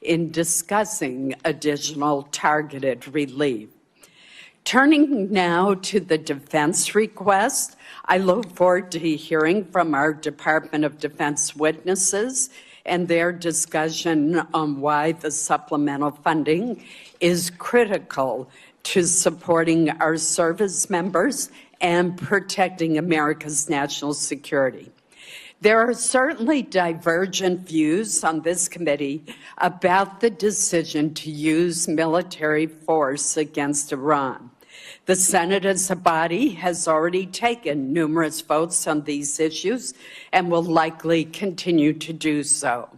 in discussing additional targeted relief. Turning now to the defense request, I look forward to hearing from our Department of Defense witnesses and their discussion on why the supplemental funding is critical to supporting our service members and protecting America's national security. There are certainly divergent views on this committee about the decision to use military force against Iran. The Senate as a body has already taken numerous votes on these issues and will likely continue to do so.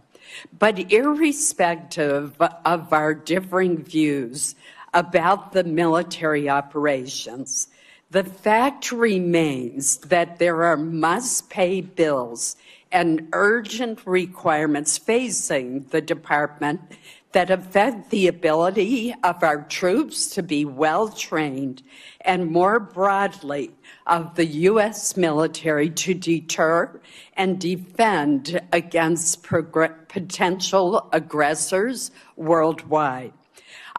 But irrespective of our differing views about the military operations, the fact remains that there are must-pay bills and urgent requirements facing the department that affect the ability of our troops to be well-trained and more broadly of the U.S. military to deter and defend against potential aggressors worldwide.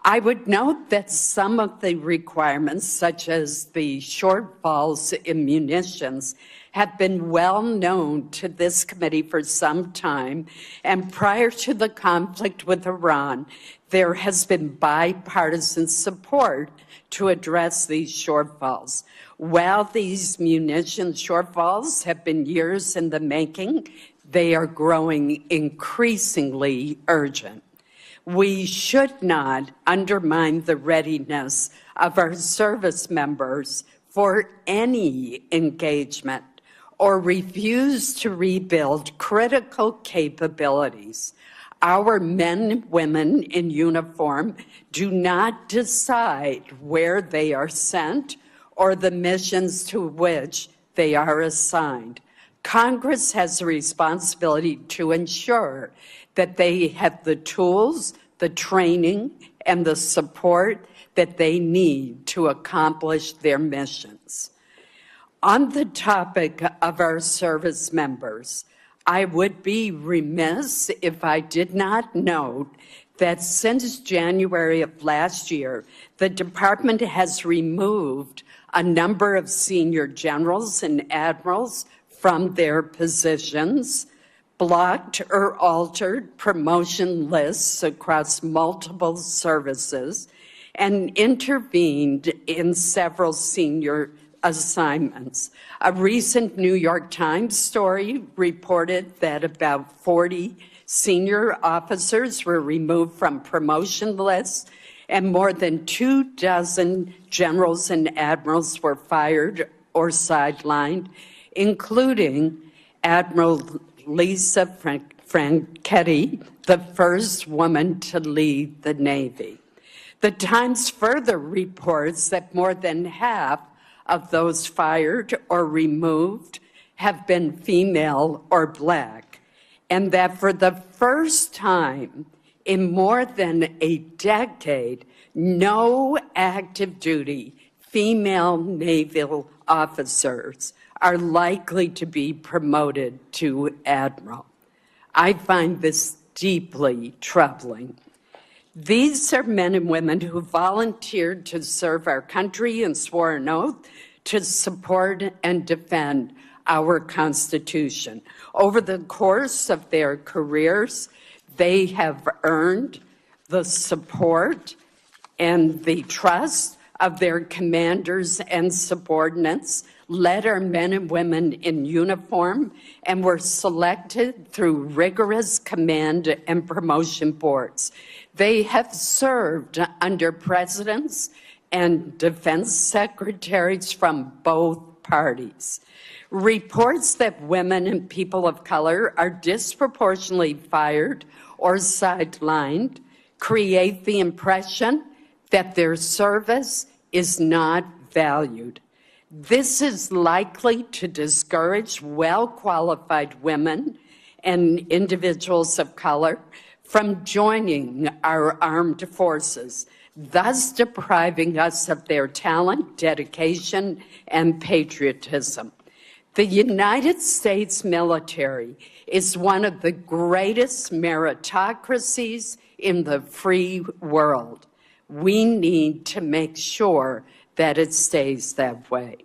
I would note that some of the requirements, such as the shortfalls in munitions, have been well known to this committee for some time, and prior to the conflict with Iran, there has been bipartisan support to address these shortfalls. While these munitions shortfalls have been years in the making, they are growing increasingly urgent. We should not undermine the readiness of our service members for any engagement or refuse to rebuild critical capabilities. Our men and women in uniform do not decide where they are sent or the missions to which they are assigned. Congress has a responsibility to ensure that they have the tools, the training, and the support that they need to accomplish their missions. On the topic of our service members, I would be remiss if I did not note that since January of last year, the department has removed a number of senior generals and admirals from their positions, blocked or altered promotion lists across multiple services, and intervened in several senior assignments. A recent New York Times story reported that about 40 senior officers were removed from promotion lists, and more than 24 generals and admirals were fired or sidelined, including Admiral Lisa Franchetti, the first woman to lead the Navy. The Times further reports that more than half of those fired or removed have been female or Black, and that for the first time in more than a decade, no active duty female naval officers are likely to be promoted to admiral. I find this deeply troubling. These are men and women who volunteered to serve our country and swore an oath to support and defend our Constitution. Over the course of their careers, they have earned the support and the trust of their commanders and subordinates, led our men and women in uniform, and were selected through rigorous command and promotion boards. They have served under presidents and defense secretaries from both parties. Reports that women and people of color are disproportionately fired or sidelined create the impression that their service is not valued. This is likely to discourage well-qualified women and individuals of color from joining our armed forces, thus depriving us of their talent, dedication, and patriotism. The United States military is one of the greatest meritocracies in the free world. We need to make sure that it stays that way.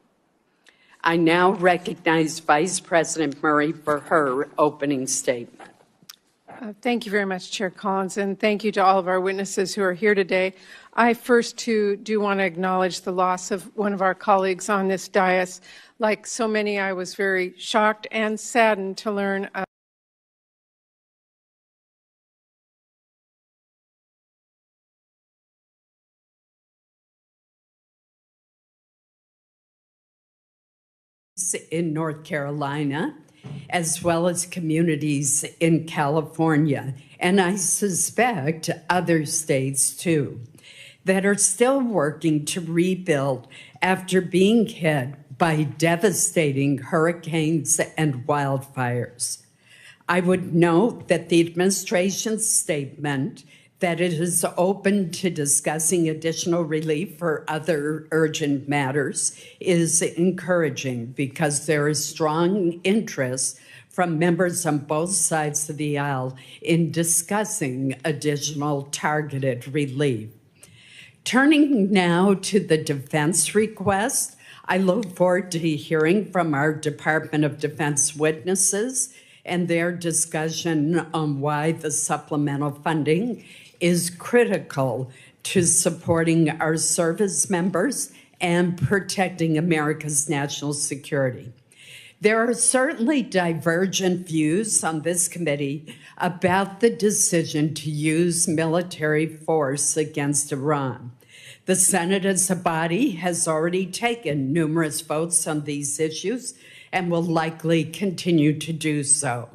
I now recognize Vice President Murray for her opening statement. Thank you very much, Chair Collins, and thank you to all of our witnesses who are here today. I first, too, do want to acknowledge the loss of one of our colleagues on this dais. Like so many, I was very shocked and saddened to learn in North Carolina, as well as communities in California, and I suspect other states too, that are still working to rebuild after being hit by devastating hurricanes and wildfires. I would note that the administration's statement that it is open to discussing additional relief for other urgent matters is encouraging because there is strong interest from members on both sides of the aisle in discussing additional targeted relief. Turning now to the defense request, I look forward to hearing from our Department of Defense witnesses and their discussion on why the supplemental funding is critical to supporting our service members and protecting America's national security. There are certainly divergent views on this committee about the decision to use military force against Iran. The Senate as a body has already taken numerous votes on these issues and will likely continue to do so.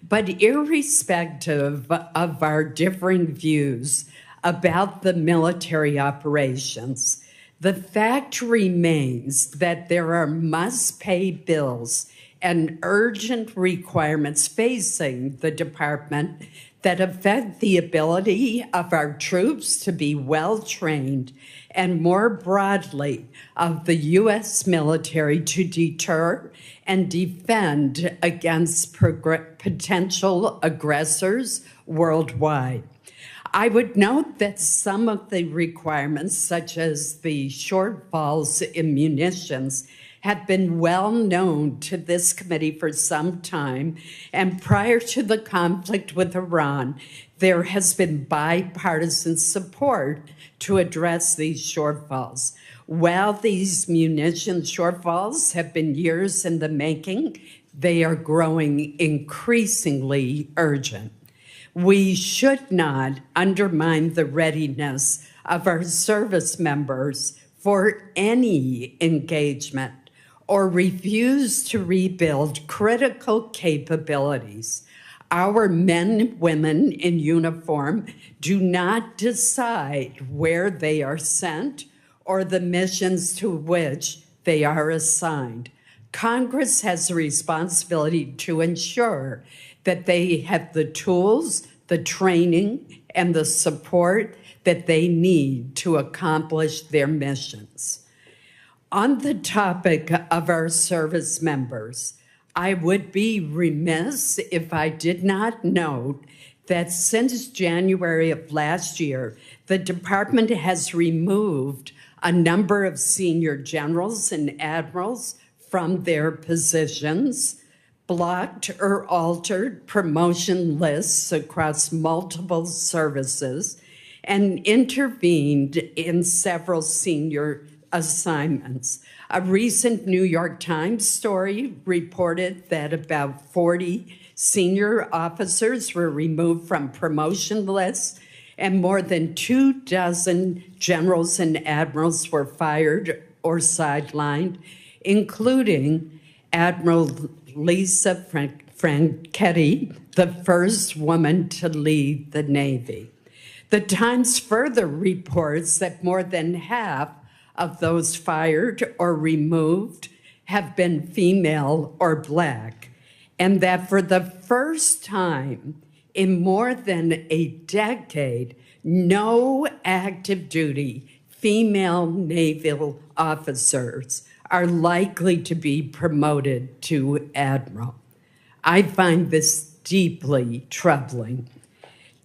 But irrespective of our differing views about the military operations, the fact remains that there are must-pay bills and urgent requirements facing the department that affect the ability of our troops to be well-trained and more broadly of the U.S. military to deter and defend against potential aggressors worldwide. I would note that some of the requirements, such as the shortfalls in munitions, have been well known to this committee for some time, and prior to the conflict with Iran, there has been bipartisan support to address these shortfalls. While these munition shortfalls have been years in the making, they are growing increasingly urgent. We should not undermine the readiness of our service members for any engagement or refuse to rebuild critical capabilities. Our men and women in uniform do not decide where they are sent or the missions to which they are assigned. Congress has a responsibility to ensure that they have the tools, the training, and the support that they need to accomplish their missions. On the topic of our service members, I would be remiss if I did not note that since January of last year, the department has removed a number of senior generals and admirals from their positions, blocked or altered promotion lists across multiple services, and intervened in several senior assignments. A recent New York Times story reported that about 40 senior officers were removed from promotion lists, and more than 24 generals and admirals were fired or sidelined, including Admiral Lisa Franchetti, the first woman to lead the Navy. The Times further reports that more than half of those fired or removed have been female or Black, and that for the first time in more than a decade, no active duty female naval officers are likely to be promoted to admiral. I find this deeply troubling.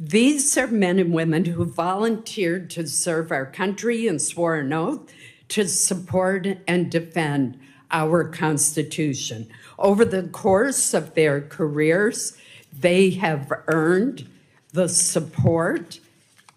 These are men and women who volunteered to serve our country and swore an oath to support and defend our Constitution. Over the course of their careers, they have earned the support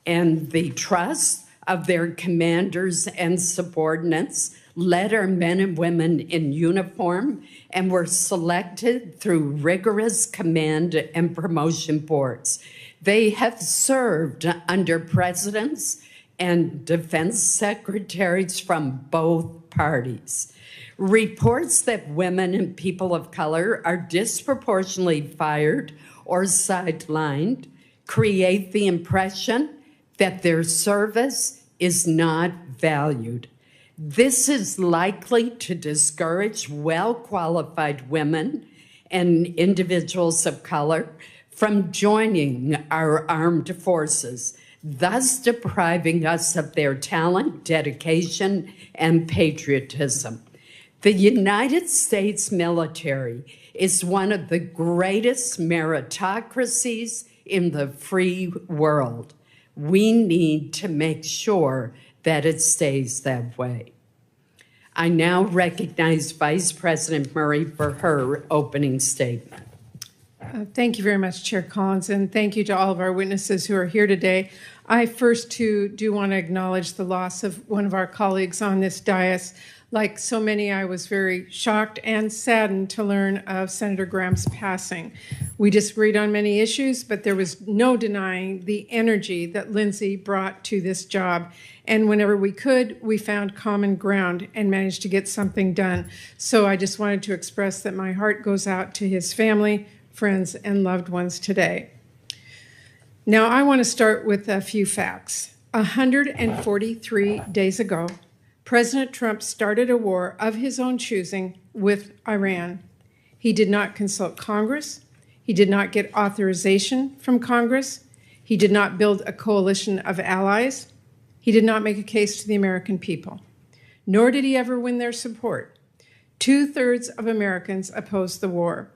and the trust of their commanders and subordinates, led our men and women in uniform, and were selected through rigorous command and promotion boards. They have served under presidents and defense secretaries from both parties. Reports that women and people of color are disproportionately fired or sidelined create the impression that their service is not valued. This is likely to discourage well-qualified women and individuals of color from joining our armed forces, thus depriving us of their talent, dedication, and patriotism. The United States military is one of the greatest meritocracies in the free world. We need to make sure that it stays that way. I now recognize Vice President Murray for her opening statement. Thank you very much, Chair Collins, and thank you to all of our witnesses who are here today. I first, too, do want to acknowledge the loss of one of our colleagues on this dais. Like so many, I was very shocked and saddened to learn of Senator Graham's passing. We disagreed on many issues, but there was no denying the energy that Lindsay brought to this job. And whenever we could, we found common ground and managed to get something done. So I just wanted to express that my heart goes out to his family, friends, and loved ones today. Now, I want to start with a few facts. 143 days ago, President Trump started a war of his own choosing with Iran. He did not consult Congress. He did not get authorization from Congress. He did not build a coalition of allies. He did not make a case to the American people, nor did he ever win their support. 2/3 of Americans opposed the war,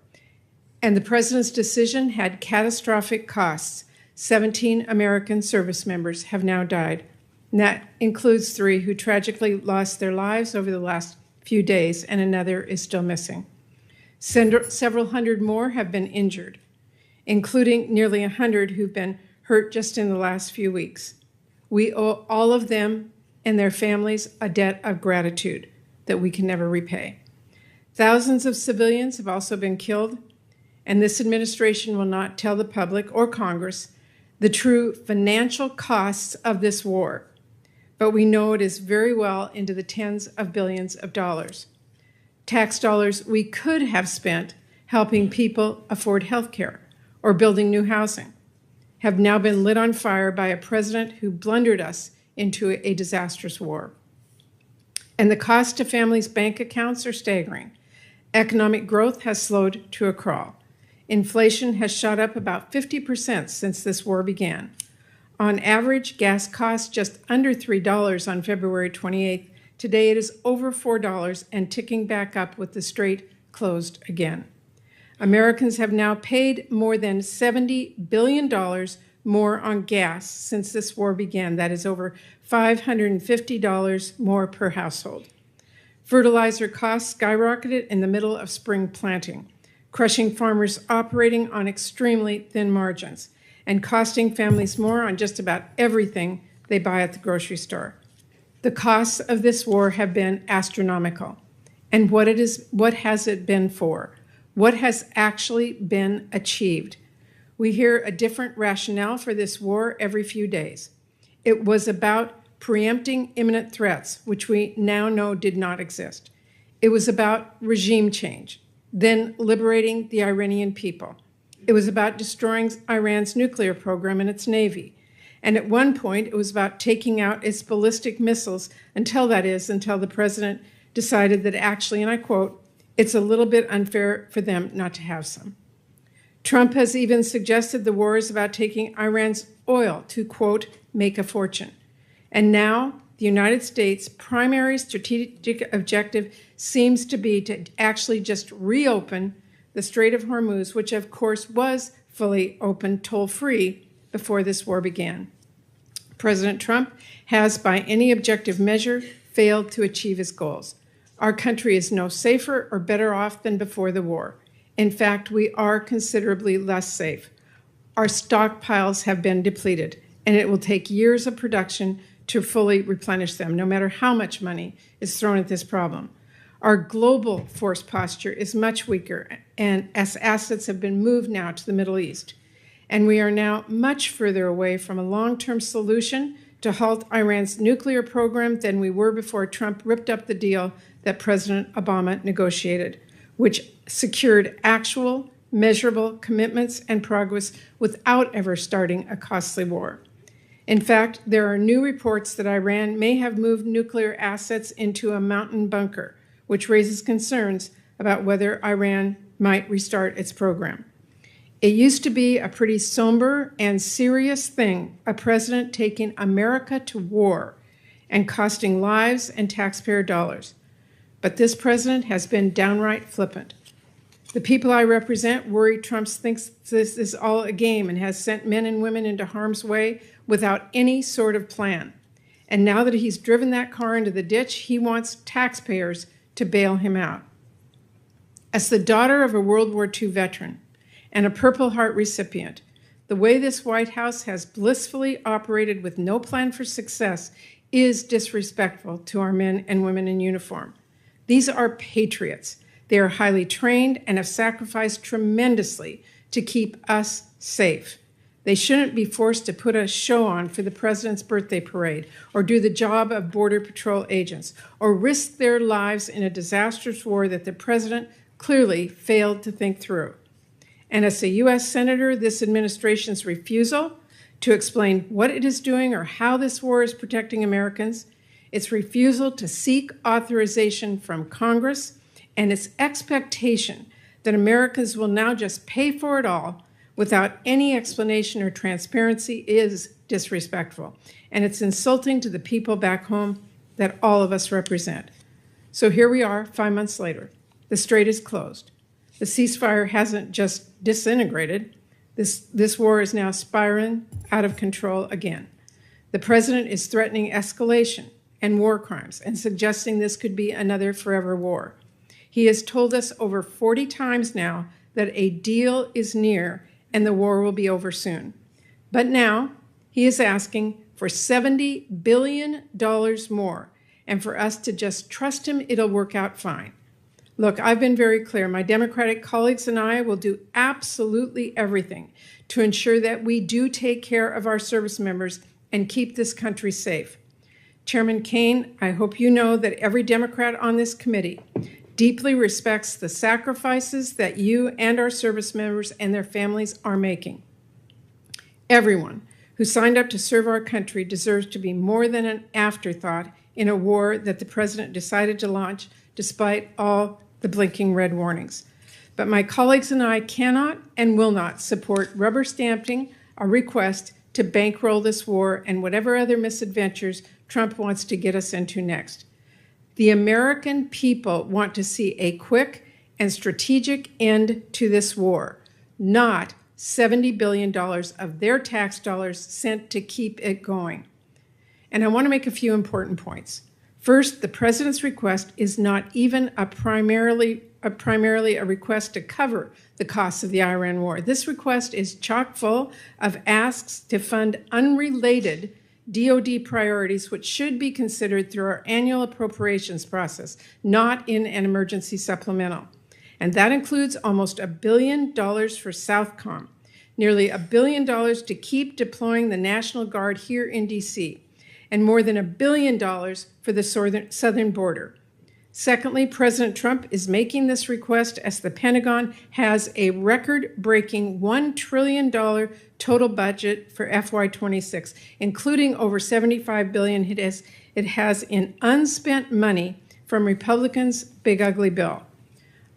and the president's decision had catastrophic costs. 17 American service members have now died. And that includes 3 who tragically lost their lives over the last few days, and another is still missing. Several hundred more have been injured, including nearly 100 who've been hurt just in the last few weeks. We owe all of them and their families a debt of gratitude that we can never repay. Thousands of civilians have also been killed, and this administration will not tell the public or Congress the true financial costs of this war. But we know it is very well into the tens of billions of dollars. Tax dollars we could have spent helping people afford health care or building new housing have now been lit on fire by a president who blundered us into a disastrous war. And the cost to families' bank accounts are staggering. Economic growth has slowed to a crawl. Inflation has shot up about 50% since this war began. On average, gas cost just under $3 on February 28th. Today it is over $4 and ticking back up with the Strait closed again. Americans have now paid more than $70 billion more on gas since this war began. That is over $550 more per household. Fertilizer costs skyrocketed in the middle of spring planting, crushing farmers operating on extremely thin margins and costing families more on just about everything they buy at the grocery store. The costs of this war have been astronomical. And what has it been for? What has actually been achieved? We hear a different rationale for this war every few days. It was about preempting imminent threats, which we now know did not exist. It was about regime change, then liberating the Iranian people. It was about destroying Iran's nuclear program and its navy. And at one point, it was about taking out its ballistic missiles until the president decided that actually, and I quote, "it's a little bit unfair for them not to have some." Trump has even suggested the war is about taking Iran's oil to, quote, "make a fortune." And now the United States' primary strategic objective seems to be to actually just reopen the Strait of Hormuz, which of course was fully open toll-free, before this war began. President Trump has, by any objective measure, failed to achieve his goals. Our country is no safer or better off than before the war. In fact, we are considerably less safe. Our stockpiles have been depleted, and it will take years of production to fully replenish them, no matter how much money is thrown at this problem. Our global force posture is much weaker, and as assets have been moved now to the Middle East. And we are now much further away from a long-term solution to halt Iran's nuclear program than we were before Trump ripped up the deal that President Obama negotiated, which secured actual, measurable commitments and progress without ever starting a costly war. In fact, there are new reports that Iran may have moved nuclear assets into a mountain bunker, which raises concerns about whether Iran might restart its program. It used to be a pretty somber and serious thing, a president taking America to war and costing lives and taxpayer dollars. But this president has been downright flippant. The people I represent worry Trump thinks this is all a game and has sent men and women into harm's way without any sort of plan. And now that he's driven that car into the ditch, he wants taxpayers to bail him out. As the daughter of a World War II veteran and a Purple Heart recipient, the way this White House has blissfully operated with no plan for success is disrespectful to our men and women in uniform. These are patriots. They are highly trained and have sacrificed tremendously to keep us safe. They shouldn't be forced to put a show on for the president's birthday parade, or do the job of Border Patrol agents, or risk their lives in a disastrous war that the president clearly failed to think through. And as a U.S. Senator, this administration's refusal to explain what it is doing or how this war is protecting Americans, its refusal to seek authorization from Congress, and its expectation that Americans will now just pay for it all without any explanation or transparency is disrespectful. And it's insulting to the people back home that all of us represent. So here we are, 5 months later. The strait is closed. The ceasefire hasn't just disintegrated. This war is now spiraling out of control again. The president is threatening escalation and war crimes and suggesting this could be another forever war. He has told us over 40 times now that a deal is near and the war will be over soon. But now he is asking for $70 billion more, and for us to just trust him, it'll work out fine. Look, I've been very clear. My Democratic colleagues and I will do absolutely everything to ensure that we do take care of our service members and keep this country safe. Chairman Kaine, I hope you know that every Democrat on this committee deeply respects the sacrifices that you and our service members and their families are making. Everyone who signed up to serve our country deserves to be more than an afterthought in a war that the president decided to launch despite all the blinking red warnings. But my colleagues and I cannot and will not support rubber stamping a request to bankroll this war and whatever other misadventures Trump wants to get us into next. The American people want to see a quick and strategic end to this war, not $70 billion of their tax dollars sent to keep it going. And I want to make a few important points. First, the president's request is not even primarily a request to cover the costs of the Iran war. This request is chock full of asks to fund unrelated DoD priorities, which should be considered through our annual appropriations process, not in an emergency supplemental. And that includes almost $1 billion for Southcom, nearly $1 billion to keep deploying the National Guard here in D.C., and more than $1 billion for the southern border. Secondly, President Trump is making this request as the Pentagon has a record-breaking $1 trillion total budget for FY26, including over $75 billion it has in unspent money from Republicans' big ugly bill.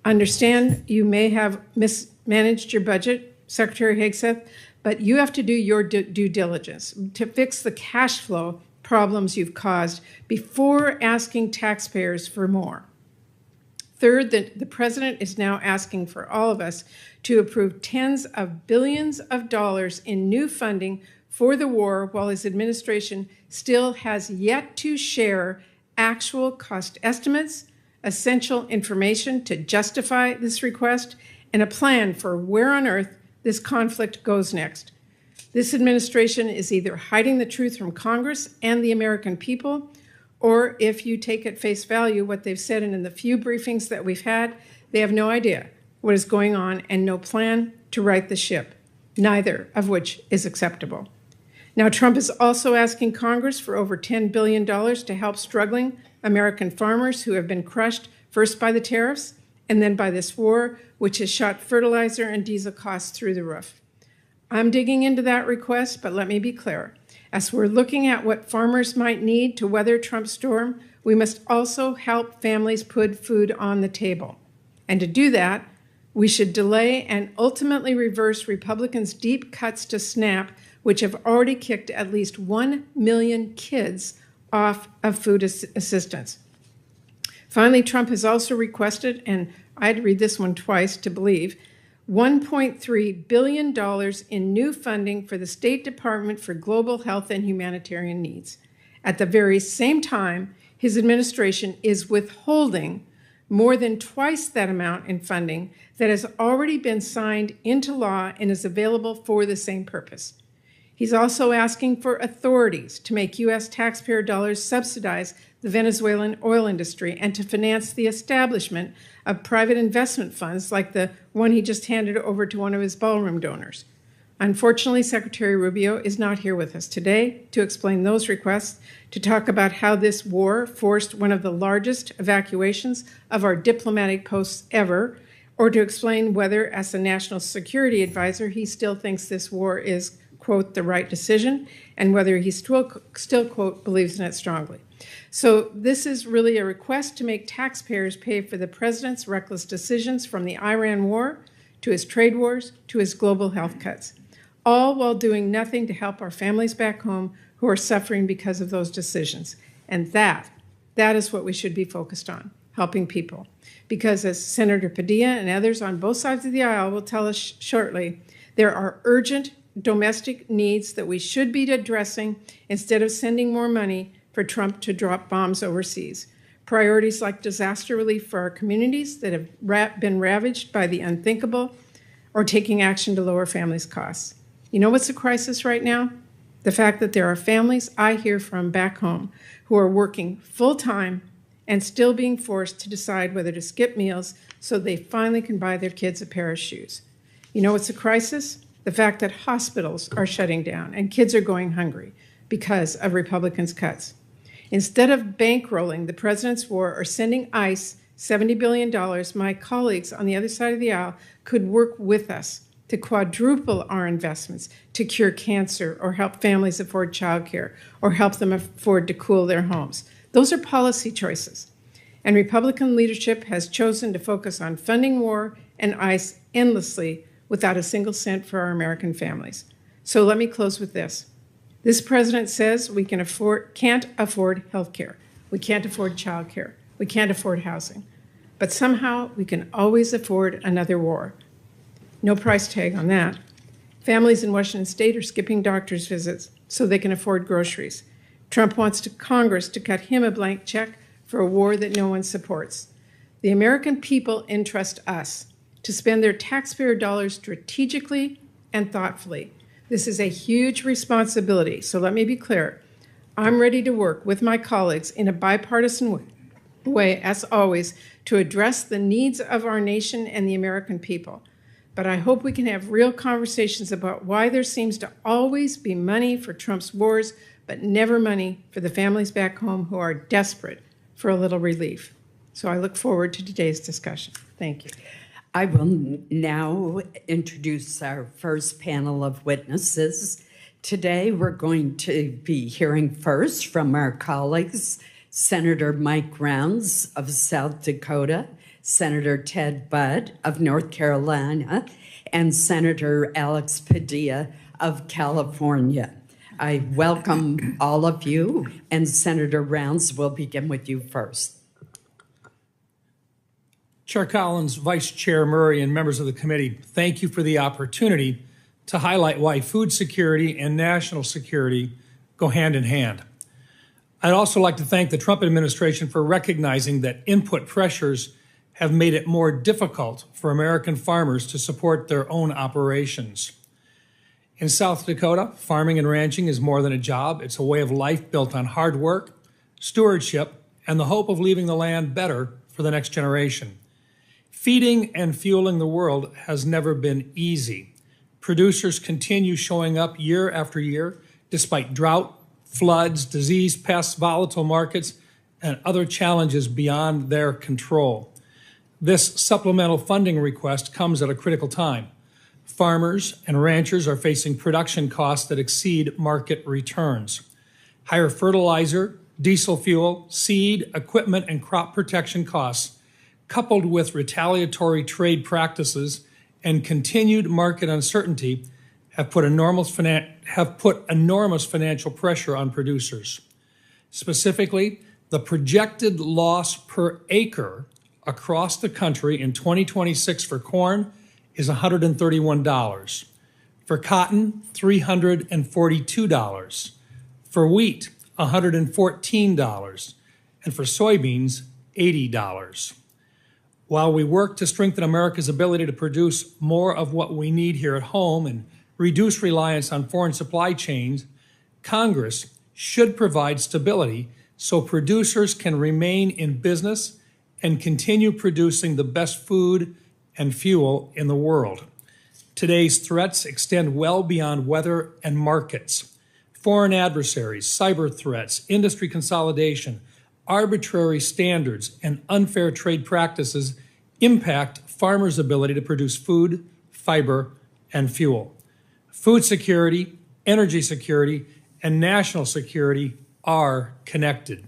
Understand you may have mismanaged your budget, Secretary Hegseth, but you have to do your due diligence to fix the cash flow problems you've caused before asking taxpayers for more. Third, the president is now asking for all of us to approve tens of billions of dollars in new funding for the war, while his administration still has yet to share actual cost estimates, essential information to justify this request, and a plan for where on earth this conflict goes next. This administration is either hiding the truth from Congress and the American people, or if you take at face value what they've said in the few briefings that we've had, they have no idea what is going on and no plan to right the ship, neither of which is acceptable. Now, Trump is also asking Congress for over $10 billion to help struggling American farmers who have been crushed first by the tariffs and then by this war, which has shot fertilizer and diesel costs through the roof. I'm digging into that request, but let me be clear. As we're looking at what farmers might need to weather Trump's storm, we must also help families put food on the table. And to do that, we should delay and ultimately reverse Republicans' deep cuts to SNAP, which have already kicked at least 1 million kids off of food assistance. Finally, Trump has also requested, and I had to read this one twice to believe, $1.3 billion in new funding for the State Department for Global Health and Humanitarian Needs. At the very same time, his administration is withholding more than twice that amount in funding that has already been signed into law and is available for the same purpose. He's also asking for authorities to make U.S. taxpayer dollars subsidize the Venezuelan oil industry and to finance the establishment of private investment funds like the one he just handed over to one of his ballroom donors. Unfortunately, Secretary Rubio is not here with us today to explain those requests, to talk about how this war forced one of the largest evacuations of our diplomatic posts ever, or to explain whether, as a national security advisor, he still thinks this war is, quote, the right decision, and whether he still quote, believes in it strongly. So this is really a request to make taxpayers pay for the president's reckless decisions, from the Iran war to his trade wars to his global health cuts, all while doing nothing to help our families back home who are suffering because of those decisions. And that is what we should be focused on, helping people. Because as Senator Padilla and others on both sides of the aisle will tell us shortly, there are urgent domestic needs that we should be addressing instead of sending more money for Trump to drop bombs overseas. Priorities like disaster relief for our communities that have been ravaged by the unthinkable, or taking action to lower families' costs. You know what's a crisis right now? The fact that there are families I hear from back home who are working full-time and still being forced to decide whether to skip meals so they finally can buy their kids a pair of shoes. You know what's a crisis? The fact that hospitals are shutting down and kids are going hungry because of Republicans' cuts. Instead of bankrolling the president's war or sending ICE $70 billion, my colleagues on the other side of the aisle could work with us to quadruple our investments to cure cancer or help families afford childcare or help them afford to cool their homes. Those are policy choices. And Republican leadership has chosen to focus on funding war and ICE endlessly without a single cent for our American families. So let me close with this. This president says we can't afford health care. We can't afford child care. We can't afford housing. But somehow we can always afford another war. No price tag on that. Families in Washington state are skipping doctor's visits so they can afford groceries. Trump wants Congress to cut him a blank check for a war that no one supports. The American people entrust us to spend their taxpayer dollars strategically and thoughtfully. This is a huge responsibility, so let me be clear. I'm ready to work with my colleagues in a bipartisan way, as always, to address the needs of our nation and the American people. But I hope we can have real conversations about why there seems to always be money for Trump's wars, but never money for the families back home who are desperate for a little relief. So I look forward to today's discussion. Thank you. I will now introduce our first panel of witnesses. Today, we're going to be hearing first from our colleagues, Senator Mike Rounds of South Dakota, Senator Ted Budd of North Carolina, and Senator Alex Padilla of California. I welcome all of you, and Senator Rounds will begin with you first. Chair Collins, Vice Chair Murray, and members of the committee, thank you for the opportunity to highlight why food security and national security go hand in hand. I'd also like to thank the Trump administration for recognizing that input pressures have made it more difficult for American farmers to support their own operations. In South Dakota, farming and ranching is more than a job. It's a way of life built on hard work, stewardship, and the hope of leaving the land better for the next generation. Feeding and fueling the world has never been easy. Producers continue showing up year after year, despite drought, floods, disease, pests, volatile markets, and other challenges beyond their control. This supplemental funding request comes at a critical time. Farmers and ranchers are facing production costs that exceed market returns. Higher fertilizer, diesel fuel, seed, equipment, and crop protection costs, coupled with retaliatory trade practices and continued market uncertainty, have put enormous financial pressure on producers. Specifically, the projected loss per acre across the country in 2026 for corn is $131. For cotton, $342. For wheat, $114. And for soybeans, $80. While we work to strengthen America's ability to produce more of what we need here at home and reduce reliance on foreign supply chains, Congress should provide stability so producers can remain in business and continue producing the best food and fuel in the world. Today's threats extend well beyond weather and markets. Foreign adversaries, cyber threats, industry consolidation, arbitrary standards, and unfair trade practices impact farmers' ability to produce food, fiber, and fuel. Food security, energy security, and national security are connected.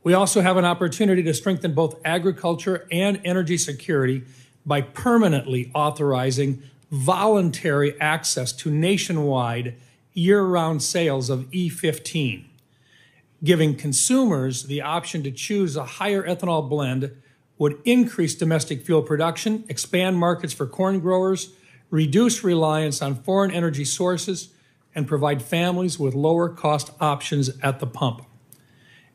We also have an opportunity to strengthen both agriculture and energy security by permanently authorizing voluntary access to nationwide year-round sales of E15. Giving consumers the option to choose a higher ethanol blend would increase domestic fuel production, expand markets for corn growers, reduce reliance on foreign energy sources, and provide families with lower cost options at the pump.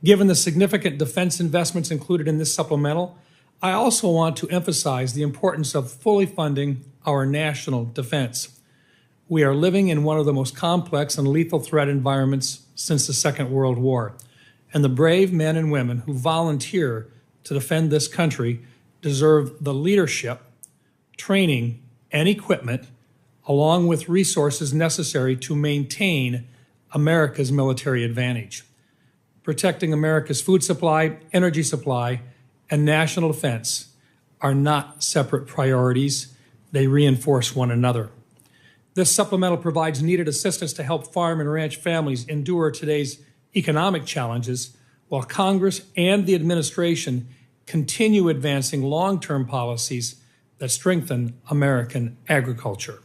Given the significant defense investments included in this supplemental, I also want to emphasize the importance of fully funding our national defense. We are living in one of the most complex and lethal threat environments since the Second World War, and the brave men and women who volunteer to defend this country deserve the leadership, training, and equipment, along with resources necessary to maintain America's military advantage. Protecting America's food supply, energy supply, and national defense are not separate priorities. They reinforce one another. This supplemental provides needed assistance to help farm and ranch families endure today's economic challenges, while Congress and the administration continue advancing long-term policies that strengthen American agriculture.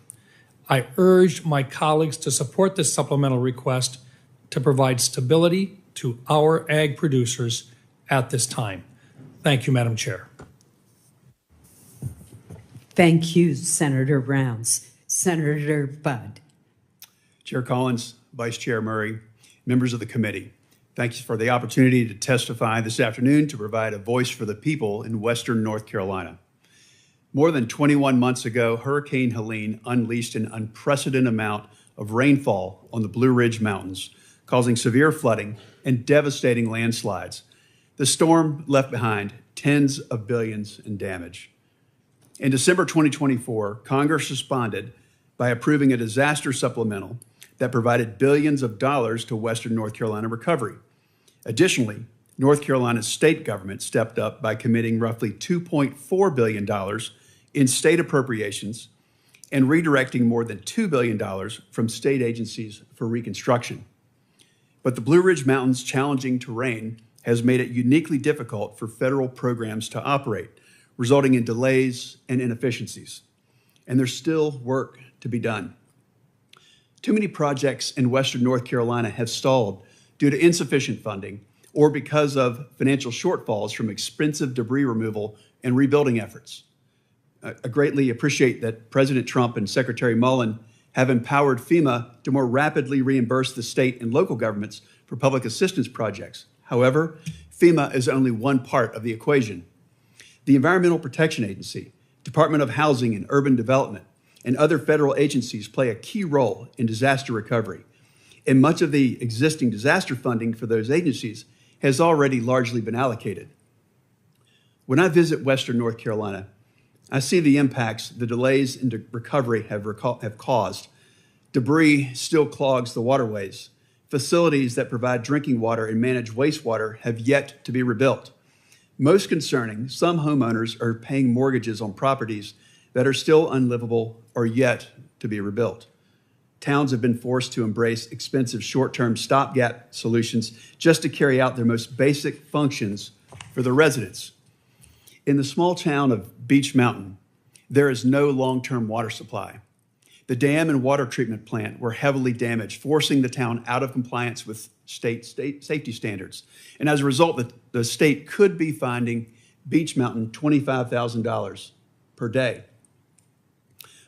I urge my colleagues to support this supplemental request to provide stability to our ag producers at this time. Thank you, Madam Chair. Thank you, Senator Rounds. Senator Budd. Chair Collins, Vice Chair Murray, members of the committee, thank you for the opportunity to testify this afternoon to provide a voice for the people in Western North Carolina. More than 21 months ago, Hurricane Helene unleashed an unprecedented amount of rainfall on the Blue Ridge Mountains, causing severe flooding and devastating landslides. The storm left behind tens of billions in damage. In December 2024, Congress responded by approving a disaster supplemental that provided billions of dollars to Western North Carolina recovery. Additionally, North Carolina's state government stepped up by committing roughly $2.4 billion in state appropriations and redirecting more than $2 billion from state agencies for reconstruction. But the Blue Ridge Mountains' challenging terrain has made it uniquely difficult for federal programs to operate, resulting in delays and inefficiencies. And there's still work to be done. Too many projects in Western North Carolina have stalled due to insufficient funding or because of financial shortfalls from expensive debris removal and rebuilding efforts. I greatly appreciate that President Trump and Secretary Mullen have empowered FEMA to more rapidly reimburse the state and local governments for public assistance projects. However, FEMA is only one part of the equation. The Environmental Protection Agency, Department of Housing and Urban Development, and other federal agencies play a key role in disaster recovery. And much of the existing disaster funding for those agencies has already largely been allocated. When I visit Western North Carolina, I see the impacts the delays in recovery have caused. Debris still clogs the waterways. Facilities that provide drinking water and manage wastewater have yet to be rebuilt. Most concerning, some homeowners are paying mortgages on properties that are still unlivable or yet to be rebuilt. Towns have been forced to embrace expensive short-term stopgap solutions just to carry out their most basic functions for the residents. In the small town of Beech Mountain, there is no long-term water supply. The dam and water treatment plant were heavily damaged, forcing the town out of compliance with state safety standards. And as a result, the state could be finding Beech Mountain $25,000 per day.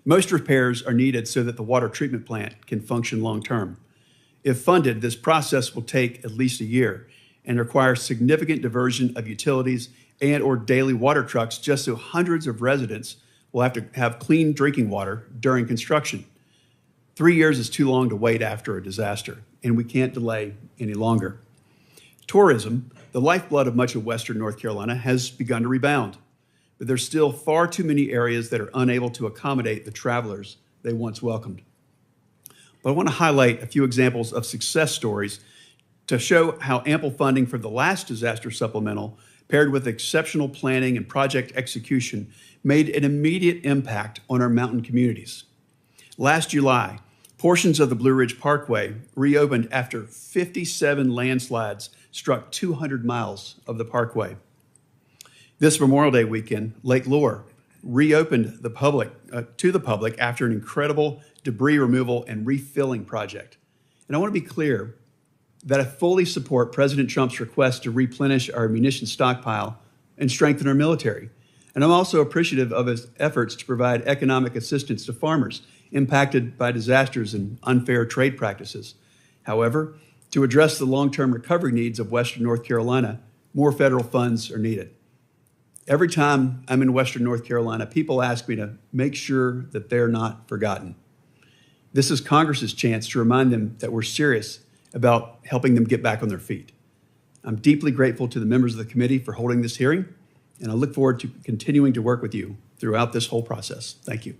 Most repairs are needed so that the water treatment plant can function long-term. If funded, this process will take at least a year and require significant diversion of utilities and or daily water trucks just so hundreds of residents will have to have clean drinking water during construction. 3 years is too long to wait after a disaster, and we can't delay any longer. Tourism, the lifeblood of much of Western North Carolina, has begun to rebound, but there's still far too many areas that are unable to accommodate the travelers they once welcomed. But I want to highlight a few examples of success stories to show how ample funding for the last disaster supplemental, paired with exceptional planning and project execution, made an immediate impact on our mountain communities. Last July, portions of the Blue Ridge Parkway reopened after 57 landslides struck 200 miles of the parkway. This Memorial Day weekend, Lake Lure reopened to the public after an incredible debris removal and refilling project. And I want to be clear that I fully support President Trump's request to replenish our munitions stockpile and strengthen our military. And I'm also appreciative of his efforts to provide economic assistance to farmers impacted by disasters and unfair trade practices. However, to address the long-term recovery needs of Western North Carolina, more federal funds are needed. Every time I'm in Western North Carolina, people ask me to make sure that they're not forgotten. This is Congress's chance to remind them that we're serious about helping them get back on their feet. I'm deeply grateful to the members of the committee for holding this hearing, and I look forward to continuing to work with you throughout this whole process. Thank you.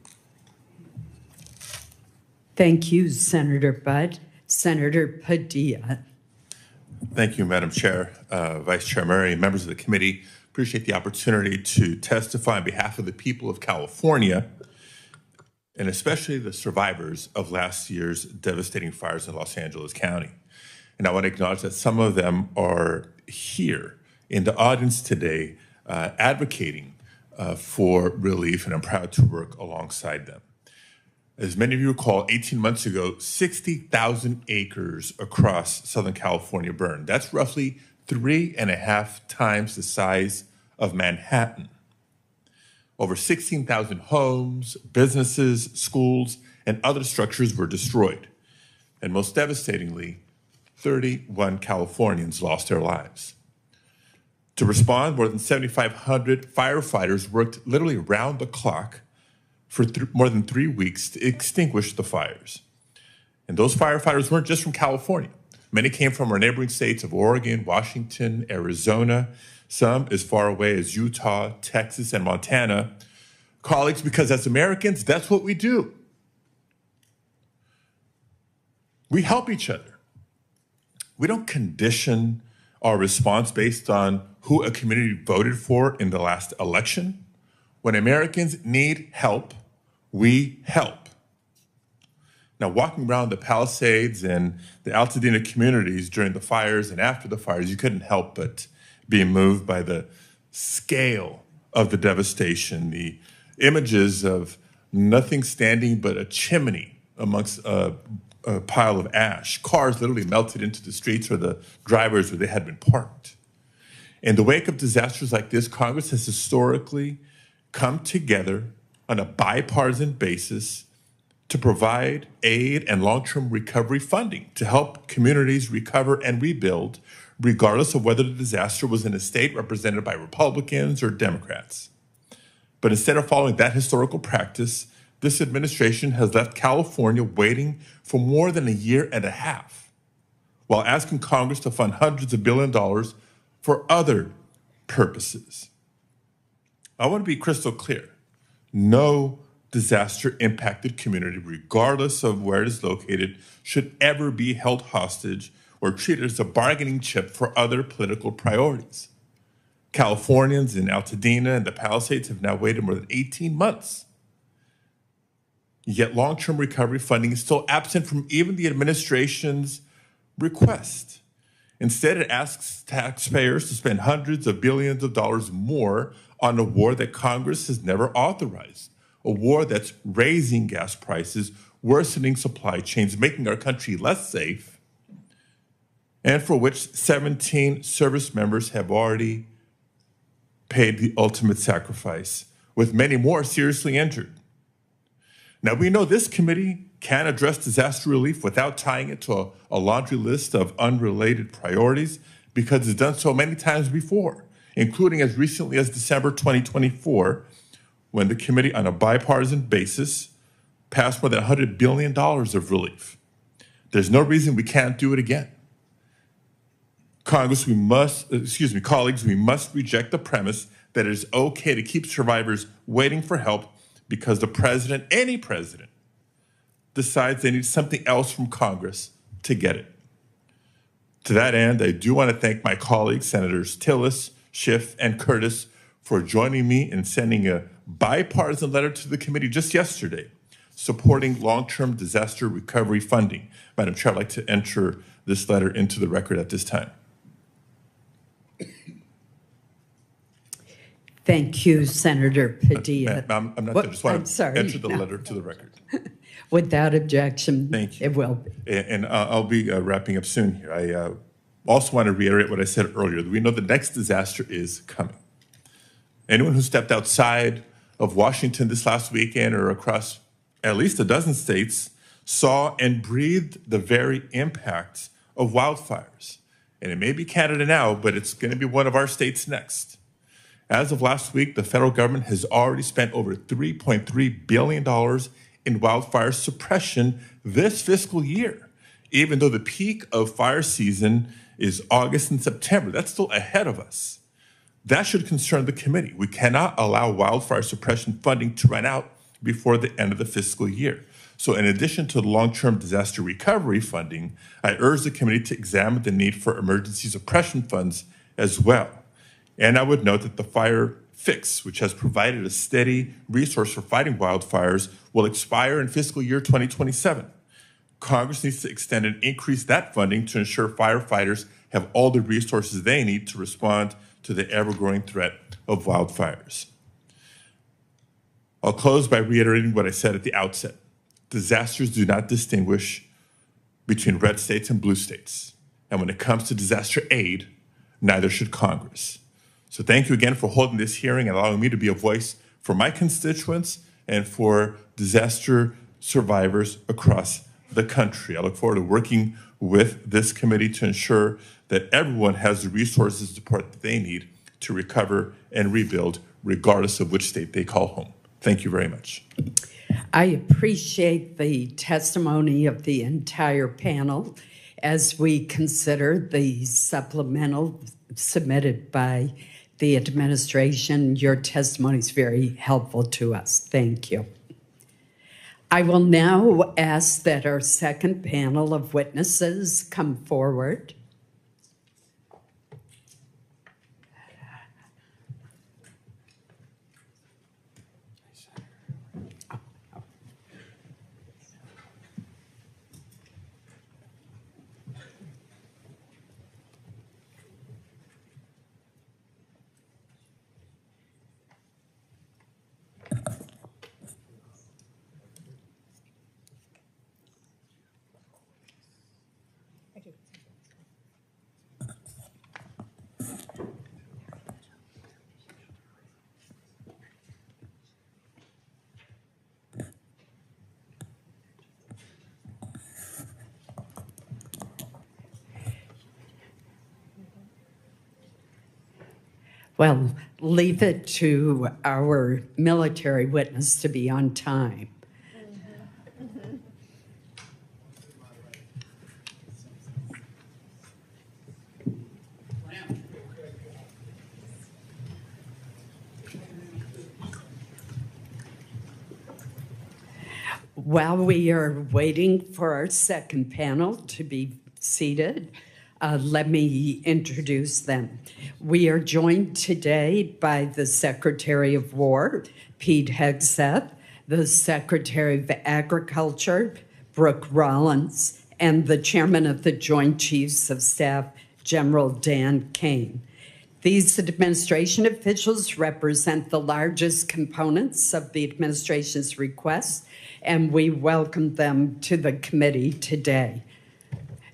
Thank you, Senator Budd. Senator Padilla. Thank you, Madam Chair, Vice Chair Murray, members of the committee. Appreciate the opportunity to testify on behalf of the people of California, and especially the survivors of last year's devastating fires in Los Angeles County. And I want to acknowledge that some of them are here in the audience today advocating for relief, and I'm proud to work alongside them. As many of you recall, 18 months ago, 60,000 acres across Southern California burned. That's roughly 3.5 times the size of Manhattan. Over 16,000 homes, businesses, schools, and other structures were destroyed. And most devastatingly, 31 Californians lost their lives. To respond, more than 7,500 firefighters worked literally around the clock for more than 3 weeks to extinguish the fires. And those firefighters weren't just from California. Many came from our neighboring states of Oregon, Washington, Arizona, some as far away as Utah, Texas, and Montana. Colleagues, because as Americans, that's what we do. We help each other. We don't condition our response based on who a community voted for in the last election. When Americans need help, we help. Now, walking around the Palisades and the Altadena communities during the fires and after the fires, you couldn't help but be moved by the scale of the devastation, the images of nothing standing but a chimney amongst a pile of ash, cars literally melted into the streets or the drivers where they had been parked. In the wake of disasters like this, Congress has historically come together on a bipartisan basis to provide aid and long-term recovery funding to help communities recover and rebuild, regardless of whether the disaster was in a state represented by Republicans or Democrats. But instead of following that historical practice, this administration has left California waiting for more than a year and a half, while asking Congress to fund hundreds of billions of dollars for other purposes. I want to be crystal clear. No disaster-impacted community, regardless of where it is located, should ever be held hostage or treated as a bargaining chip for other political priorities. Californians in Altadena and the Palisades have now waited more than 18 months. Yet long-term recovery funding is still absent from even the administration's request. Instead, it asks taxpayers to spend hundreds of billions of dollars more on a war that Congress has never authorized, a war that's raising gas prices, worsening supply chains, making our country less safe, and for which 17 service members have already paid the ultimate sacrifice, with many more seriously injured. Now, we know this committee can address disaster relief without tying it to a laundry list of unrelated priorities because it's done so many times before, including as recently as December 2024, when the committee on a bipartisan basis passed more than $100 billion of relief. There's no reason we can't do it again. Colleagues, we must reject the premise that it is okay to keep survivors waiting for help because the president, any president, decides they need something else from Congress to get it. To that end, I do want to thank my colleagues, Senators Tillis, Schiff, and Curtis, for joining me in sending a bipartisan letter to the committee just yesterday, supporting long-term disaster recovery funding. Madam Chair, I'd like to enter this letter into the record at this time. Thank you, Senator Padilla. I'm not done. I just want to enter the No. letter to the record. Without objection, Thank you. it will be. And I'll be wrapping up soon here. I also want to reiterate what I said earlier. We know the next disaster is coming. Anyone who stepped outside of Washington this last weekend or across at least a dozen states saw and breathed the very impact of wildfires. And it may be Canada now, but it's going to be one of our states next. As of last week, the federal government has already spent over $3.3 billion in wildfire suppression this fiscal year, even though the peak of fire season is August and September. That's still ahead of us. That should concern the committee. We cannot allow wildfire suppression funding to run out before the end of the fiscal year. So in addition to the long-term disaster recovery funding, I urge the committee to examine the need for emergency suppression funds as well. And I would note that the Fire Fix, which has provided a steady resource for fighting wildfires, will expire in fiscal year 2027. Congress needs to extend and increase that funding to ensure firefighters have all the resources they need to respond to the ever-growing threat of wildfires. I'll close by reiterating what I said at the outset. Disasters do not distinguish between red states and blue states. And when it comes to disaster aid, neither should Congress. So thank you again for holding this hearing and allowing me to be a voice for my constituents and for disaster survivors across the country. I look forward to working with this committee to ensure that everyone has the resources and support that they need to recover and rebuild, regardless of which state they call home. Thank you very much. I appreciate the testimony of the entire panel as we consider the supplemental submitted by the administration. Your testimony is very helpful to us. Thank you. I will now ask that our second panel of witnesses come forward. Well, leave it to our military witness to be on time. While we are waiting for our second panel to be seated, let me introduce them. We are joined today by the Secretary of War, Pete Hegseth, the Secretary of Agriculture, Brooke Rollins, and the Chairman of the Joint Chiefs of Staff, General Dan Kane. These administration officials represent the largest components of the administration's request, and we welcome them to the committee today.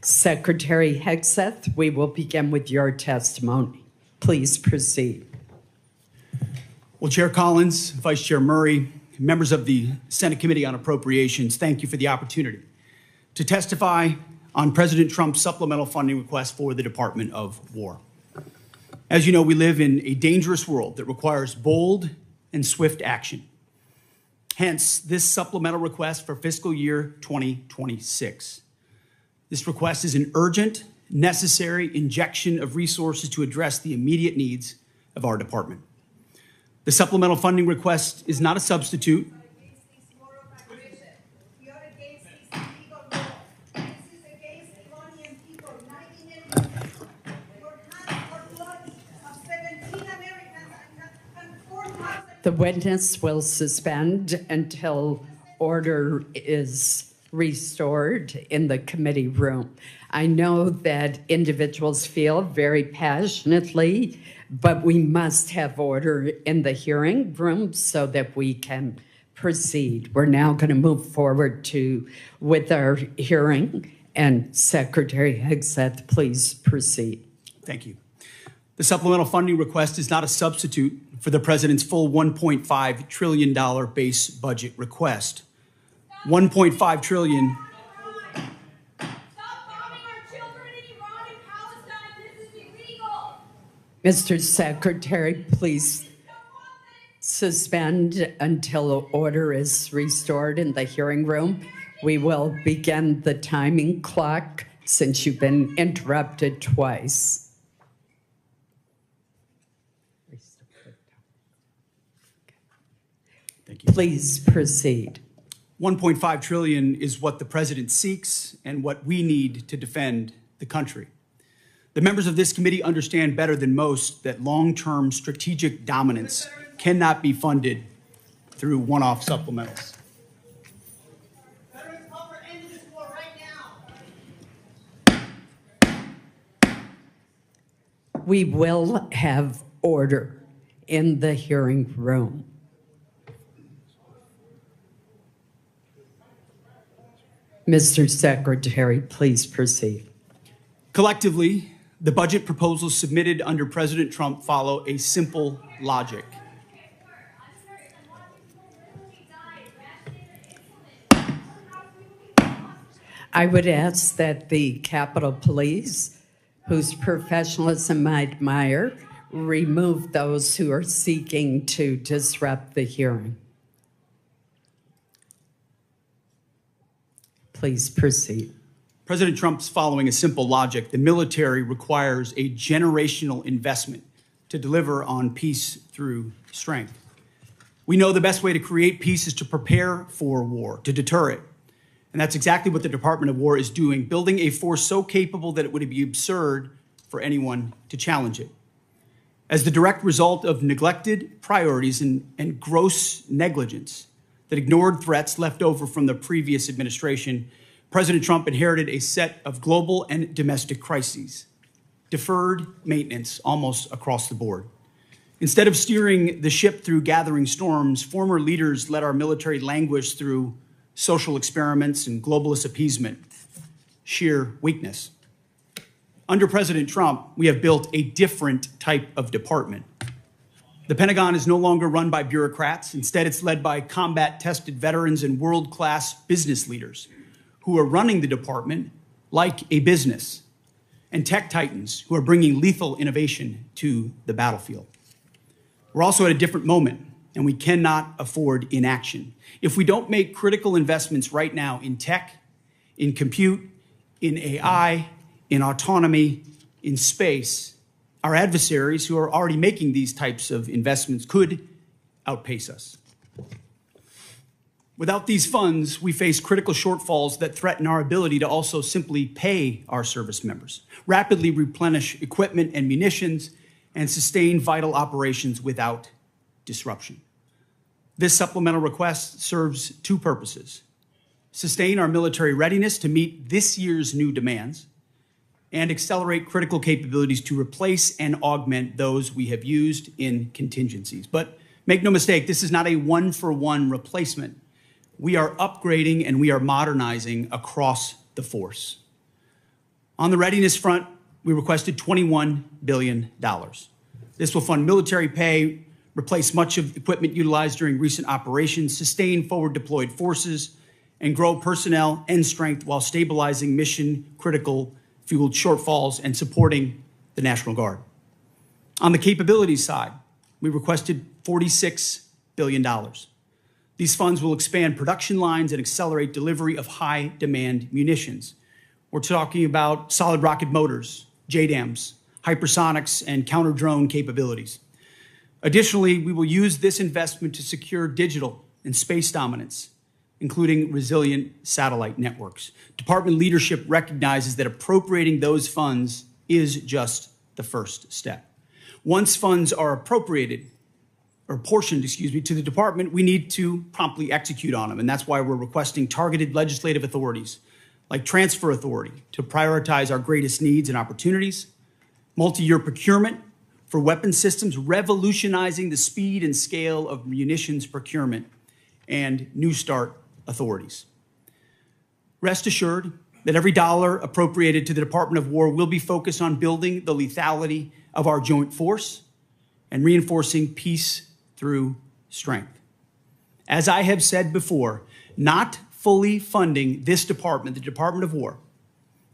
Secretary Hegseth, we will begin with your testimony. Please proceed. Well, Chair Collins, Vice Chair Murray, members of the Senate Committee on Appropriations, thank you for the opportunity to testify on President Trump's supplemental funding request for the Department of War. As you know, we live in a dangerous world that requires bold and swift action. Hence, this supplemental request for fiscal year 2026. This request is an urgent, necessary injection of resources to address the immediate needs of our department. The supplemental funding request is not a substitute. The witness will suspend until order is restored in the committee room. I know that individuals feel very passionately, but we must have order in the hearing room so that we can proceed. We're now going to move forward with our hearing, and Secretary Hegseth, please proceed. Thank you. The supplemental funding request is not a substitute for the President's full $1.5 trillion base budget request. $1.5 trillion. Stop bombing our children in Iran and Palestine. This is illegal. Mr. Secretary, please suspend until order is restored in the hearing room. We will begin the timing clock since you've been interrupted twice. Thank you. Please proceed. $1.5 trillion is what the President seeks and what we need to defend the country. The members of this committee understand better than most that long-term strategic dominance cannot be funded through one-off supplementals. Veterans call for end to this war right now. We will have order in the hearing room. Mr. Secretary, please proceed. Collectively, the budget proposals submitted under President Trump follow a simple logic. I would ask that the Capitol Police, whose professionalism I admire, remove those who are seeking to disrupt the hearing. Please proceed. President Trump's following a simple logic. The military requires a generational investment to deliver on peace through strength. We know the best way to create peace is to prepare for war, to deter it. And that's exactly what the Department of War is doing, building a force so capable that it would be absurd for anyone to challenge it. As the direct result of neglected priorities and gross negligence that ignored threats left over from the previous administration, President Trump inherited a set of global and domestic crises, deferred maintenance almost across the board. Instead of steering the ship through gathering storms, former leaders let our military languish through social experiments and globalist appeasement, sheer weakness. Under President Trump, we have built a different type of department. The Pentagon is no longer run by bureaucrats. Instead, it's led by combat-tested veterans and world-class business leaders who are running the department like a business, and tech titans who are bringing lethal innovation to the battlefield. We're also at a different moment, and we cannot afford inaction. If we don't make critical investments right now in tech, in compute, in AI, in autonomy, in space, our adversaries who are already making these types of investments could outpace us. Without these funds, we face critical shortfalls that threaten our ability to also simply pay our service members, rapidly replenish equipment and munitions, and sustain vital operations without disruption. This supplemental request serves two purposes: sustain our military readiness to meet this year's new demands, and accelerate critical capabilities to replace and augment those we have used in contingencies. But make no mistake, this is not a one-for-one replacement. We are upgrading and we are modernizing across the force. On the readiness front, we requested $21 billion. This will fund military pay, replace much of the equipment utilized during recent operations, sustain forward deployed forces, and grow personnel and strength while stabilizing mission-critical fueled shortfalls and supporting the National Guard. On the capabilities side, we requested $46 billion. These funds will expand production lines and accelerate delivery of high-demand munitions. We're talking about solid rocket motors, JDAMs, hypersonics, and counter-drone capabilities. Additionally, we will use this investment to secure digital and space dominance, including resilient satellite networks. Department leadership recognizes that appropriating those funds is just the first step. Once funds are appropriated, or portioned, to the department, we need to promptly execute on them. And that's why we're requesting targeted legislative authorities, like transfer authority, to prioritize our greatest needs and opportunities, multi-year procurement for weapon systems, revolutionizing the speed and scale of munitions procurement, and New START authorities. Rest assured that every dollar appropriated to the Department of War will be focused on building the lethality of our joint force and reinforcing peace through strength. As I have said before, not fully funding this department, the Department of War,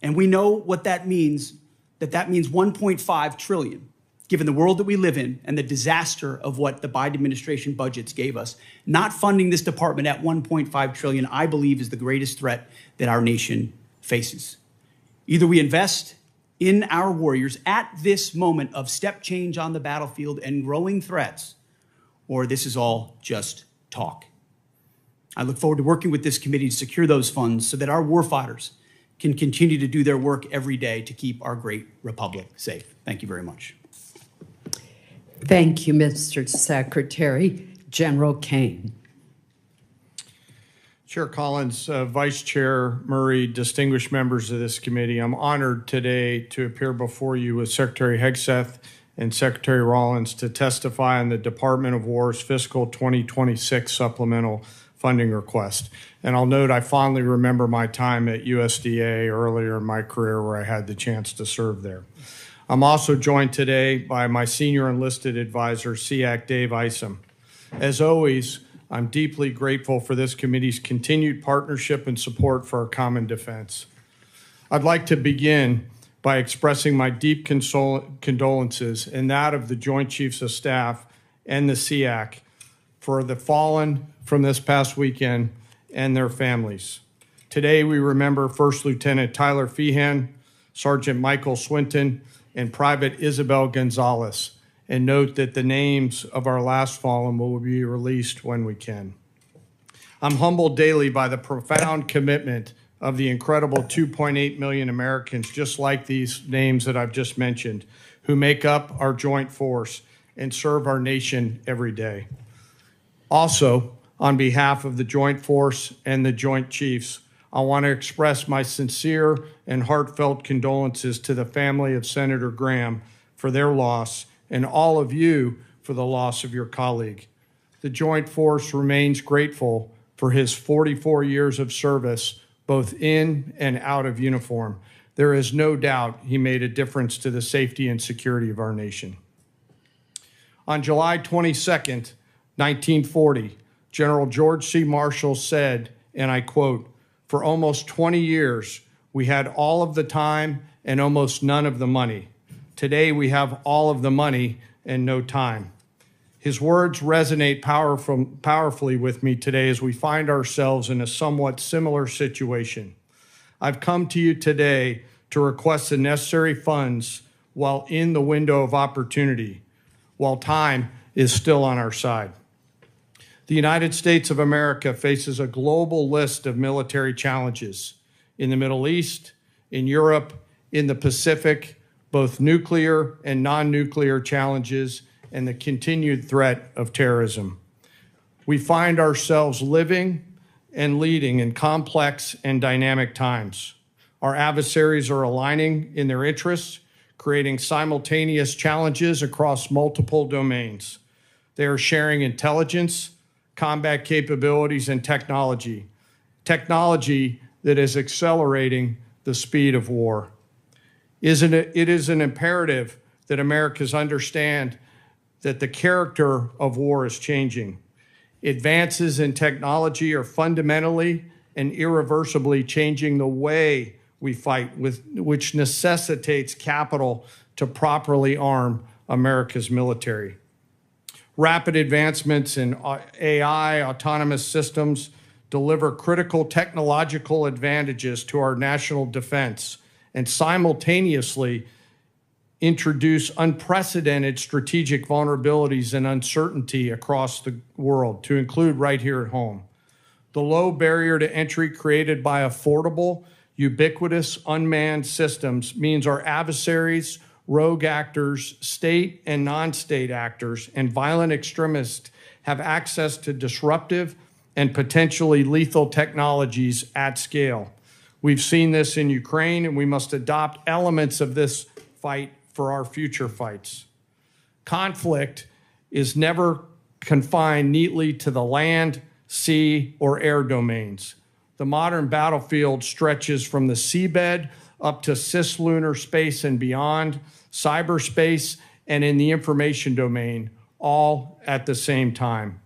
and we know what that means, that means $1.5 trillion, given the world that we live in and the disaster of what the Biden administration budgets gave us. Not funding this department at $1.5 trillion, I believe, is the greatest threat that our nation faces. Either we invest in our warriors at this moment of step change on the battlefield and growing threats, or this is all just talk. I look forward to working with this committee to secure those funds so that our warfighters can continue to do their work every day to keep our great republic safe. Thank you very much. Thank you, Mr. Secretary. General Kane. Chair Collins, Vice Chair Murray, distinguished members of this committee, I'm honored today to appear before you with Secretary Hegseth and Secretary Rollins to testify on the Department of War's fiscal 2026 supplemental funding request. And I'll note I fondly remember my time at USDA earlier in my career where I had the chance to serve there. I'm also joined today by my senior enlisted advisor, SEAC Dave Isom. As always, I'm deeply grateful for this committee's continued partnership and support for our common defense. I'd like to begin by expressing my deep condolences and that of the Joint Chiefs of Staff and the SEAC for the fallen from this past weekend and their families. Today, we remember First Lieutenant Tyler Feehan, Sergeant Michael Swinton, and Private Isabel Gonzalez, and note that the names of our last fallen will be released when we can. I'm humbled daily by the profound commitment of the incredible 2.8 million Americans, just like these names that I've just mentioned, who make up our joint force and serve our nation every day. Also, on behalf of the Joint Force and the Joint Chiefs, I want to express my sincere and heartfelt condolences to the family of Senator Graham for their loss and all of you for the loss of your colleague. The Joint Force remains grateful for his 44 years of service, both in and out of uniform. There is no doubt he made a difference to the safety and security of our nation. On July 22nd, 1940, General George C. Marshall said, and I quote, "For almost 20 years, we had all of the time and almost none of the money. Today, we have all of the money and no time." His words resonate powerfully with me today as we find ourselves in a somewhat similar situation. I've come to you today to request the necessary funds while in the window of opportunity, while time is still on our side. The United States of America faces a global list of military challenges in the Middle East, in Europe, in the Pacific, both nuclear and non-nuclear challenges, and the continued threat of terrorism. We find ourselves living and leading in complex and dynamic times. Our adversaries are aligning in their interests, creating simultaneous challenges across multiple domains. They are sharing intelligence, combat capabilities, and technology that is accelerating the speed of war. It is an imperative that Americans understand that the character of war is changing. Advances in technology are fundamentally and irreversibly changing the way we fight, which necessitates capital to properly arm America's military. Rapid advancements in AI, autonomous systems, deliver critical technological advantages to our national defense and simultaneously introduce unprecedented strategic vulnerabilities and uncertainty across the world, to include right here at home. The low barrier to entry created by affordable, ubiquitous, unmanned systems means our adversaries, rogue actors, state and non-state actors, and violent extremists have access to disruptive and potentially lethal technologies at scale. We've seen this in Ukraine, and we must adopt elements of this fight for our future fights. Conflict is never confined neatly to the land, sea, or air domains. The modern battlefield stretches from the seabed up to cislunar space and beyond, cyberspace, and in the information domain, all at the same time.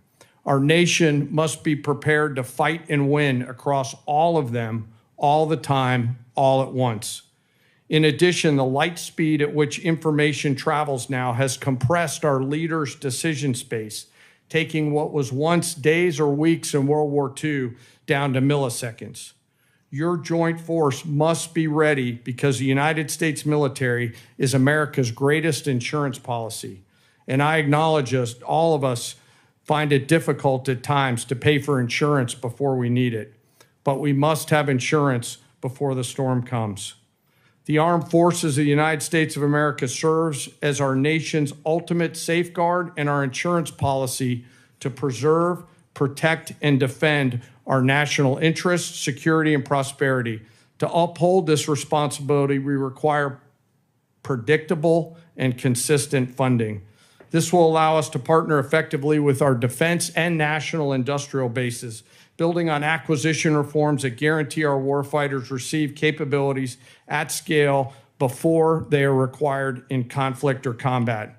Our nation must be prepared to fight and win across all of them, all the time, all at once. In addition, the light speed at which information travels now has compressed our leaders' decision space, taking what was once days or weeks in World War II down to milliseconds. Your joint force must be ready because the United States military is America's greatest insurance policy. And I acknowledge all of us find it difficult at times to pay for insurance before we need it. But we must have insurance before the storm comes. The Armed Forces of the United States of America serves as our nation's ultimate safeguard and our insurance policy to preserve, protect, and defend our national interests, security, and prosperity. To uphold this responsibility, we require predictable and consistent funding. This will allow us to partner effectively with our defense and national industrial bases, building on acquisition reforms that guarantee our warfighters receive capabilities at scale before they are required in conflict or combat.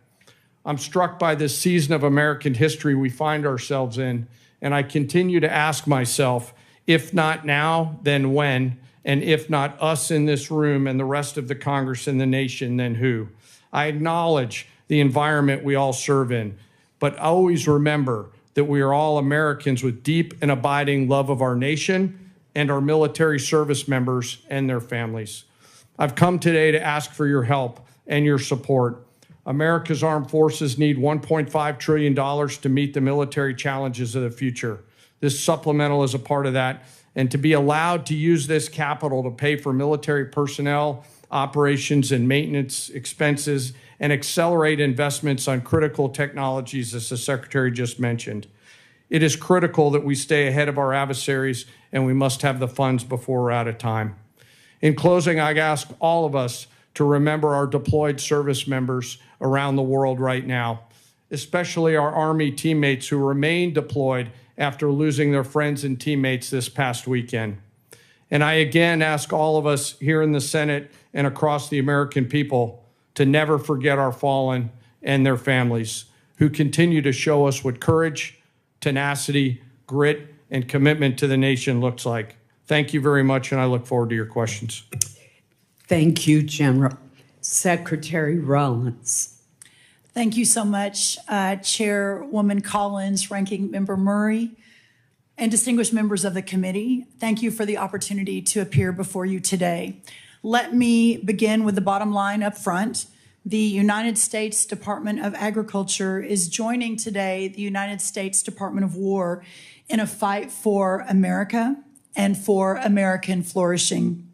I'm struck by this season of American history we find ourselves in, and I continue to ask myself, if not now, then when? And if not us in this room and the rest of the Congress and the nation, then who? I acknowledge the environment we all serve in, but always remember that we are all Americans with deep and abiding love of our nation and our military service members and their families. I've come today to ask for your help and your support. America's armed forces need $1.5 trillion to meet the military challenges of the future. This supplemental is a part of that, and to be allowed to use this capital to pay for military personnel, operations and maintenance expenses, and accelerate investments on critical technologies, as the Secretary just mentioned. It is critical that we stay ahead of our adversaries, and we must have the funds before we're out of time. In closing, I ask all of us to remember our deployed service members around the world right now, especially our Army teammates who remain deployed after losing their friends and teammates this past weekend. And I again ask all of us here in the Senate and across the American people to never forget our fallen and their families who continue to show us what courage, tenacity, grit, and commitment to the nation looks like. Thank you very much, and I look forward to your questions. Thank you, General. Secretary Rollins. Thank you so much, Chairwoman Collins, Ranking Member Murray, and distinguished members of the committee. Thank you for the opportunity to appear before you today. Let me begin with the bottom line up front. The United States Department of Agriculture is joining today the United States Department of War in a fight for America and for American flourishing.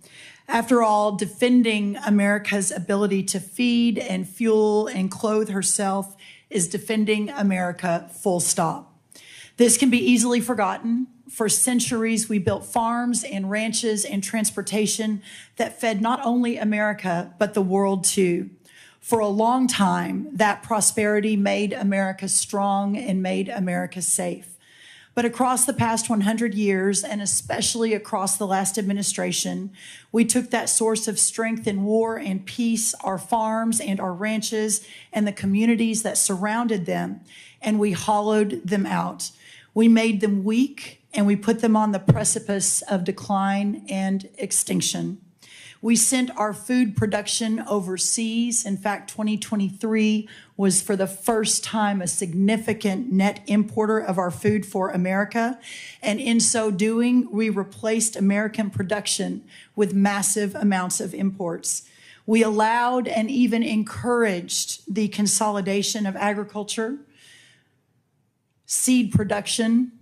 After all, defending America's ability to feed and fuel and clothe herself is defending America, full stop. This can be easily forgotten. For centuries, we built farms and ranches and transportation that fed not only America, but the world too. For a long time, that prosperity made America strong and made America safe. But across the past 100 years, and especially across the last administration, we took that source of strength in war and peace, our farms and our ranches, and the communities that surrounded them, and we hollowed them out. We made them weak, and we put them on the precipice of decline and extinction. We sent our food production overseas. In fact, 2023 was for the first time a significant net importer of our food for America. And in so doing, we replaced American production with massive amounts of imports. We allowed and even encouraged the consolidation of agriculture, seed production,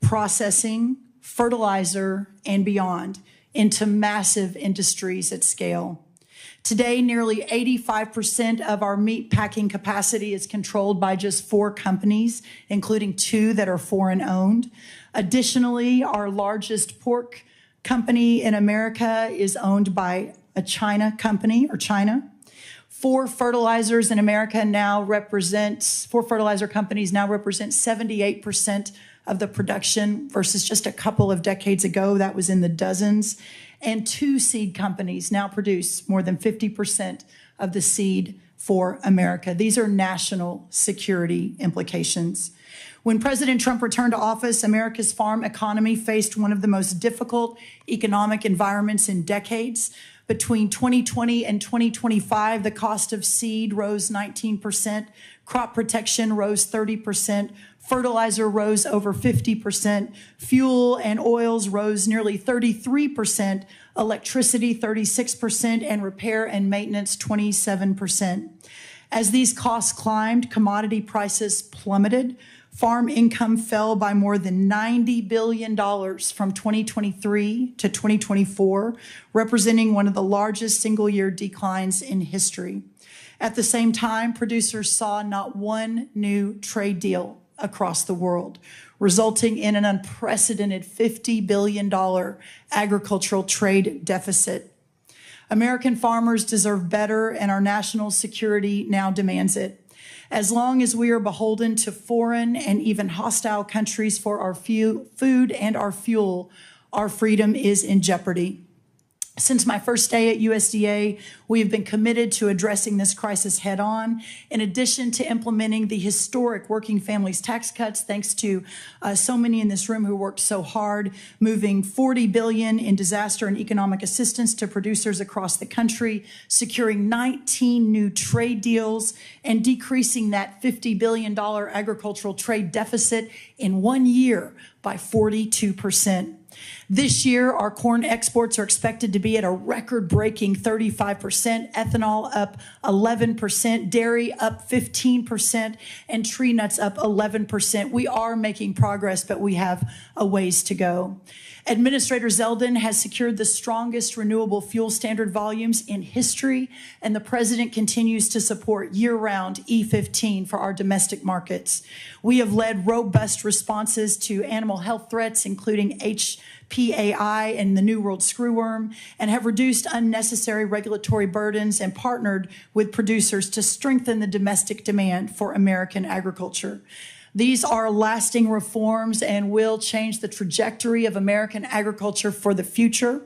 processing, fertilizer, and beyond into massive industries at scale. Today, nearly 85% of our meat packing capacity is controlled by just 4 companies, including 2 that are foreign owned. Additionally, our largest pork company in America is owned by a China company, or China. 4 fertilizer companies now represent 78% of the production versus just a couple of decades ago, that was in the dozens. And 2 seed companies now produce more than 50% of the seed for America. These are national security implications. When President Trump returned to office, America's farm economy faced one of the most difficult economic environments in decades. Between 2020 and 2025, the cost of seed rose 19%, crop protection rose 30%, fertilizer rose over 50%, fuel and oils rose nearly 33%, electricity 36%, and repair and maintenance 27%. As these costs climbed, commodity prices plummeted. Farm income fell by more than $90 billion from 2023 to 2024, representing one of the largest single-year declines in history. At the same time, producers saw not one new trade deal across the world, resulting in an unprecedented $50 billion agricultural trade deficit. American farmers deserve better, and our national security now demands it. As long as we are beholden to foreign and even hostile countries for our food and our fuel, our freedom is in jeopardy. Since my first day at USDA, we have been committed to addressing this crisis head on. In addition to implementing the historic working families tax cuts, thanks to so many in this room who worked so hard, moving $40 billion in disaster and economic assistance to producers across the country, securing 19 new trade deals, and decreasing that $50 billion agricultural trade deficit in 1 year by 42%. This year, our corn exports are expected to be at a record-breaking 35%, ethanol up 11%, dairy up 15%, and tree nuts up 11%. We are making progress, but we have a ways to go. Administrator Zeldin has secured the strongest renewable fuel standard volumes in history, and the president continues to support year-round E15 for our domestic markets. We have led robust responses to animal health threats, including HPAI and the New World screwworm, and have reduced unnecessary regulatory burdens and partnered with producers to strengthen the domestic demand for American agriculture. These are lasting reforms and will change the trajectory of American agriculture for the future.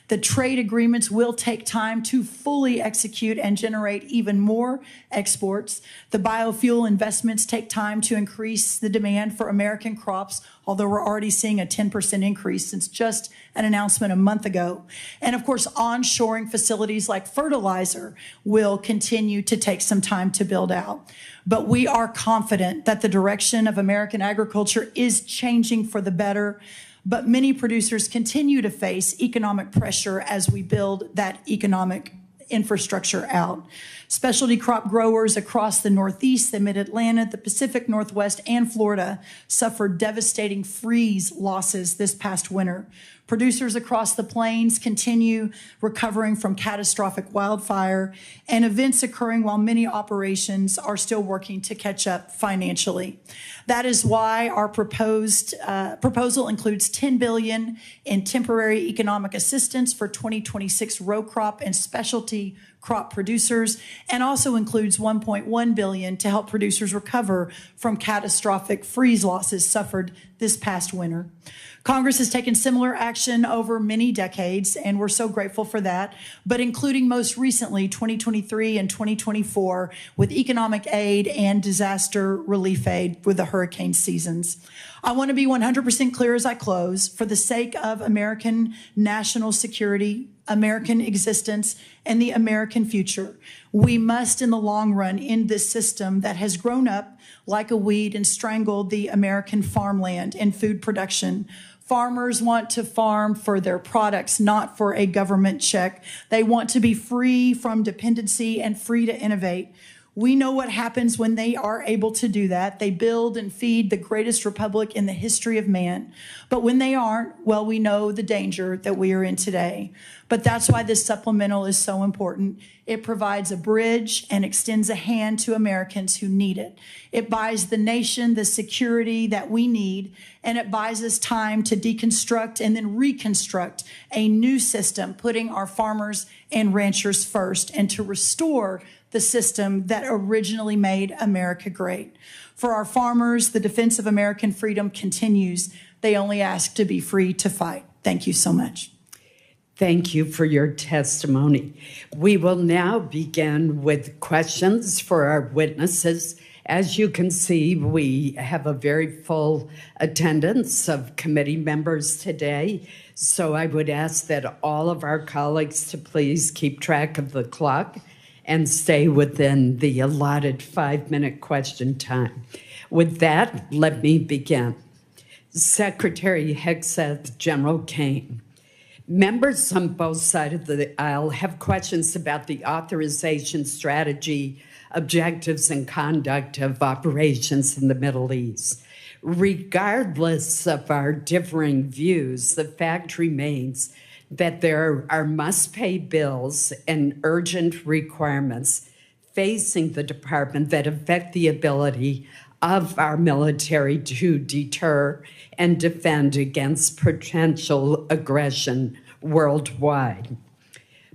The trade agreements will take time to fully execute and generate even more exports. The biofuel investments take time to increase the demand for American crops, although we're already seeing a 10% increase since just an announcement a month ago. And of course, onshoring facilities like fertilizer will continue to take some time to build out. But we are confident that the direction of American agriculture is changing for the better. But many producers continue to face economic pressure as we build that economic infrastructure out. Specialty crop growers across the Northeast, the Mid-Atlantic, the Pacific Northwest, and Florida suffered devastating freeze losses this past winter. Producers across the plains continue recovering from catastrophic wildfire and events occurring while many operations are still working to catch up financially. That is why our proposal includes $10 billion in temporary economic assistance for 2026 row crop and specialty crop producers, and also includes $1.1 billion to help producers recover from catastrophic freeze losses suffered this past winter. Congress has taken similar action over many decades, and we're so grateful for that, but including most recently 2023 and 2024 with economic aid and disaster relief aid with the hurricane seasons. I want to be 100% clear as I close. For the sake of American national security, American existence, and the American future, we must, in the long run, end this system that has grown up like a weed and strangled the American farmland and food production. Farmers want to farm for their products, not for a government check. They want to be free from dependency and free to innovate. We know what happens when they are able to do that. They build and feed the greatest republic in the history of man. But when they aren't, well, we know the danger that we are in today. But that's why this supplemental is so important. It provides a bridge and extends a hand to Americans who need it. It buys the nation the security that we need, and it buys us time to deconstruct and then reconstruct a new system, putting our farmers and ranchers first, and to restore the system that originally made America great. For our farmers, the defense of American freedom continues. They only ask to be free to fight. Thank you so much. Thank you for your testimony. We will now begin with questions for our witnesses. As you can see, we have a very full attendance of committee members today, so I would ask that all of our colleagues to please keep track of the clock and stay within the allotted 5-minute question time. With that, let me begin. Secretary Hegseth, General Kane. Members on both sides of the aisle have questions about the authorization strategy, objectives, and conduct of operations in the Middle East. Regardless of our differing views, the fact remains that there are must-pay bills and urgent requirements facing the department that affect the ability of our military to deter and defend against potential aggression worldwide.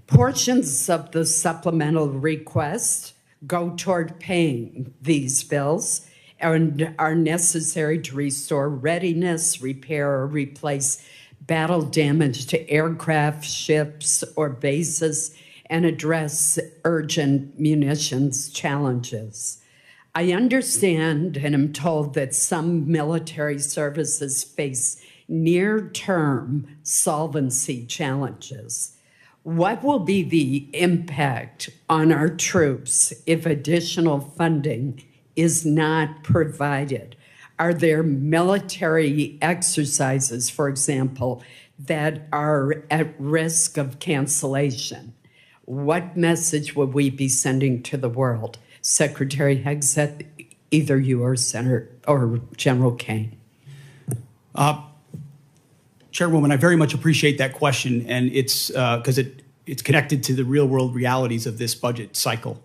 Portions of the supplemental request go toward paying these bills and are necessary to restore readiness, repair, or replace battle damage to aircraft, ships, or bases, and address urgent munitions challenges. I understand and am told that some military services face near-term solvency challenges. What will be the impact on our troops if additional funding is not provided? Are there military exercises, for example, that are at risk of cancellation? What message would we be sending to the world? Secretary Hegseth, either you or Senator or General Kane. Chairwoman, I very much appreciate that question, and it's because it's connected to the real world realities of this budget cycle.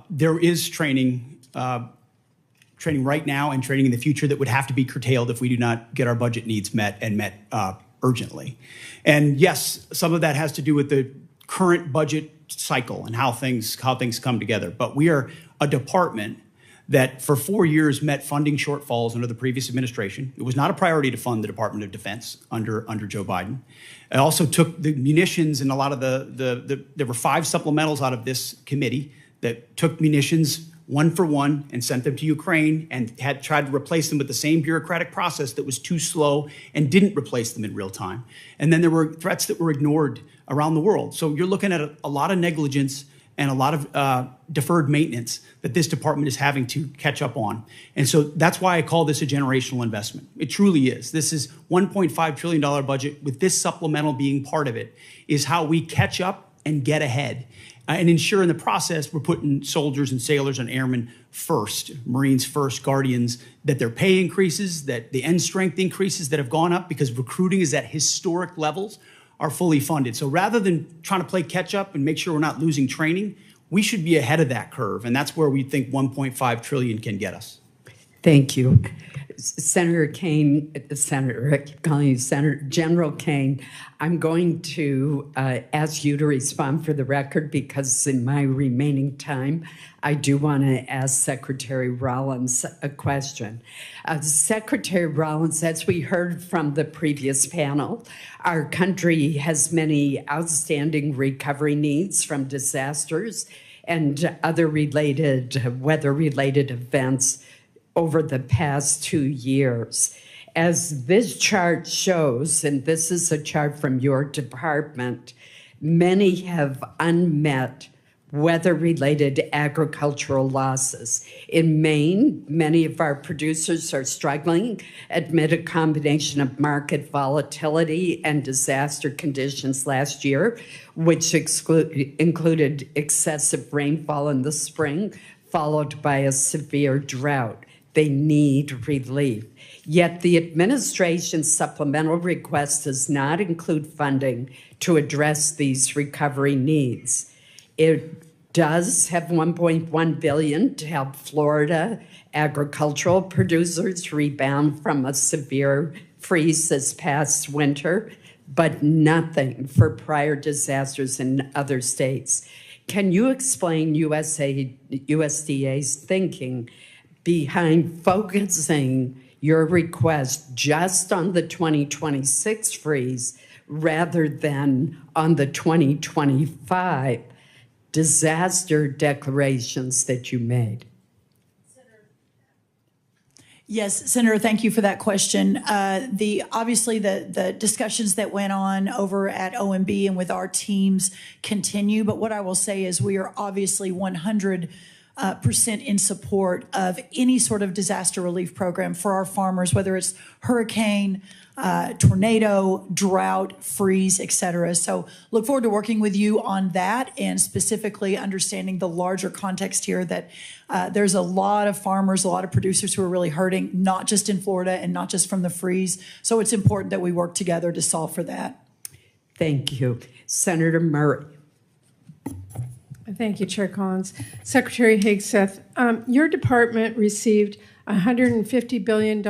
There is training right now and training in the future that would have to be curtailed if we do not get our budget needs met and met urgently. And yes, some of that has to do with the current budget cycle and how things come together. But we are a department that for 4 years met funding shortfalls under the previous administration. It was not a priority to fund the Department of Defense under Joe Biden. It also took the munitions and a lot of there were 5 supplementals out of this committee that took munitions one for one and sent them to Ukraine and had tried to replace them with the same bureaucratic process that was too slow and didn't replace them in real time. And then there were threats that were ignored around the world. So you're looking at a lot of negligence and a lot of deferred maintenance that this department is having to catch up on. And so that's why I call this a generational investment. It truly is. This is $1.5 trillion budget with this supplemental being part of it is how we catch up and get ahead and ensure in the process we're putting soldiers and sailors and airmen first, Marines first, Guardians, that their pay increases, that the end strength increases that have gone up because recruiting is at historic levels are fully funded. So rather than trying to play catch up and make sure we're not losing training, we should be ahead of that curve. And that's where we think 1.5 trillion can get us. Thank you. Senator Kane, I keep calling you Senator General Kane, I'm going to ask you to respond for the record because in my remaining time, I do want to ask Secretary Rollins a question. Secretary Rollins, as we heard from the previous panel, our country has many outstanding recovery needs from disasters and other weather-related events over the past 2 years. As this chart shows, and this is a chart from your department, many have unmet weather-related agricultural losses. In Maine, many of our producers are struggling amid a combination of market volatility and disaster conditions last year, which included excessive rainfall in the spring, followed by a severe drought. They need relief. Yet the administration's supplemental request does not include funding to address these recovery needs. It does have $1.1 billion to help Florida agricultural producers rebound from a severe freeze this past winter, but nothing for prior disasters in other states. Can you explain USDA's thinking behind focusing your request just on the 2026 freeze rather than on the 2025 disaster declarations that you made? Yes, Senator, thank you for that question. Obviously, the discussions that went on over at OMB and with our teams continue, but what I will say is we are obviously 100% in support of any sort of disaster relief program for our farmers, whether it's hurricane, tornado, drought, freeze, et cetera. So look forward to working with you on that and specifically understanding the larger context here that there's a lot of farmers, a lot of producers who are really hurting, not just in Florida and not just from the freeze. So it's important that we work together to solve for that. Thank you. Senator Murray. Thank you, Chair Collins. Secretary Hegseth, your department received $150 billion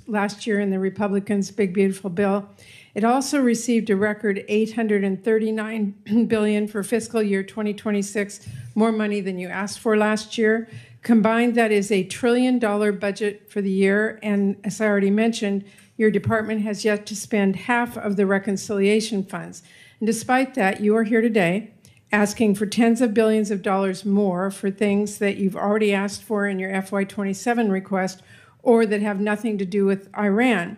last year in the Republicans' Big Beautiful Bill. It also received a record $839 billion for fiscal year 2026, more money than you asked for last year. Combined, that is a $1 trillion budget for the year. And as I already mentioned, your department has yet to spend half of the reconciliation funds. And despite that, you are here today asking for tens of billions of dollars more for things that you've already asked for in your FY27 request or that have nothing to do with Iran.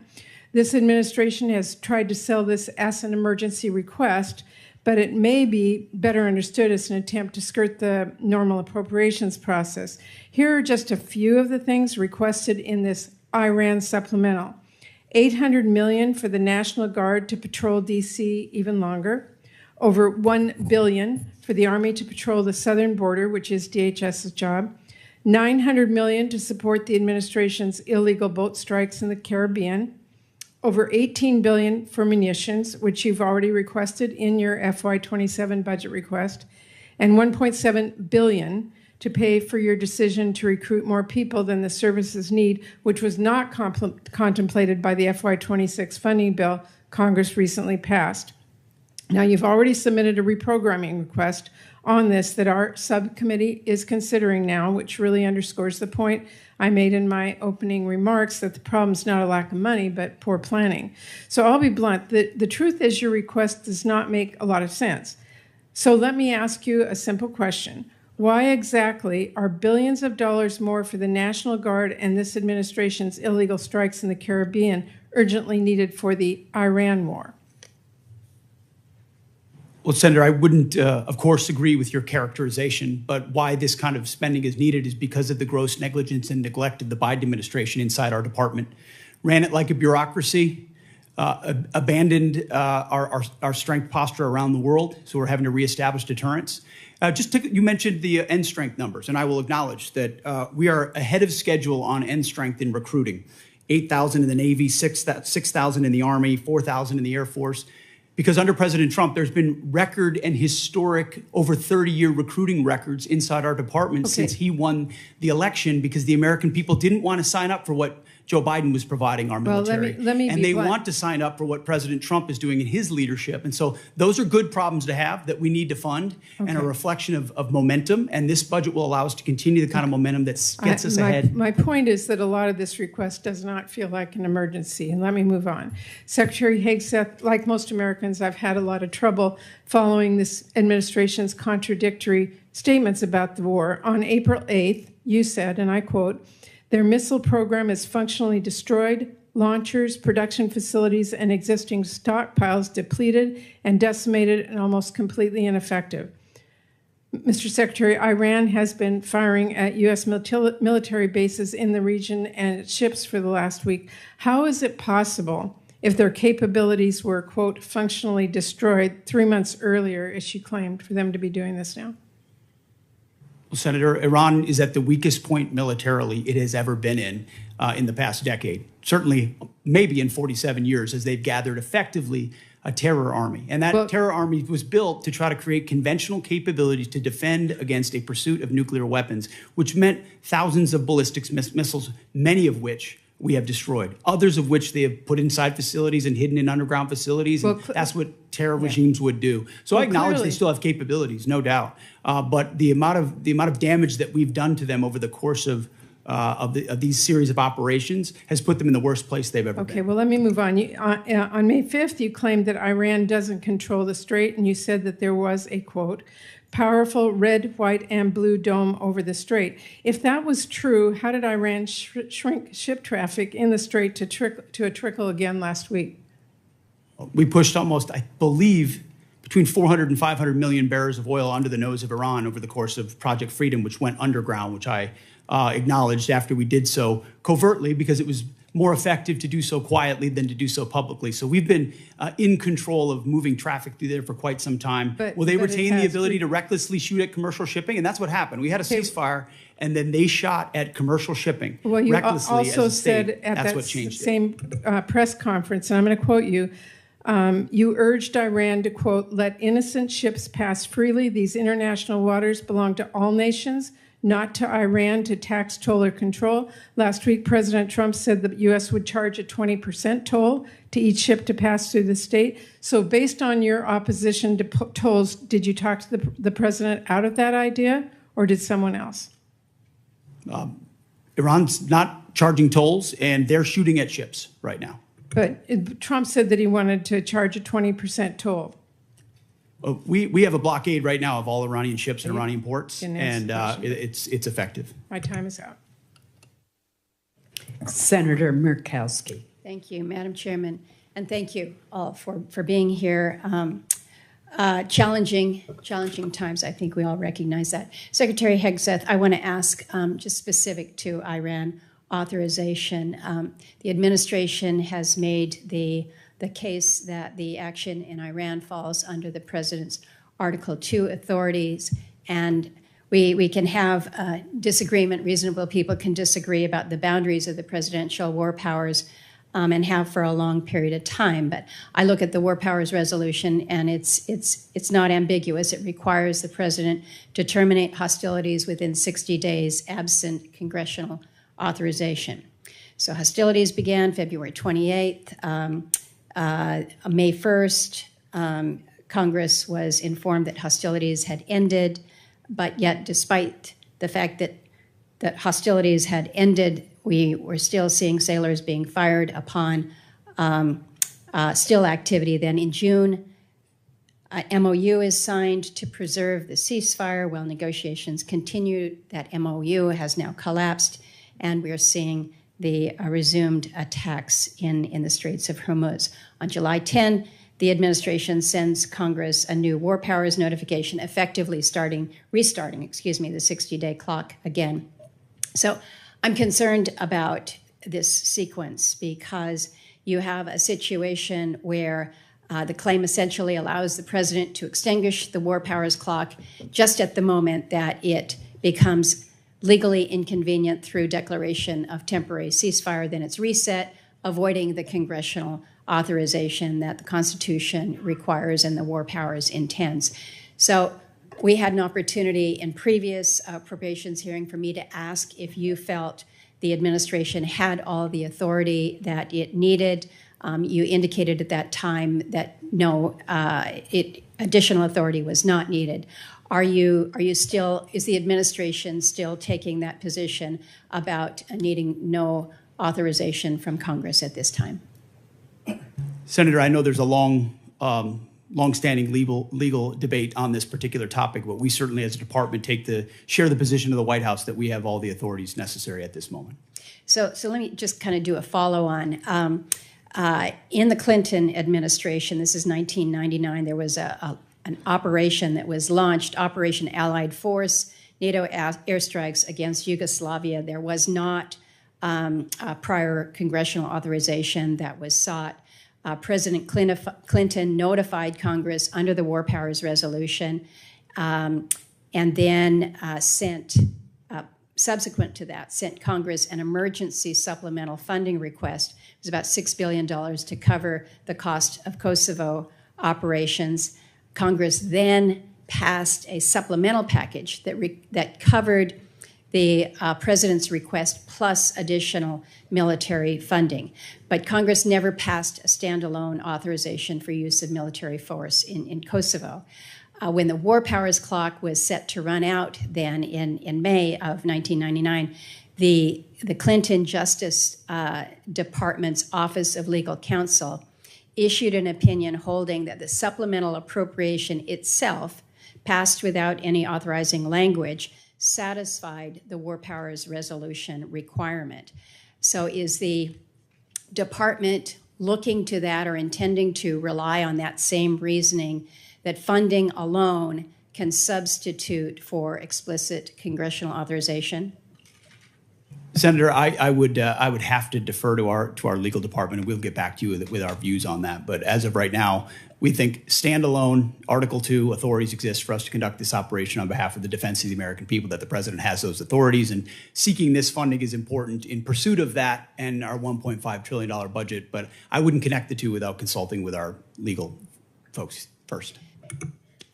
This administration has tried to sell this as an emergency request, but it may be better understood as an attempt to skirt the normal appropriations process. Here are just a few of the things requested in this Iran supplemental. $800 million for the National Guard to patrol D.C. even longer. Over $1 billion for the Army to patrol the southern border, which is DHS's job. $900 million to support the administration's illegal boat strikes in the Caribbean. Over $18 billion for munitions, which you've already requested in your FY27 budget request. And $1.7 billion to pay for your decision to recruit more people than the services need, which was not contemplated by the FY26 funding bill Congress recently passed. Now, you've already submitted a reprogramming request on this that our subcommittee is considering now, which really underscores the point I made in my opening remarks that the problem's not a lack of money, but poor planning. So I'll be blunt. The truth is your request does not make a lot of sense. So let me ask you a simple question. Why exactly are billions of dollars more for the National Guard and this administration's illegal strikes in the Caribbean urgently needed for the Iran war? Well, Senator, I wouldn't, of course, agree with your characterization, but why this kind of spending is needed is because of the gross negligence and neglect of the Biden administration inside our department. Ran it like a bureaucracy, abandoned our strength posture around the world, so we're having to reestablish deterrence. You mentioned the end strength numbers, and I will acknowledge that we are ahead of schedule on end strength in recruiting. 8,000 in the Navy, 6,000 in the Army, 4,000 in the Air Force. Because under President Trump, there's been record and historic over 30-year recruiting records inside our department since he won the election, because the American people didn't want to sign up for what Joe Biden was providing our military. Let me and they want to sign up for what President Trump is doing in his leadership. And so those are good problems to have that we need to fund, and a reflection of momentum. And this budget will allow us to continue the kind of momentum that gets us ahead. My point is that a lot of this request does not feel like an emergency. And let me move on. Secretary Hegseth, like most Americans, I've had a lot of trouble following this administration's contradictory statements about the war. On April 8th, you said, and I quote, "Their missile program is functionally destroyed, launchers, production facilities, and existing stockpiles depleted and decimated and almost completely ineffective." Mr. Secretary, Iran has been firing at U.S. military bases in the region and its ships for the last week. How is it possible, if their capabilities were, quote, functionally destroyed 3 months earlier, as she claimed, for them to be doing this now? Well, Senator, Iran is at the weakest point militarily it has ever been in the past decade. Certainly, maybe in 47 years, as they've gathered effectively a terror army. And that terror army was built to try to create conventional capabilities to defend against a pursuit of nuclear weapons, which meant thousands of ballistic missiles, many of which we have destroyed, others of which they have put inside facilities and hidden in underground facilities. And that's what terror regimes would do. So I acknowledge they still have capabilities, no doubt. But the amount of damage that we've done to them over the course of these series of operations has put them in the worst place they've ever been. Okay, well, let me move on. On May 5th, you claimed that Iran doesn't control the strait, and you said that there was a, quote, powerful red, white, and blue dome over the strait. If that was true, how did Iran shrink ship traffic in the strait to a trickle again last week? We pushed almost, I believe, between 400 and 500 million barrels of oil under the nose of Iran over the course of Project Freedom, which went underground, which I acknowledged after we did so covertly, because it was more effective to do so quietly than to do so publicly. So we've been in control of moving traffic through there for quite some time. Will they retain the ability to recklessly shoot at commercial shipping? And that's what happened. We had a ceasefire, and then they shot at commercial shipping recklessly. Also said at that same press conference, and I'm going to quote you, you urged Iran to, quote, let innocent ships pass freely. These international waters belong to all nations, not to Iran to tax, toll, or control. Last week, President Trump said the U.S. would charge a 20% toll to each ship to pass through the state. So based on your opposition to tolls, did you talk to the president out of that idea, or did someone else? Iran's not charging tolls, and they're shooting at ships right now. But Trump said that he wanted to charge a 20% toll. We have a blockade right now of all Iranian ships and Iranian ports, and it's effective. My time is out. Senator Murkowski. Thank you, Madam Chairman, and thank you all for being here. Challenging times, I think we all recognize that. Secretary Hegseth, I want to ask, just specific to Iran authorization, the administration has made the case that the action in Iran falls under the president's Article 2 authorities, and we can have disagreement. Reasonable people can disagree about the boundaries of the presidential war powers, and have for a long period of time. But I look at the War Powers Resolution, and it's not ambiguous. It requires the president to terminate hostilities within 60 days, absent congressional authorization. So hostilities began February 28th. May 1st, Congress was informed that hostilities had ended, but yet despite the fact that hostilities had ended, we were still seeing sailors being fired upon still activity. Then in June, MOU is signed to preserve the ceasefire while negotiations continue. That MOU has now collapsed, and we are seeing the resumed attacks in the Straits of Hormuz. On July 10, the administration sends Congress a new war powers notification, effectively restarting the 60-day clock again. So I'm concerned about this sequence because you have a situation where the claim essentially allows the president to extinguish the war powers clock just at the moment that it becomes legally inconvenient through declaration of temporary ceasefire. Then it's reset, avoiding the congressional authorization that the Constitution requires and the war powers intends. So we had an opportunity in previous appropriations hearing for me to ask if you felt the administration had all the authority that it needed. You indicated at that time that no, additional authority was not needed. Are you still, is the administration still taking that position about needing no authorization from Congress at this time? Senator, I know there's a long-standing legal debate on this particular topic, but we certainly as a department share the position of the White House that we have all the authorities necessary at this moment. So let me just kind of do a follow-on. In the Clinton administration, this is 1999, there was an operation that was launched, Operation Allied Force, NATO airstrikes against Yugoslavia. There was not a prior congressional authorization that was sought. President Clinton notified Congress under the War Powers Resolution and then subsequent to that, sent Congress an emergency supplemental funding request. It was about $6 billion to cover the cost of Kosovo operations. Congress then passed a supplemental package that covered the president's request plus additional military funding. But Congress never passed a standalone authorization for use of military force in Kosovo. When the war powers clock was set to run out then in May of 1999, the Clinton Justice Department's Office of Legal Counsel issued an opinion holding that the supplemental appropriation itself, passed without any authorizing language, satisfied the War Powers Resolution requirement. So is the department looking to that or intending to rely on that same reasoning that funding alone can substitute for explicit congressional authorization? Senator, I would have to defer to our legal department, and we'll get back to you with our views on that. But as of right now, we think standalone Article 2 authorities exist for us to conduct this operation on behalf of the defense of the American people, that the president has those authorities, and seeking this funding is important in pursuit of that and our $1.5 trillion budget. But I wouldn't connect the two without consulting with our legal folks first.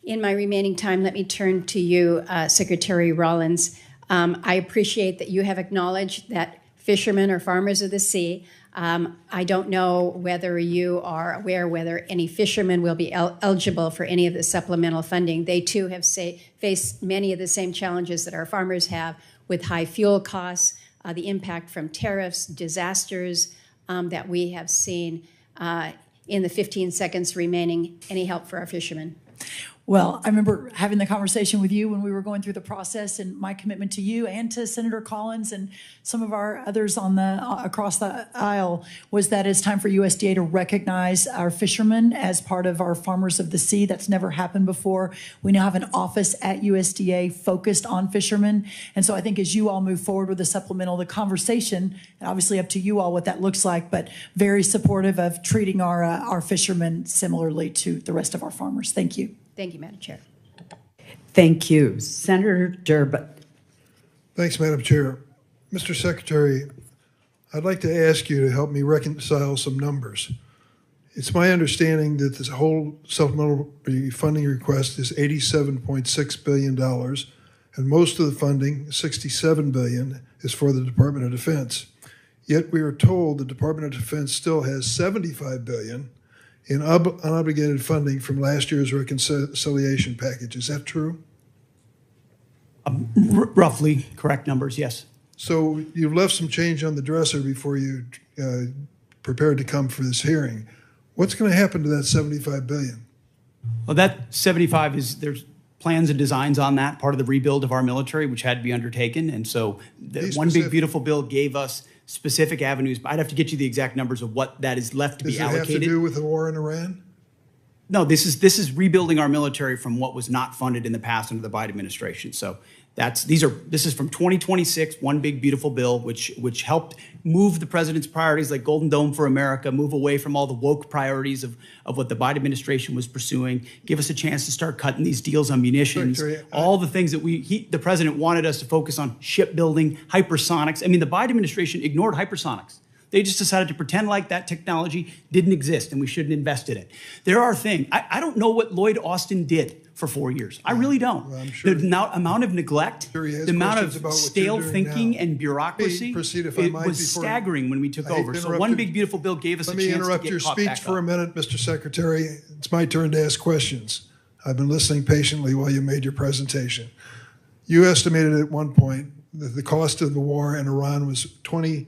In my remaining time, let me turn to you, Secretary Rollins. I appreciate that you have acknowledged that fishermen are farmers of the sea. I don't know whether you are aware whether any fishermen will be eligible for any of the supplemental funding. They too have faced many of the same challenges that our farmers have with high fuel costs, the impact from tariffs, disasters that we have seen. In the 15 seconds remaining, any help for our fishermen? Well, I remember having the conversation with you when we were going through the process, and my commitment to you and to Senator Collins and some of our others on across the aisle was that it's time for USDA to recognize our fishermen as part of our farmers of the sea. That's never happened before. We now have an office at USDA focused on fishermen. And so I think as you all move forward with the supplemental, the conversation, and obviously up to you all what that looks like, but very supportive of treating our fishermen similarly to the rest of our farmers. Thank you. Thank you, Madam Chair. Thank you. Senator Durbin. Thanks, Madam Chair. Mr. Secretary, I'd like to ask you to help me reconcile some numbers. It's my understanding that this whole supplemental funding request is $87.6 billion, and most of the funding, $67 billion, is for the Department of Defense. Yet we are told the Department of Defense still has $75 billion in unobligated funding from last year's reconciliation package. Is that true? Roughly correct numbers, yes. So you've left some change on the dresser before you prepared to come for this hearing. What's going to happen to that $75 billion? Well, that 75 there's plans and designs on that, part of the rebuild of our military, which had to be undertaken. And so the One Big Beautiful Bill gave us specific avenues. I'd have to get you the exact numbers of what that is left to be allocated. Does it have to do with the war in Iran? No, this is rebuilding our military from what was not funded in the past under the Biden administration. So this is from 2026, One Big Beautiful Bill, which helped move the president's priorities like Golden Dome for America, move away from all the woke priorities of what the Biden administration was pursuing, give us a chance to start cutting these deals on munitions, all the things that the president wanted us to focus on: shipbuilding, hypersonics. I mean, the Biden administration ignored hypersonics. They just decided to pretend like that technology didn't exist and we shouldn't invest in it. There are things. I don't know what Lloyd Austin did for 4 years. I really don't. Well, I'm sure the amount of neglect, the amount of stale thinking and bureaucracy, it was staggering when we took over. So One Big Beautiful Bill gave us a chance to get caught back up. Let me interrupt your speech for a minute, Mr. Secretary. It's my turn to ask questions. I've been listening patiently while you made your presentation. You estimated at one point that the cost of the war in Iran was $29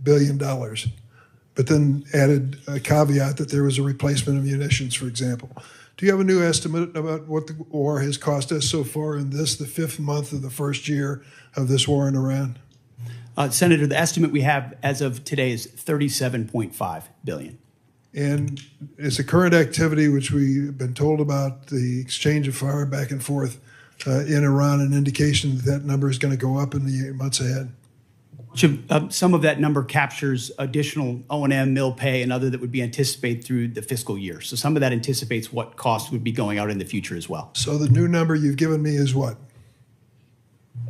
billion, but then added a caveat that there was a replacement of munitions, for example. Do you have a new estimate about what the war has cost us so far in the 5th month of the first year of this war in Iran? Senator, the estimate we have as of today is $37.5 billion. And is the current activity, which we've been told about, the exchange of fire back and forth in Iran, an indication that that number is going to go up in the months ahead? Some of that number captures additional O&M, mill pay, and other that would be anticipated through the fiscal year. So some of that anticipates what costs would be going out in the future as well. So the new number you've given me is what?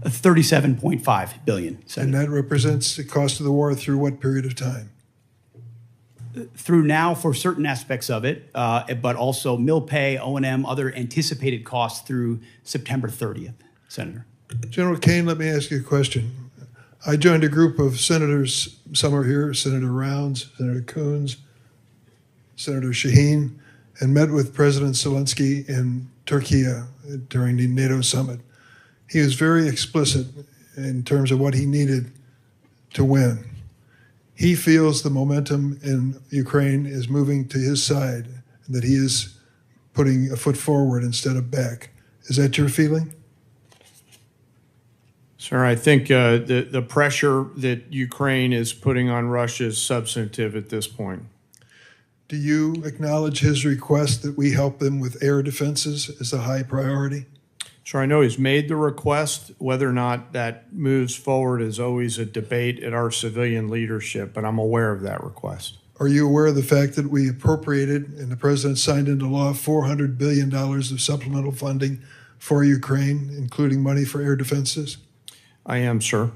$37.5 billion. And that represents the cost of the war through what period of time? Through now for certain aspects of it, but also mill pay, O&M, other anticipated costs through September 30th, Senator. General Kane, let me ask you a question. I joined a group of senators, some are here, Senator Rounds, Senator Coons, Senator Shaheen, and met with President Zelensky in Turkey during the NATO summit. He was very explicit in terms of what he needed to win. He feels the momentum in Ukraine is moving to his side, and that he is putting a foot forward instead of back. Is that your feeling? Sir, I think the pressure that Ukraine is putting on Russia is substantive at this point. Do you acknowledge his request that we help them with air defenses as a high priority? Sure, I know he's made the request. Whether or not that moves forward is always a debate at our civilian leadership, but I'm aware of that request. Are you aware of the fact that we appropriated and the president signed into law $400 billion of supplemental funding for Ukraine, including money for air defenses? I am, sir.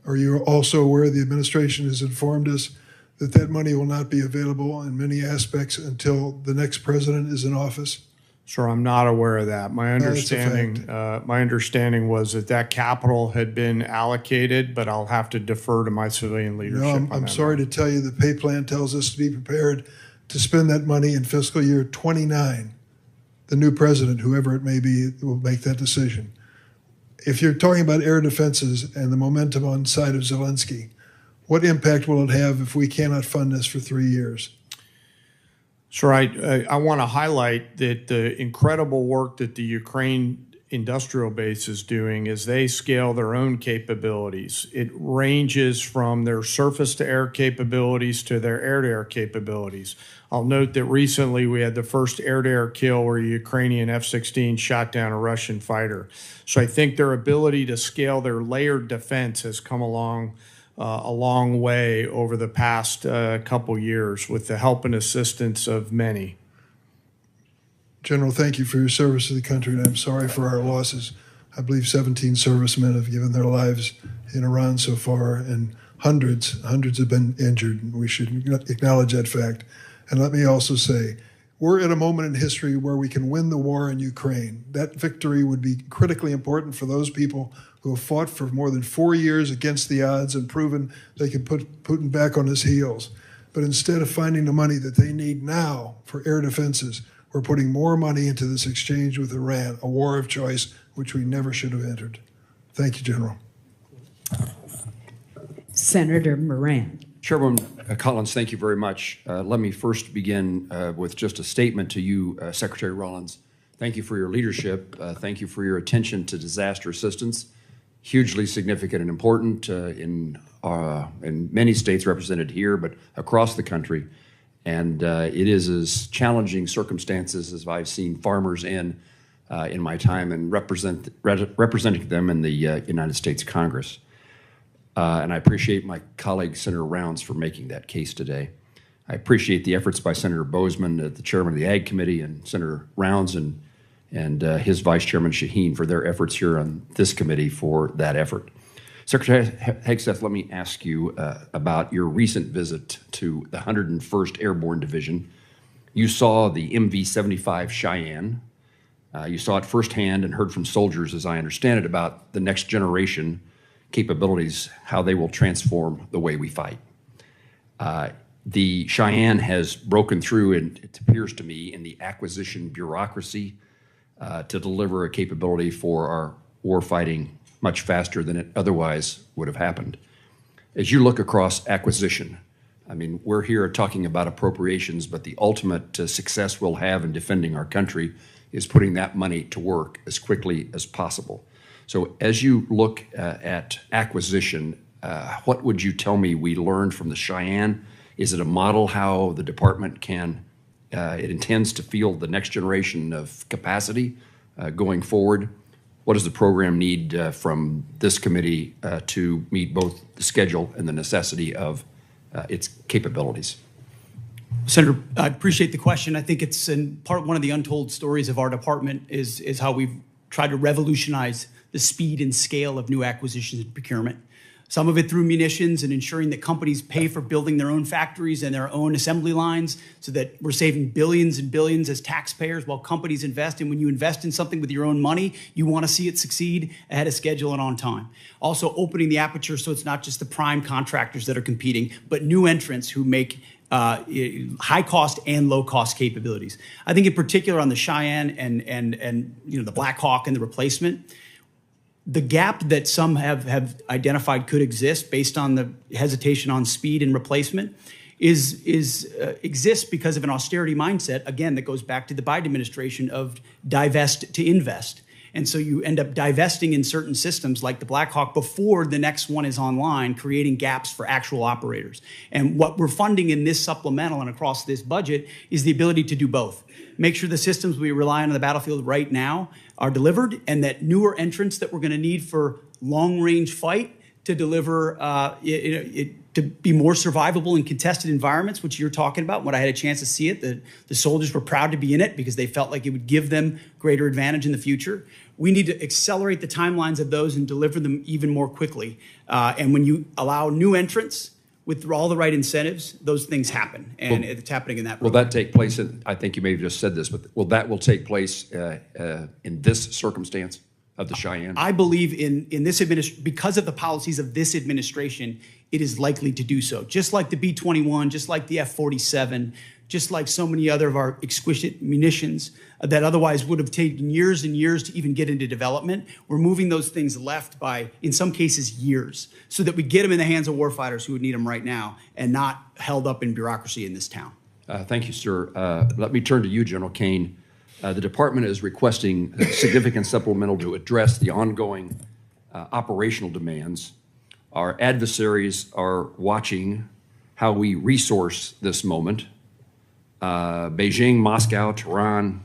Are you also aware the administration has informed us that that money will not be available in many aspects until the next president is in office? Sure, I'm not aware of that. My understanding was that capital had been allocated, but I'll have to defer to my civilian leadership. I'm sorry to tell you the pay plan tells us to be prepared to spend that money in fiscal year 29. The new president, whoever it may be, will make that decision. If you're talking about air defenses and the momentum on the side of Zelensky, what impact will it have if we cannot fund this for 3 years? Sure, I want to highlight that the incredible work that the Ukraine industrial base is doing as they scale their own capabilities. It ranges from their surface-to-air capabilities to their air-to-air capabilities. I'll note that recently we had the first air-to-air kill where a Ukrainian F-16 shot down a Russian fighter. So I think their ability to scale their layered defense has come along a long way over the past couple years with the help and assistance of many. General, thank you for your service to the country, and I'm sorry for our losses. I believe 17 servicemen have given their lives in Iran so far, and hundreds have been injured. We should acknowledge that fact. And let me also say, we're at a moment in history where we can win the war in Ukraine. That victory would be critically important for those people who have fought for more than 4 years against the odds and proven they can put Putin back on his heels. But instead of finding the money that they need now for air defenses, we're putting more money into this exchange with Iran, a war of choice which we never should have entered. Thank you, General. Senator Moran. Chairwoman Collins, thank you very much. Let me first begin with just a statement to you, Secretary Rollins. Thank you for your leadership. Thank you for your attention to disaster assistance. Hugely significant and important in many states represented here, but across the country. And it is as challenging circumstances as I've seen farmers in my time and representing them in the United States Congress. And I appreciate my colleague, Senator Rounds, for making that case today. I appreciate the efforts by Senator Bozeman, the chairman of the Ag Committee, and Senator Rounds and his Vice Chairman Shaheen for their efforts here on this committee for that effort. Secretary Hegseth, let me ask you about your recent visit to the 101st Airborne Division. You saw the MV-75 Cheyenne. You saw it firsthand and heard from soldiers, as I understand it, about the next generation capabilities, how they will transform the way we fight. The Cheyenne has broken through, and it appears to me, in the acquisition bureaucracy to deliver a capability for our war fighting much faster than it otherwise would have happened. As you look across acquisition, I mean, we're here talking about appropriations, but the ultimate success we'll have in defending our country is putting that money to work as quickly as possible. So as you look at acquisition, what would you tell me we learned from the Cheyenne? Is it a model how the department it intends to field the next generation of capacity going forward? What does the program need from this committee to meet both the schedule and the necessity of its capabilities? Senator, I appreciate the question. I think it's one of the untold stories of our department is how we've tried to revolutionize the speed and scale of new acquisitions and procurement. Some of it through munitions and ensuring that companies pay for building their own factories and their own assembly lines so that we're saving billions and billions as taxpayers while companies invest. And when you invest in something with your own money, you want to see it succeed ahead of schedule and on time. Also opening the aperture so it's not just the prime contractors that are competing, but new entrants who make high cost and low cost capabilities. I think in particular on the Cheyenne and the Black Hawk and the replacement, the gap that some have identified could exist based on the hesitation on speed and replacement exists because of an austerity mindset, again, that goes back to the Biden administration of divest to invest. And so you end up divesting in certain systems like the Black Hawk before the next one is online, creating gaps for actual operators. And what we're funding in this supplemental and across this budget is the ability to do both. Make sure the systems we rely on the battlefield right now are delivered, and that newer entrants that we're going to need for long-range fight to deliver to be more survivable in contested environments, which you're talking about. When I had a chance to see it, the soldiers were proud to be in it because they felt like it would give them greater advantage in the future. We need to accelerate the timelines of those and deliver them even more quickly. And when you allow new entrants with all the right incentives, those things happen, and it's happening in that program. Will that take place, I think you may have just said this, but will take place in this circumstance of the Cheyenne? I believe in this administration, because of the policies of this administration, it is likely to do so. Just like the B-21, just like the F-47, just like so many other of our exquisite munitions that otherwise would have taken years and years to even get into development. We're moving those things left by, in some cases, years, so that we get them in the hands of warfighters who would need them right now and not held up in bureaucracy in this town. Thank you, sir. Let me turn to you, General Kane. The department is requesting a significant supplemental to address the ongoing operational demands. Our adversaries are watching how we resource this moment. Beijing, Moscow, Tehran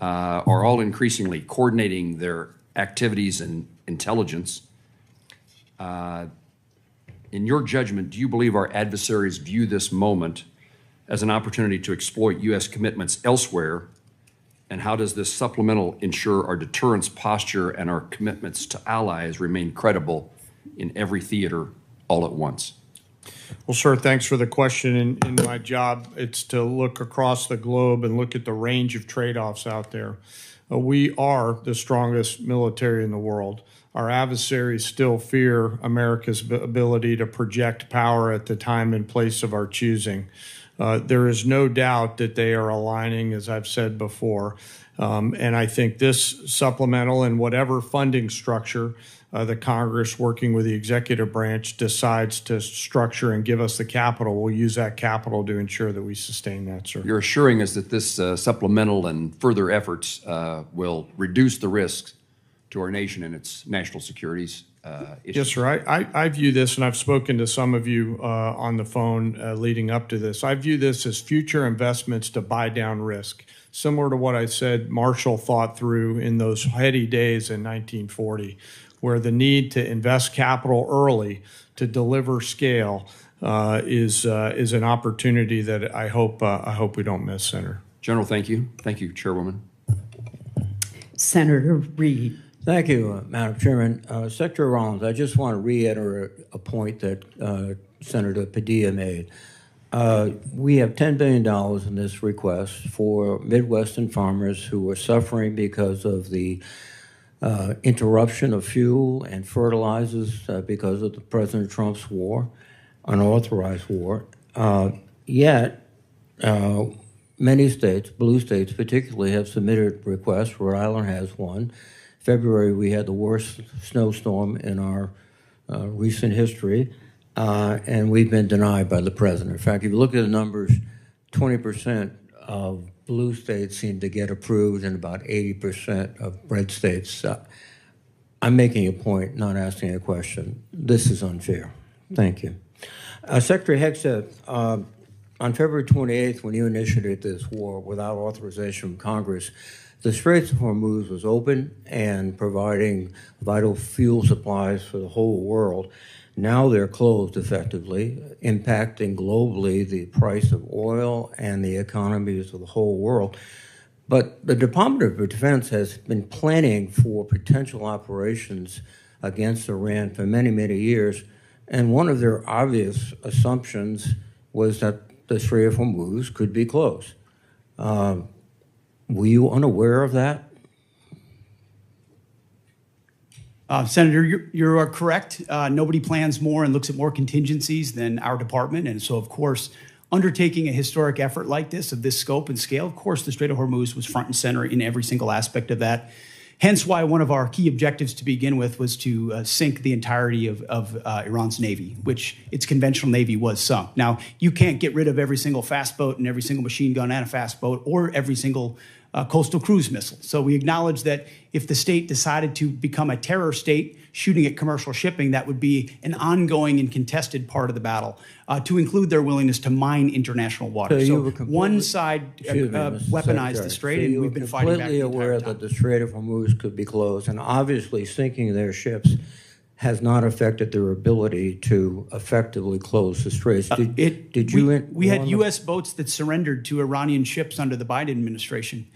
are all increasingly coordinating their activities and intelligence. In your judgment, do you believe our adversaries view this moment as an opportunity to exploit U.S. commitments elsewhere? And how does this supplemental ensure our deterrence posture and our commitments to allies remain credible in every theater all at once? Well, sir, thanks for the question. In my job, it's to look across the globe and look at the range of trade-offs out there. We are the strongest military in the world. Our adversaries still fear America's ability to project power at the time and place of our choosing. There is no doubt that they are aligning, as I've said before, And I think this supplemental and whatever funding structure the Congress, working with the executive branch, decides to structure and give us the capital, we'll use that capital to ensure that we sustain that, sir. You're assuring us that this supplemental and further efforts will reduce the risks to our nation and its national securities issues. Yes, sir. I view this, and I've spoken to some of you on the phone leading up to this. I view this as future investments to buy down risk, similar to what I said Marshall thought through in those heady days in 1940, where the need to invest capital early to deliver scale is an opportunity that I hope we don't miss, Senator. General, thank you. Thank you, Chairwoman. Senator Reed. Thank you, Madam Chairman. Secretary Rollins, I just want to reiterate a point that Senator Padilla made. We have $10 billion in this request for Midwestern farmers who are suffering because of the interruption of fuel and fertilizers because of the President Trump's war, unauthorized war. Yet, many states, blue states particularly, have submitted requests. Rhode Island has one. February, we had the worst snowstorm in our recent history, and we've been denied by the president. In fact, if you look at the numbers, 20% of blue states seem to get approved, and about 80% of red states. I'm making a point, not asking a question. This is unfair. Thank you. Secretary Hegseth, on February 28th, when you initiated this war without authorization from Congress, the Straits of Hormuz was open and providing vital fuel supplies for the whole world. Now they're closed effectively, impacting globally the price of oil and the economies of the whole world. But the Department of Defense has been planning for potential operations against Iran for many, many years. And one of their obvious assumptions was that the Strait of Hormuz could be closed. Were you unaware of that? Senator, you are correct. Nobody plans more and looks at more contingencies than our department. And so, of course, undertaking a historic effort like this, of this scope and scale, of course, the Strait of Hormuz was front and center in every single aspect of that. Hence why one of our key objectives to begin with was to sink the entirety of Iran's Navy, which its conventional Navy was sunk. Now, you can't get rid of every single fast boat and every single machine gun and a fast boat or every single coastal cruise missile. So we acknowledge that if the state decided to become a terror state shooting at commercial shipping, that would be an ongoing and contested part of the battle, to include their willingness to mine international waters. So one side weaponized the strait, and we've been fighting back the entire time. Completely aware that the Strait of Hormuz could be closed, and obviously sinking their ships has not affected their ability to effectively close the straits. We had U.S. boats that surrendered to Iranian ships under the Biden administration.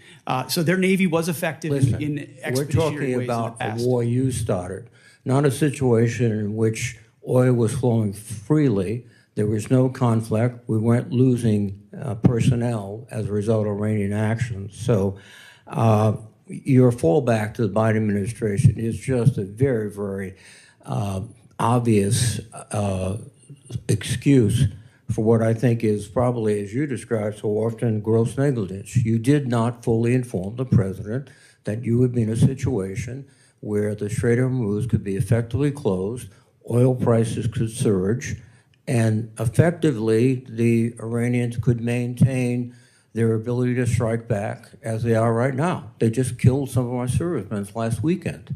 So their Navy was effective in expeditionary ways. We're talking about a war you started, not a situation in which oil was flowing freely. There was no conflict. We weren't losing personnel as a result of Iranian actions. So your fallback to the Biden administration is just a very, very obvious excuse for what I think is probably, as you described so often, gross negligence. You did not fully inform the president that you would be in a situation where the Strait of Hormuz could be effectively closed, oil prices could surge, and effectively the Iranians could maintain their ability to strike back as they are right now. They just killed some of our servicemen last weekend.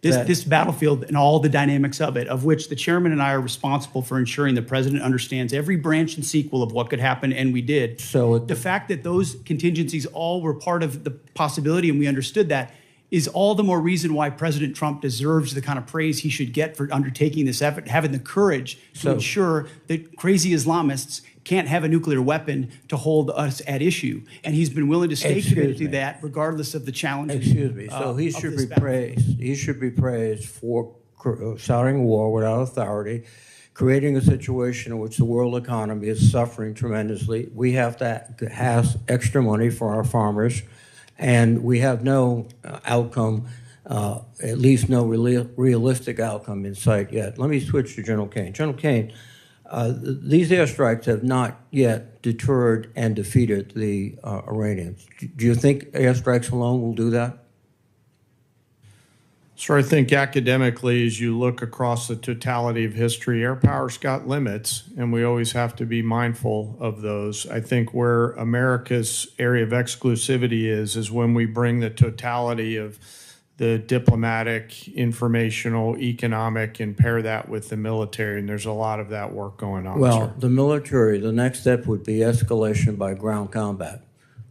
This battlefield and all the dynamics of it, of which the chairman and I are responsible for ensuring the president understands every branch and sequel of what could happen, and we did. So the fact that those contingencies all were part of the possibility, and we understood that, is all the more reason why President Trump deserves the kind of praise he should get for undertaking this effort, having the courage to ensure that crazy Islamists can't have a nuclear weapon to hold us at issue. And he's been willing to stay committed to that regardless of the challenges. Excuse me. So he should be praised. He should be praised for starting a war without authority, creating a situation in which the world economy is suffering tremendously. We have to have extra money for our farmers, and we have no outcome, at least no realistic outcome in sight yet. Let me switch to General Kane. General Kane, These airstrikes have not yet deterred and defeated the Iranians. Do you think airstrikes alone will do that? So I think academically, as you look across the totality of history, air power's got limits, and we always have to be mindful of those. I think where America's area of exclusivity is when we bring the totality of the diplomatic, informational, economic, and pair that with the military, and there's a lot of that work going on. Well, sir. the military, the next step would be escalation by ground combat.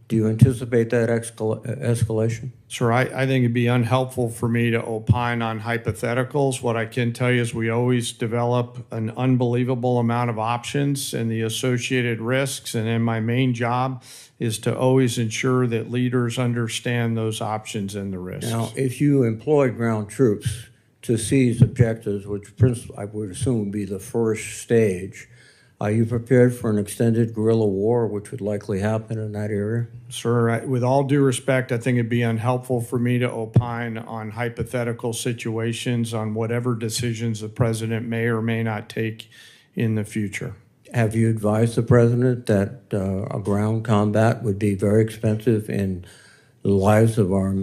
Do you anticipate that escalation? Sir, I think it'd be unhelpful for me to opine on hypotheticals. What I can tell you is we always develop an unbelievable amount of options and the associated risks. And then my main job is to always ensure that leaders understand those options and the risks. Now, if you employ ground troops to seize objectives, which I would assume would be the first stage, are you prepared for an extended guerrilla war, which would likely happen in that area? Sir, with all due respect, I think it'd be unhelpful for me to opine on hypothetical situations on whatever decisions the president may or may not take in the future. Have you advised the president that a ground combat would be very expensive in the lives of our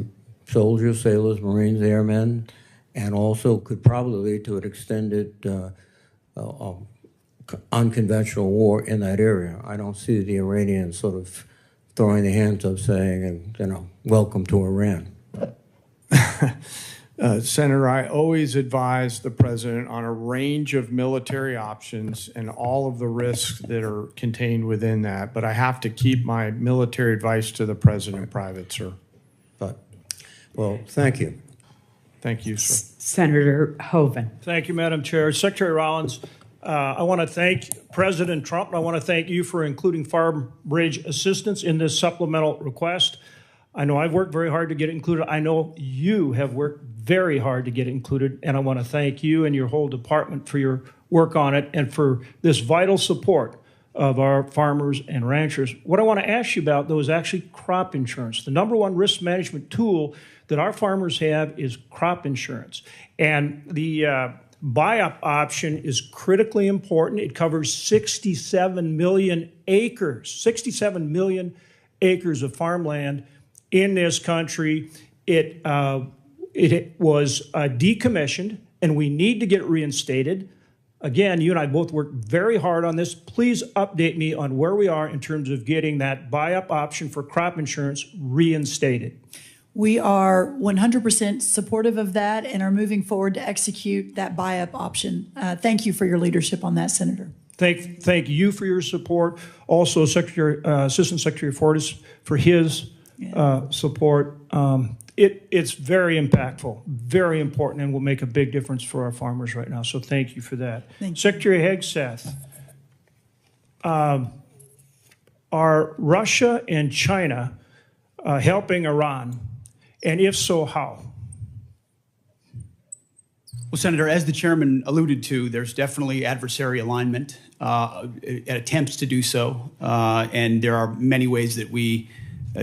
soldiers, sailors, Marines, airmen, and also could probably lead to an extended unconventional war in that area? I don't see the Iranians sort of throwing their hands up saying, welcome to Iran. Senator, I always advise the president on a range of military options and all of the risks that are contained within that, but I have to keep my military advice to the president private, sir. Well, thank you. Thank you, sir. Senator Hoeven. Thank you, Madam Chair. Secretary Rollins, I want to thank President Trump, and I want to thank you for including farm bridge assistance in this supplemental request. I know I've worked very hard to get it included. I know you have worked very hard to get it included, and I want to thank you and your whole department for your work on it and for this vital support of our farmers and ranchers. What I want to ask you about, though, is actually crop insurance. The number one risk management tool that our farmers have is crop insurance. And the buy-up option is critically important. It covers 67 million acres, 67 million acres of farmland in this country. It was decommissioned, and we need to get it reinstated. Again, you and I both worked very hard on this. Please update me on where we are in terms of getting that buy-up option for crop insurance reinstated. We are 100% supportive of that and are moving forward to execute that buy-up option. Thank you for your leadership on that, Senator. Thank you for your support. Also, Assistant Secretary Fortas for his support. It's very impactful, very important, and will make a big difference for our farmers right now. So thank you for that. Thank you. Secretary Hegseth, are Russia and China helping Iran? And if so, how? Well, Senator, as the chairman alluded to, there's definitely adversary alignment, attempts to do so, and there are many ways that we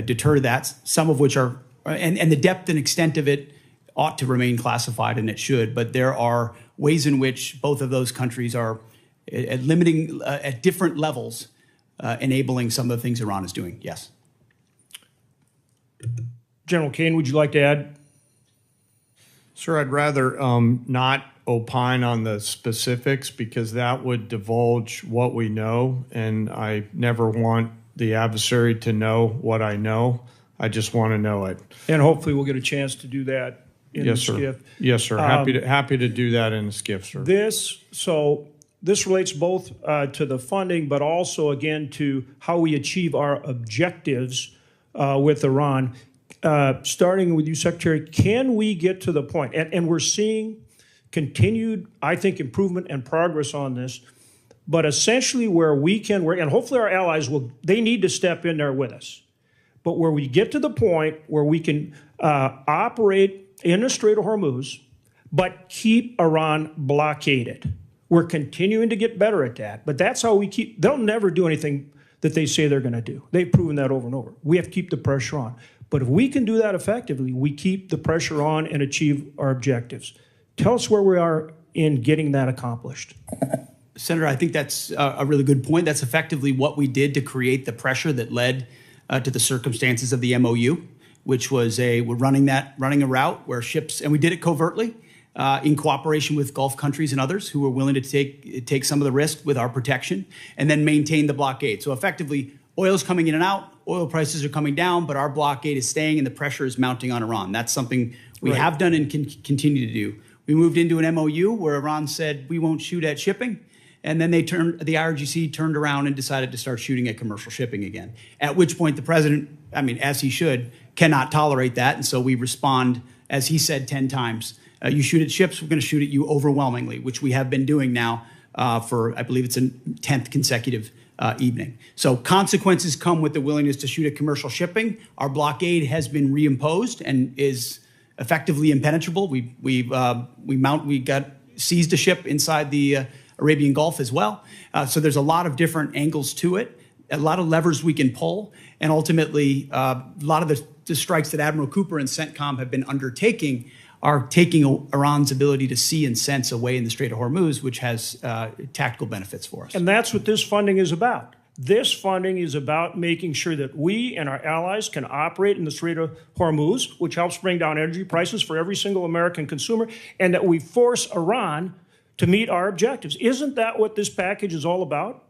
deter that, some of which are, and the depth and extent of it ought to remain classified, and it should, but there are ways in which both of those countries are limiting at different levels, enabling some of the things Iran is doing. Yes. General Kane, would you like to add? Sir, I'd rather not opine on the specifics because that would divulge what we know, and I never want the adversary to know what I know. I just want to know it. And hopefully we'll get a chance to do that in the sir. SCIF. Yes, sir. Happy to do that in the SCIF, sir. This relates both to the funding, but also, again, to how we achieve our objectives with Iran. Starting with you, Secretary, can we get to the point, and we're seeing continued, I think, improvement and progress on this, but essentially where we can work, and hopefully our allies they need to step in there with us, but where we get to the point where we can operate in the Strait of Hormuz, but keep Iran blockaded. We're continuing to get better at that, but that's how we keep, they'll never do anything that they say they're going to do. They've proven that over and over. We have to keep the pressure on. But if we can do that effectively, we keep the pressure on and achieve our objectives. Tell us where we are in getting that accomplished. Senator, I think that's a really good point. That's effectively what we did to create the pressure that led to the circumstances of the MOU, which was we're running a route where ships, and we did it covertly in cooperation with Gulf countries and others who were willing to take some of the risk with our protection, and then maintain the blockade. So effectively, oil's coming in and out, oil prices are coming down, but our blockade is staying and the pressure is mounting on Iran. That's something we have done and can continue to do. We moved into an MOU where Iran said we won't shoot at shipping. And then the IRGC turned around and decided to start shooting at commercial shipping again. At which point the president, as he should, cannot tolerate that. And so we respond, as he said 10 times, you shoot at ships, we're going to shoot at you overwhelmingly, which we have been doing now for, I believe it's a 10th consecutive evening. So consequences come with the willingness to shoot at commercial shipping. Our blockade has been reimposed and is effectively impenetrable. We got seized a ship inside the Arabian Gulf as well. So there's a lot of different angles to it, a lot of levers we can pull, and ultimately a lot of the strikes that Admiral Cooper and CENTCOM have been undertaking are taking Iran's ability to see and sense away in the Strait of Hormuz, which has tactical benefits for us. And that's what this funding is about. This funding is about making sure that we and our allies can operate in the Strait of Hormuz, which helps bring down energy prices for every single American consumer, and that we force Iran to meet our objectives. Isn't that what this package is all about?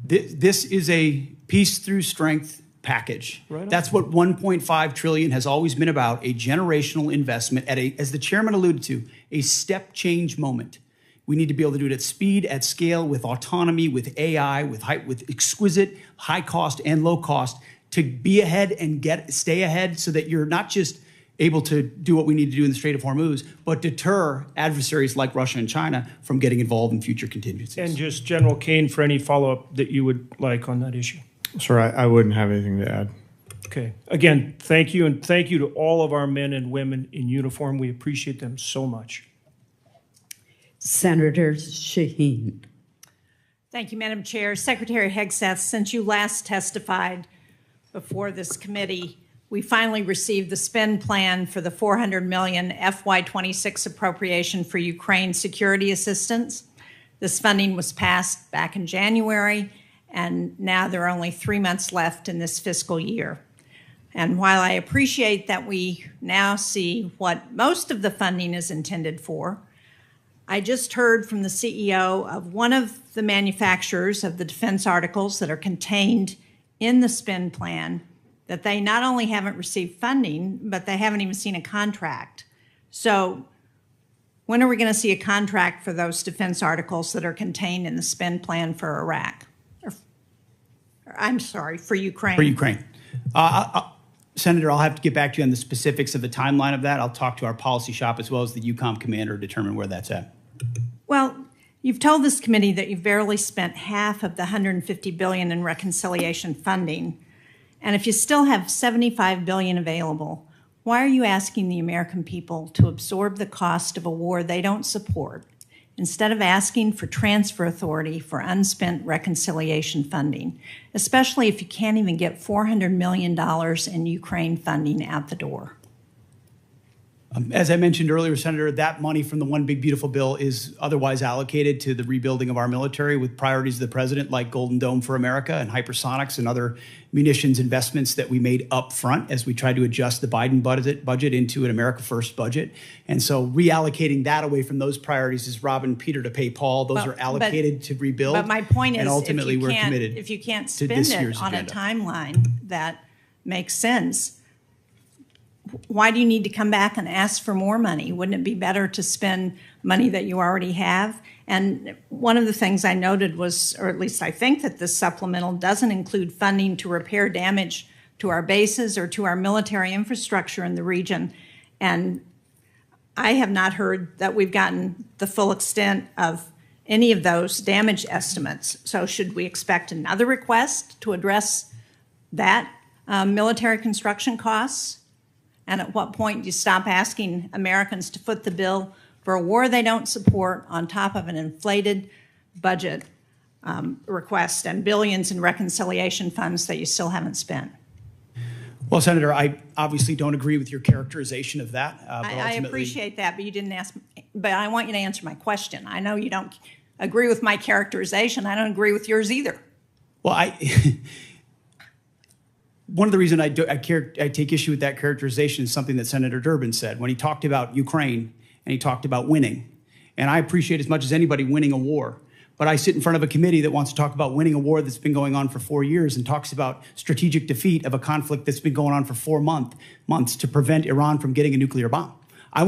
This is a peace through strength package. Right. That's what 1.5 trillion has always been about, a generational investment at as the chairman alluded to, a step change moment. We need to be able to do it at speed, at scale, with autonomy, with AI, with exquisite high cost and low cost, to be ahead and stay ahead so that you're not just able to do what we need to do in the Strait of Hormuz, but deter adversaries like Russia and China from getting involved in future contingencies. And just General Kane, for any follow-up that you would like on that issue. Sir, I wouldn't have anything to add. Okay. Again, thank you, and thank you to all of our men and women in uniform. We appreciate them so much. Senator Shaheen. Thank you, Madam Chair. Secretary Hegseth, since you last testified before this committee, we finally received the spend plan for the $400 million FY26 appropriation for Ukraine security assistance. This funding was passed back in January, and now there are only 3 months left in this fiscal year. And while I appreciate that we now see what most of the funding is intended for, I just heard from the CEO of one of the manufacturers of the defense articles that are contained in the spend plan that they not only haven't received funding, but they haven't even seen a contract. So when are we going to see a contract for those defense articles that are contained in the spend plan for Iraq? I'm sorry, for Ukraine. For Ukraine. Senator, I'll have to get back to you on the specifics of the timeline of that. I'll talk to our policy shop as well as the EUCOM commander to determine where that's at. Well, you've told this committee that you've barely spent half of the $150 billion in reconciliation funding. And if you still have $75 billion available, why are you asking the American people to absorb the cost of a war they don't support, instead of asking for transfer authority for unspent reconciliation funding, especially if you can't even get $400 million in Ukraine funding out the door? As I mentioned earlier, Senator, that money from the One Big Beautiful Bill is otherwise allocated to the rebuilding of our military with priorities of the president like Golden Dome for America and hypersonics and other munitions investments that we made up front as we tried to adjust the Biden budget into an America First budget. And so reallocating that away from those priorities is robbing Peter to pay Paul. Those are allocated to rebuild. But my point is, and ultimately we're committed if you can't to spend this it year's on agenda. a timeline that makes sense, why do you need to come back and ask for more money? Wouldn't it be better to spend money that you already have? And one of the things I noted was, or at least I think that this supplemental doesn't include funding to repair damage to our bases or to our military infrastructure in the region. And I have not heard that we've gotten the full extent of any of those damage estimates. So should we expect another request to address that military construction costs? And at what point do you stop asking Americans to foot the bill for a war they don't support on top of an inflated budget request and billions in reconciliation funds that you still haven't spent? Well, Senator, I obviously don't agree with your characterization of that. I appreciate that, but you didn't ask. But I want you to answer my question. I know you don't agree with my characterization. I don't agree with yours either. Well, one of the reasons I take issue with that characterization is something that Senator Durbin said when he talked about Ukraine and he talked about winning. And I appreciate as much as anybody winning a war. But I sit in front of a committee that wants to talk about winning a war that's been going on for 4 years and talks about strategic defeat of a conflict that's been going on for 4 months to prevent Iran from getting a nuclear bomb. I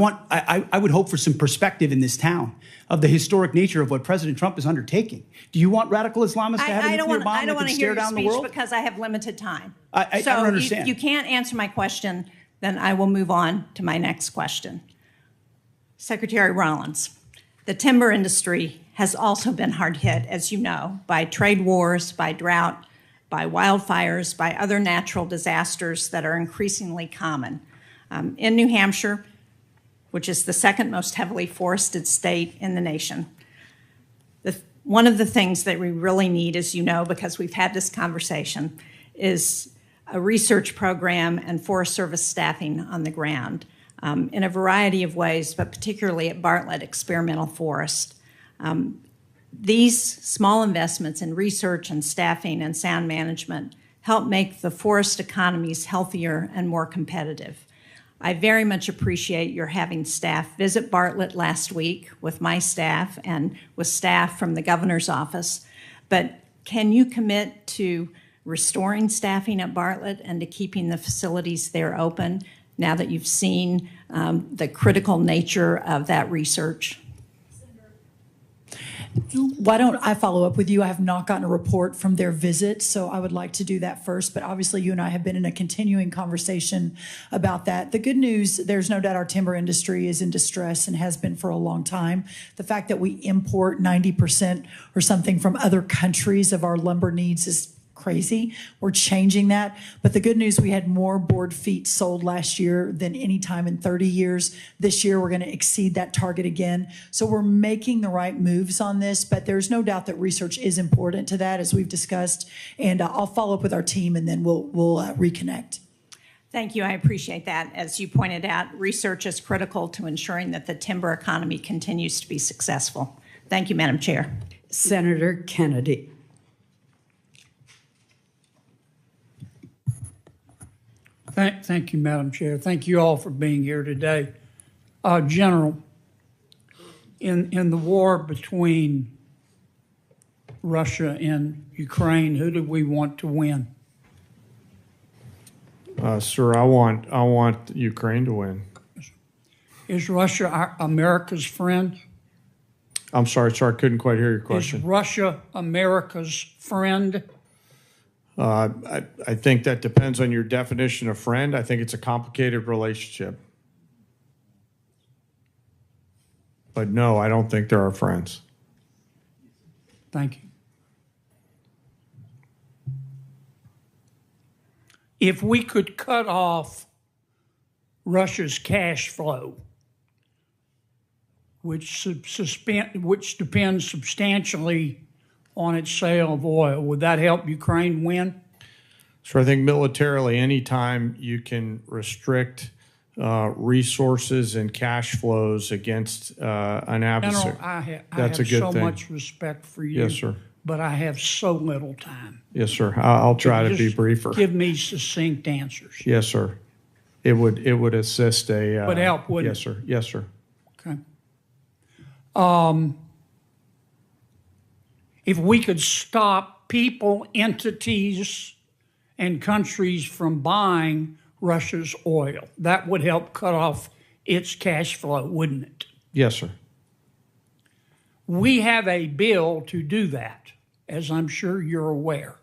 would hope for some perspective in this town of the historic nature of what President Trump is undertaking. Do you want radical Islamists to have a nuclear bomb that can stare down the world? Because I have limited time. I don't understand. If you can't answer my question, then I will move on to my next question. Secretary Rollins, the timber industry has also been hard hit, as you know, by trade wars, by drought, by wildfires, by other natural disasters that are increasingly common. In New Hampshire, which is the second most heavily forested state in the nation, one of the things that we really need, as you know, because we've had this conversation, is a research program and Forest Service staffing on the ground in a variety of ways, but particularly at Bartlett Experimental Forest. These small investments in research and staffing and sound management help make the forest economies healthier and more competitive. I very much appreciate your having staff visit Bartlett last week with my staff and with staff from the governor's office. But can you commit to restoring staffing at Bartlett and to keeping the facilities there open now that you've seen the critical nature of that research? Why don't I follow up with you? I have not gotten a report from their visit, so I would like to do that first. But obviously, you and I have been in a continuing conversation about that. The good news, there's no doubt our timber industry is in distress and has been for a long time. The fact that we import 90% or something from other countries of our lumber needs is crazy. We're changing that. But the good news, we had more board feet sold last year than any time in 30 years. This year, we're going to exceed that target again. So we're making the right moves on this, but there's no doubt that research is important to that, as we've discussed. And I'll follow up with our team, and then we'll reconnect. Thank you. I appreciate that. As you pointed out, research is critical to ensuring that the timber economy continues to be successful. Thank you, Madam Chair. Senator Kennedy. Thank you, Madam Chair. Thank you all for being here today. General, in the war between Russia and Ukraine, who do we want to win? Sir, I want Ukraine to win. Is Russia America's friend? I'm sorry, sir, I couldn't quite hear your question. Is Russia America's friend? I think that depends on your definition of friend. I think it's a complicated relationship. But no, I don't think they're our friends. Thank you. If we could cut off Russia's cash flow, which depends substantially on its sale of oil, would that help Ukraine win? So I think militarily, anytime you can restrict resources and cash flows against an adversary, General, I that's a have good so thing. much respect for you. Yes, sir. But I have so little time. Yes, sir. I'll try to be Just briefer. Give me succinct answers. Yes, sir. It would assist a. Would help, wouldn't yes, sir. Yes, sir. Okay. If we could stop people, entities, and countries from buying Russia's oil, that would help cut off its cash flow, wouldn't it? Yes, sir. We have a bill to do that, as I'm sure you're aware.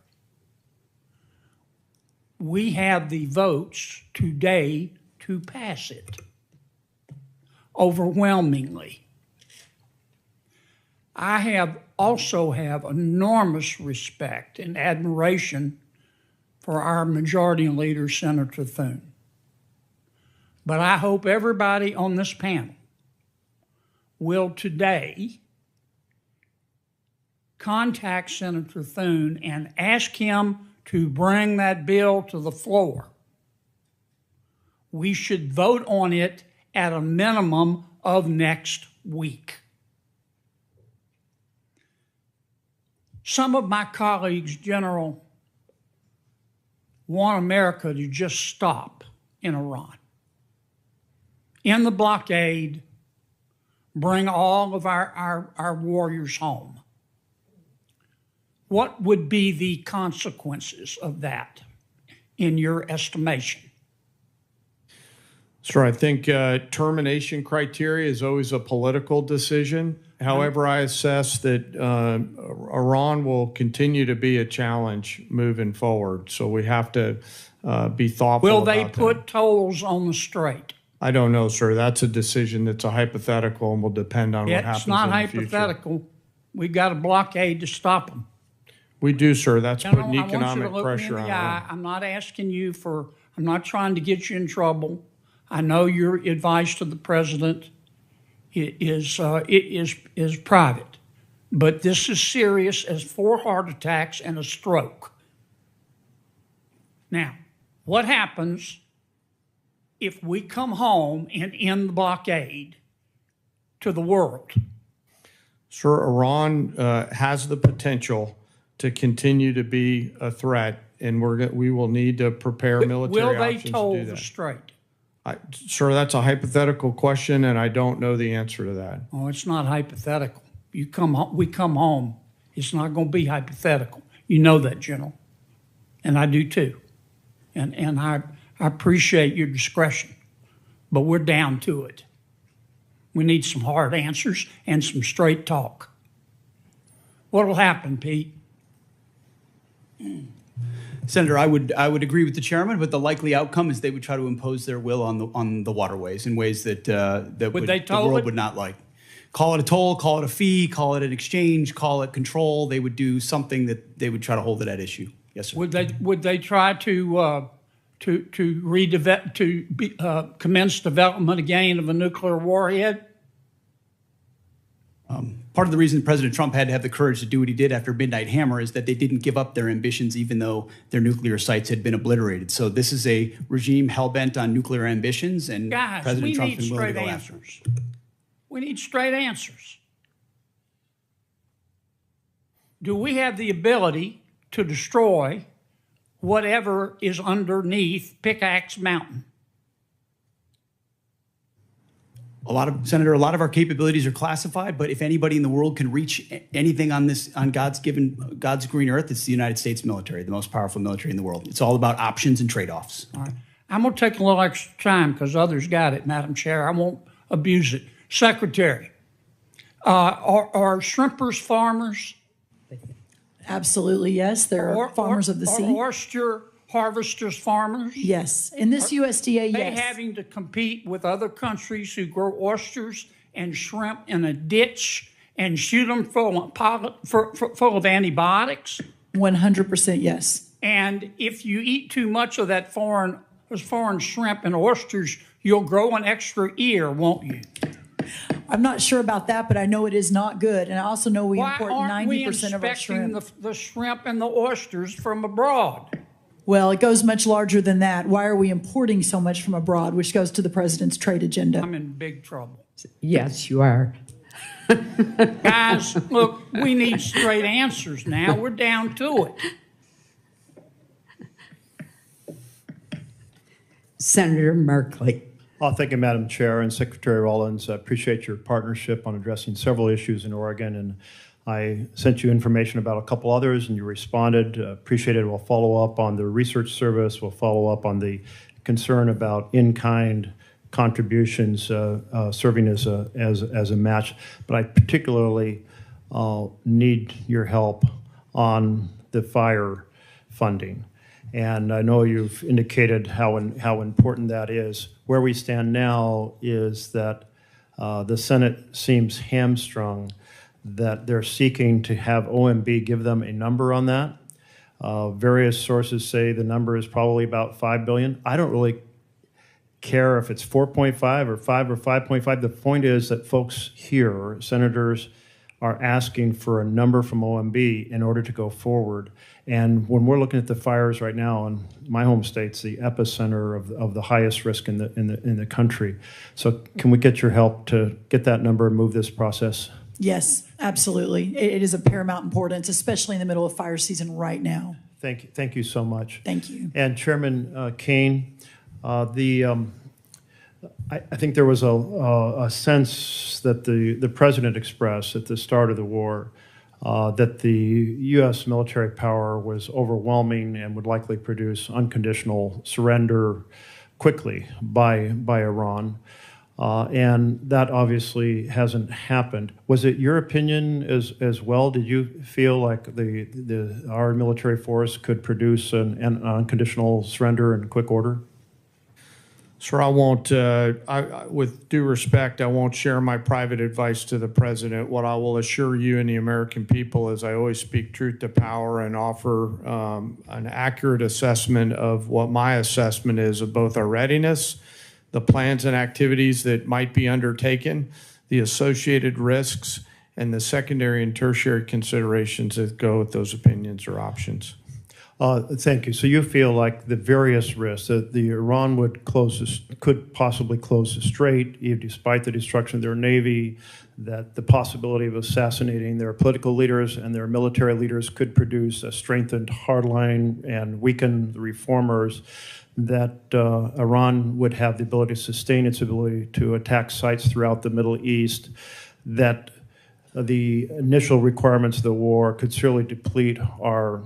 We have the votes today to pass it overwhelmingly. I also have enormous respect and admiration for our majority leader, Senator Thune. But I hope everybody on this panel will today contact Senator Thune and ask him to bring that bill to the floor. We should vote on it at a minimum of next week. Some of my colleagues, General, want America to just stop in Iran. End the blockade, bring all of our warriors home. What would be the consequences of that, in your estimation? Sure, I think termination criteria is always a political decision. However, I assess that Iran will continue to be a challenge moving forward. So we have to be thoughtful Will about they that. put tolls on the strait? I don't know, sir. That's a decision that's a hypothetical and will depend on what happens It's not in the future. hypothetical. We got a blockade to stop them. We do, sir. That's General, putting I want you economic to look pressure me in on the eye. Iran. I'm not asking you for, I'm not trying to get you in trouble. I know your advice to the president is private, but this is serious as 4 heart attacks and a stroke. Now, what happens if we come home and end the blockade to the world? Sir, Iran has the potential to continue to be a threat, and we will need to prepare military Will they options to toll do the that. strait? Sir, that's a hypothetical question, and I don't know the answer to that. Oh, it's not hypothetical. We come home. It's not going to be hypothetical. You know that, General, and I do too. And I appreciate your discretion, but we're down to it. We need some hard answers and some straight talk. What will happen, Pete? Senator, I would agree with the chairman, but the likely outcome is they would try to impose their will on the waterways in ways that the world would not like. Call it a toll, call it a fee, call it an exchange, call it control. They would do something that they would try to hold it at issue. Yes, sir. Would they try to commence development again of a nuclear warhead? Part of the reason President Trump had to have the courage to do what he did after Midnight Hammer is that they didn't give up their ambitions even though their nuclear sites had been obliterated. So this is a regime hell-bent on nuclear ambitions, and Guys, President Trump's been willing to straight go after answers. We need straight answers. Do we have the ability to destroy whatever is underneath Pickaxe Mountain? Senator, a lot of our capabilities are classified, but if anybody in the world can reach anything on God's green earth, it's the United States military, the most powerful military in the world. It's all about options and trade-offs. All right. I'm going to take a little extra time because others got it, Madam Chair. I won't abuse it. Secretary, are shrimpers farmers? Absolutely, yes. There are farmers of the sea. Are oyster harvesters farmers? Yes. In this USDA, Are they yes. having to compete with other countries who grow oysters and shrimp in a ditch and shoot them full of antibiotics? 100% yes. And if you eat too much of that foreign shrimp and oysters, you'll grow an extra ear, won't you? I'm not sure about that, but I know it is not good. And I also know we import Why aren't 90% of our shrimp. the shrimp and the oysters from abroad? Well, it goes much larger than that. Why are we importing so much from abroad, which goes to the president's trade agenda? I'm in big trouble. Yes, you are. Guys, look, we need straight answers now. We're down to it. Senator Merkley. Thank you, Madam Chair and Secretary Rollins. I appreciate your partnership on addressing several issues in Oregon, and I sent you information about a couple others, and you responded. Appreciate it. We'll follow up on the research service. We'll follow up on the concern about in-kind contributions serving as a match. But I particularly need your help on the fire funding. And I know you've indicated how important that is. Where we stand now is that the Senate seems hamstrung, that they're seeking to have OMB give them a number on that. Various sources say the number is probably about $5 billion. I don't really care if it's 4.5 or 5 or 5.5. The point is that folks here, senators, are asking for a number from OMB in order to go forward. And when we're looking at the fires right now, in my home state's the epicenter of the highest risk in the country. So can we get your help to get that number and move this process Yes, absolutely. It is of paramount importance, especially in the middle of fire season right now. Thank you so much. Thank you. And Chairman Kane, I think there was a sense that the President expressed at the start of the war that the U.S. military power was overwhelming and would likely produce unconditional surrender quickly by Iran. And that obviously hasn't happened. Was it your opinion as well? Did you feel like our military force could produce an unconditional surrender in quick order? Sir, I won't, with due respect, I won't share my private advice to the President. What I will assure you and the American people is I always speak truth to power and offer an accurate assessment of what my assessment is of both our readiness, the plans and activities that might be undertaken, the associated risks, and the secondary and tertiary considerations that go with those opinions or options. Thank you. So you feel like the various risks that the Iran could possibly close the strait, even despite the destruction of their navy, that the possibility of assassinating their political leaders and their military leaders could produce a strengthened hardline and weaken the reformers, that Iran would have the ability to sustain its ability to attack sites throughout the Middle East, that the initial requirements of the war could surely deplete our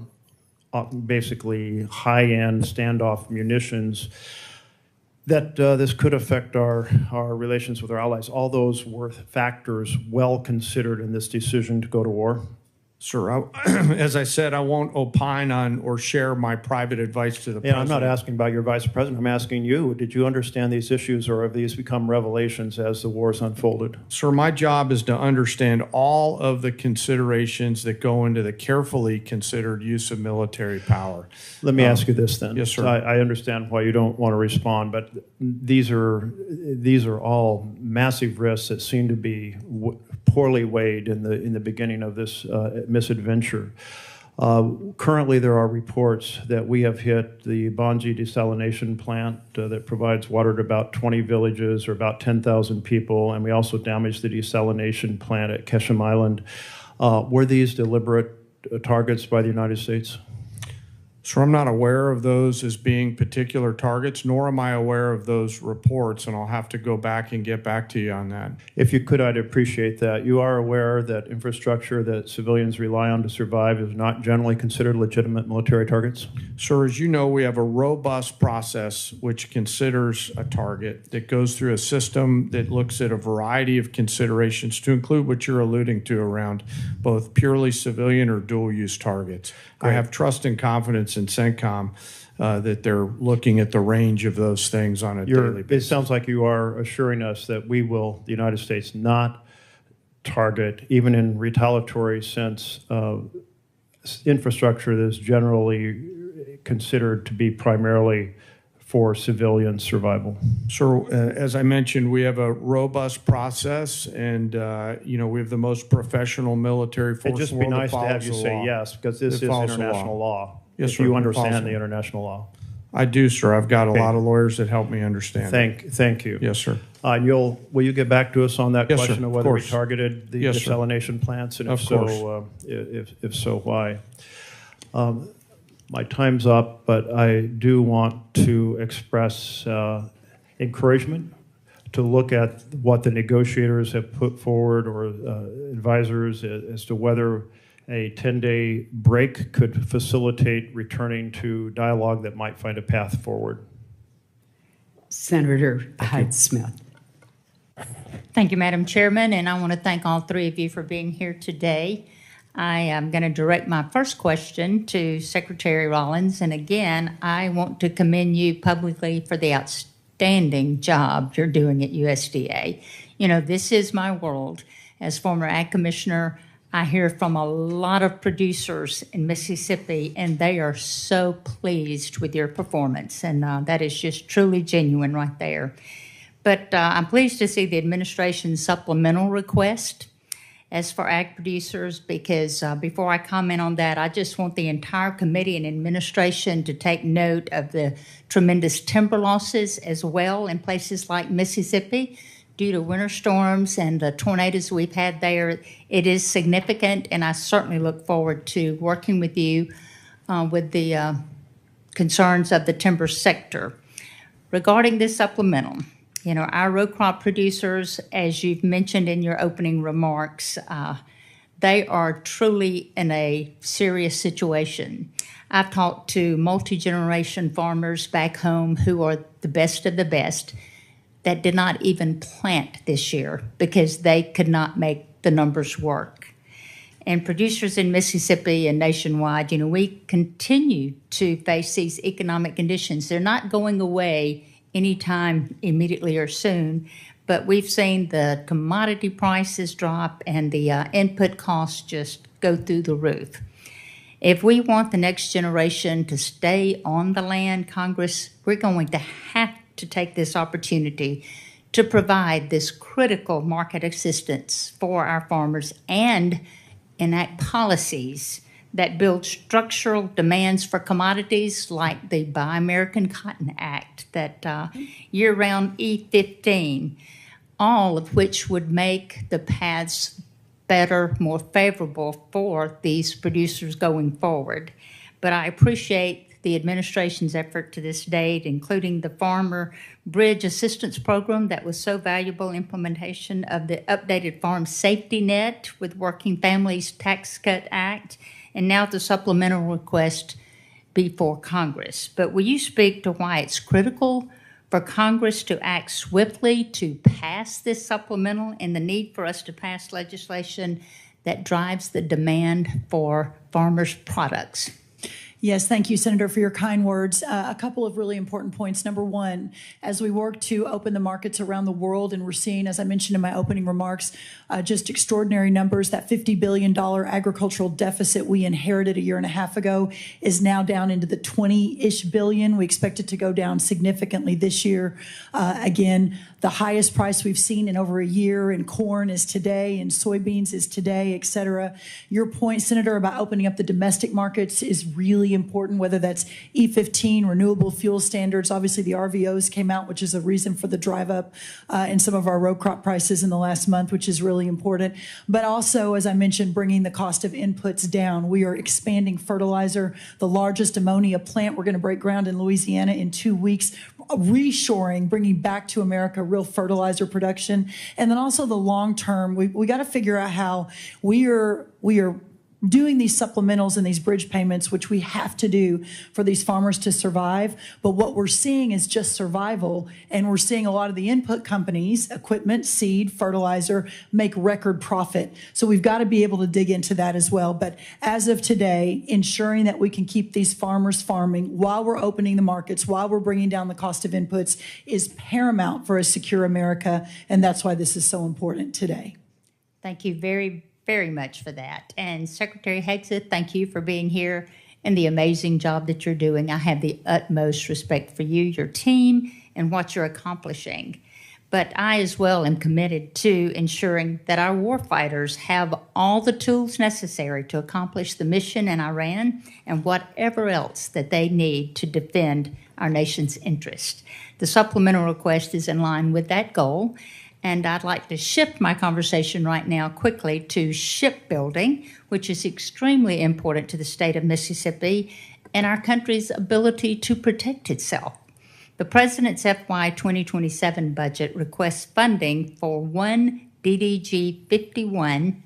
basically high-end standoff munitions, that this could affect our relations with our allies. All those were factors well considered in this decision to go to war. Sir, as I said, I won't opine on or share my private advice to the President. I'm not asking about your Vice President. I'm asking you, did you understand these issues, or have these become revelations as the wars unfolded? Sir, my job is to understand all of the considerations that go into the carefully considered use of military power. Let me ask you this then. Yes, sir. I understand why you don't want to respond, but these are all massive risks that seem to be poorly weighed in the beginning of this misadventure. Currently, there are reports that we have hit the Bonji desalination plant that provides water to about 20 villages or about 10,000 people, and we also damaged the desalination plant at Keshem Island. Were these deliberate targets by the United States? So I'm not aware of those as being particular targets, nor am I aware of those reports, and I'll have to go back and get back to you on that. If you could, I'd appreciate that. You are aware that infrastructure that civilians rely on to survive is not generally considered legitimate military targets? Sir, as you know, we have a robust process which considers a target that goes through a system that looks at a variety of considerations to include what you're alluding to around both purely civilian or dual-use targets. Great. I have trust and confidence in CENTCOM that they're looking at the range of those things on a daily basis. It sounds like you are assuring us that we will, the United States, not target, even in retaliatory sense, infrastructure that is generally considered to be primarily for civilian survival. So, as I mentioned, we have a robust process, and we have the most professional military force. It'd just be nice to have you say yes, because this is international law. Yes, sir. You understand the international law. I do, sir. I've got a lot of lawyers that help me understand. Thank you. Yes, sir. And will you get back to us on that question sir, of whether we targeted the desalination plants, and if so, why? My time's up, but I do want to express encouragement to look at what the negotiators have put forward, or advisors, as to whether a 10-day break could facilitate returning to dialogue that might find a path forward. Senator Hyde-Smith. Thank you, Madam Chairman, and I want to thank all three of you for being here today. I am going to direct my first question to Secretary Rollins, and again, I want to commend you publicly for the outstanding job you're doing at USDA. You know, this is my world. As former Ag Commissioner, I hear from a lot of producers in Mississippi, and they are so pleased with your performance, and that is just truly genuine right there. But I'm pleased to see the administration's supplemental request as for ag producers, because before I comment on that, I just want the entire committee and administration to take note of the tremendous timber losses as well in places like Mississippi due to winter storms and the tornadoes we've had there. It is significant, and I certainly look forward to working with you with the concerns of the timber sector. Regarding this supplemental, you know, our row crop producers, as you've mentioned in your opening remarks, they are truly in a serious situation. I've talked to multi-generation farmers back home who are the best of the best that did not even plant this year because they could not make the numbers work. And producers in Mississippi and nationwide, you know, we continue to face these economic conditions. They're not going away anytime immediately or soon, but we've seen the commodity prices drop and the input costs just go through the roof. If we want the next generation to stay on the land, Congress, we're going to have to take this opportunity to provide this critical market assistance for our farmers and enact policies that build structural demands for commodities like the Buy American Cotton Act, that year-round E15, all of which would make the paths better, more favorable for these producers going forward. But I appreciate the administration's effort to this date, including the Farmer Bridge Assistance Program that was so valuable, implementation of the updated Farm Safety Net with Working Families Tax Cut Act, and now the supplemental request before Congress. But will you speak to why it's critical for Congress to act swiftly to pass this supplemental and the need for us to pass legislation that drives the demand for farmers' products? Yes, thank you, Senator, for your kind words. A couple of really important points. Number one, as we work to open the markets around the world, and we're seeing, as I mentioned in my opening remarks, just extraordinary numbers. That $50 billion agricultural deficit we inherited a year and a half ago is now down into the 20-ish billion. We expect it to go down significantly this year. Again, the highest price we've seen in over a year in corn is today, in soybeans is today, et cetera. Your point, Senator, about opening up the domestic markets is really important, whether that's E15, renewable fuel standards. Obviously, the RVOs came out, which is a reason for the drive up in some of our row crop prices in the last month, which is really important. But also, as I mentioned, bringing the cost of inputs down. We are expanding fertilizer, the largest ammonia plant. We're going to break ground in Louisiana in 2 weeks, reshoring, bringing back to America real fertilizer production. And then also the long term, we got to figure out how we are doing these supplementals and these bridge payments, which we have to do for these farmers to survive. But what we're seeing is just survival. And we're seeing a lot of the input companies, equipment, seed, fertilizer, make record profit. So we've got to be able to dig into that as well. But as of today, ensuring that we can keep these farmers farming while we're opening the markets, while we're bringing down the cost of inputs, is paramount for a secure America. And that's why this is so important today. Thank you very much for that. And Secretary Hegseth, thank you for being here and the amazing job that you're doing. I have the utmost respect for you, your team, and what you're accomplishing. But I as well am committed to ensuring that our warfighters have all the tools necessary to accomplish the mission in Iran and whatever else that they need to defend our nation's interest. The supplemental request is in line with that goal. And I'd like to shift my conversation right now quickly to shipbuilding, which is extremely important to the state of Mississippi and our country's ability to protect itself. The President's FY 2027 budget requests funding for one DDG-51,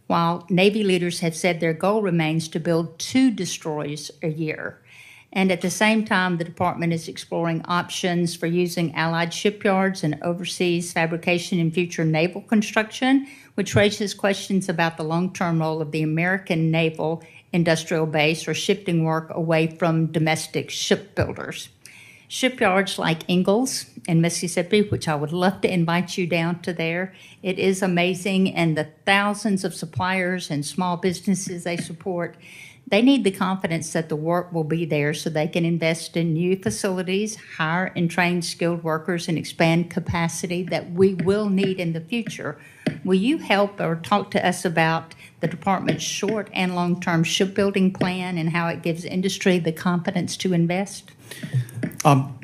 while Navy leaders have said their goal remains to build 2 destroyers a year. And at the same time, the department is exploring options for using allied shipyards and overseas fabrication in future naval construction, which raises questions about the long-term role of the American naval industrial base or shifting work away from domestic shipbuilders. Shipyards like Ingalls in Mississippi, which I would love to invite you down to there. It is amazing, and the thousands of suppliers and small businesses they support, they need the confidence that the work will be there so they can invest in new facilities, hire and train skilled workers, and expand capacity that we will need in the future. Will you help or talk to us about the department's short and long-term shipbuilding plan and how it gives industry the confidence to invest?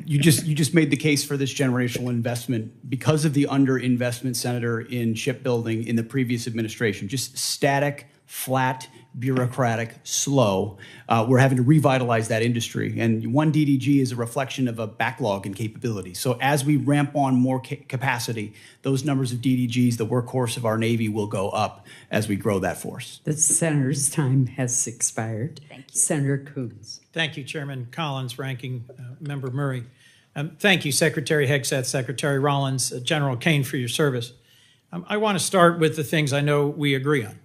You just made the case for this generational investment because of the underinvestment, Senator, in shipbuilding in the previous administration. Just static, flat, bureaucratic, slow. We're having to revitalize that industry. And one DDG is a reflection of a backlog in capability. So as we ramp on more capacity, those numbers of DDGs, the workhorse of our Navy, will go up as we grow that force. The senator's time has expired. Thank you. Senator Coons. Thank you, Chairman Collins, Ranking Member Murray. Thank you, Secretary Hegseth, Secretary Rollins, General Kane, for your service. I want to start with the things I know we agree on.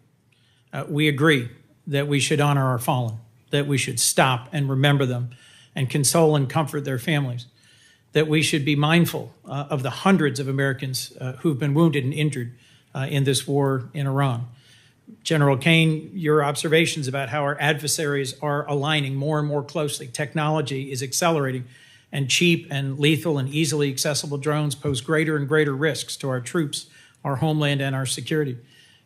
We agree that we should honor our fallen, that we should stop and remember them and console and comfort their families, that we should be mindful of the hundreds of Americans who've been wounded and injured in this war in Iran. General Kane, your observations about how our adversaries are aligning more and more closely. Technology is accelerating, and cheap and lethal and easily accessible drones pose greater and greater risks to our troops, our homeland, and our security.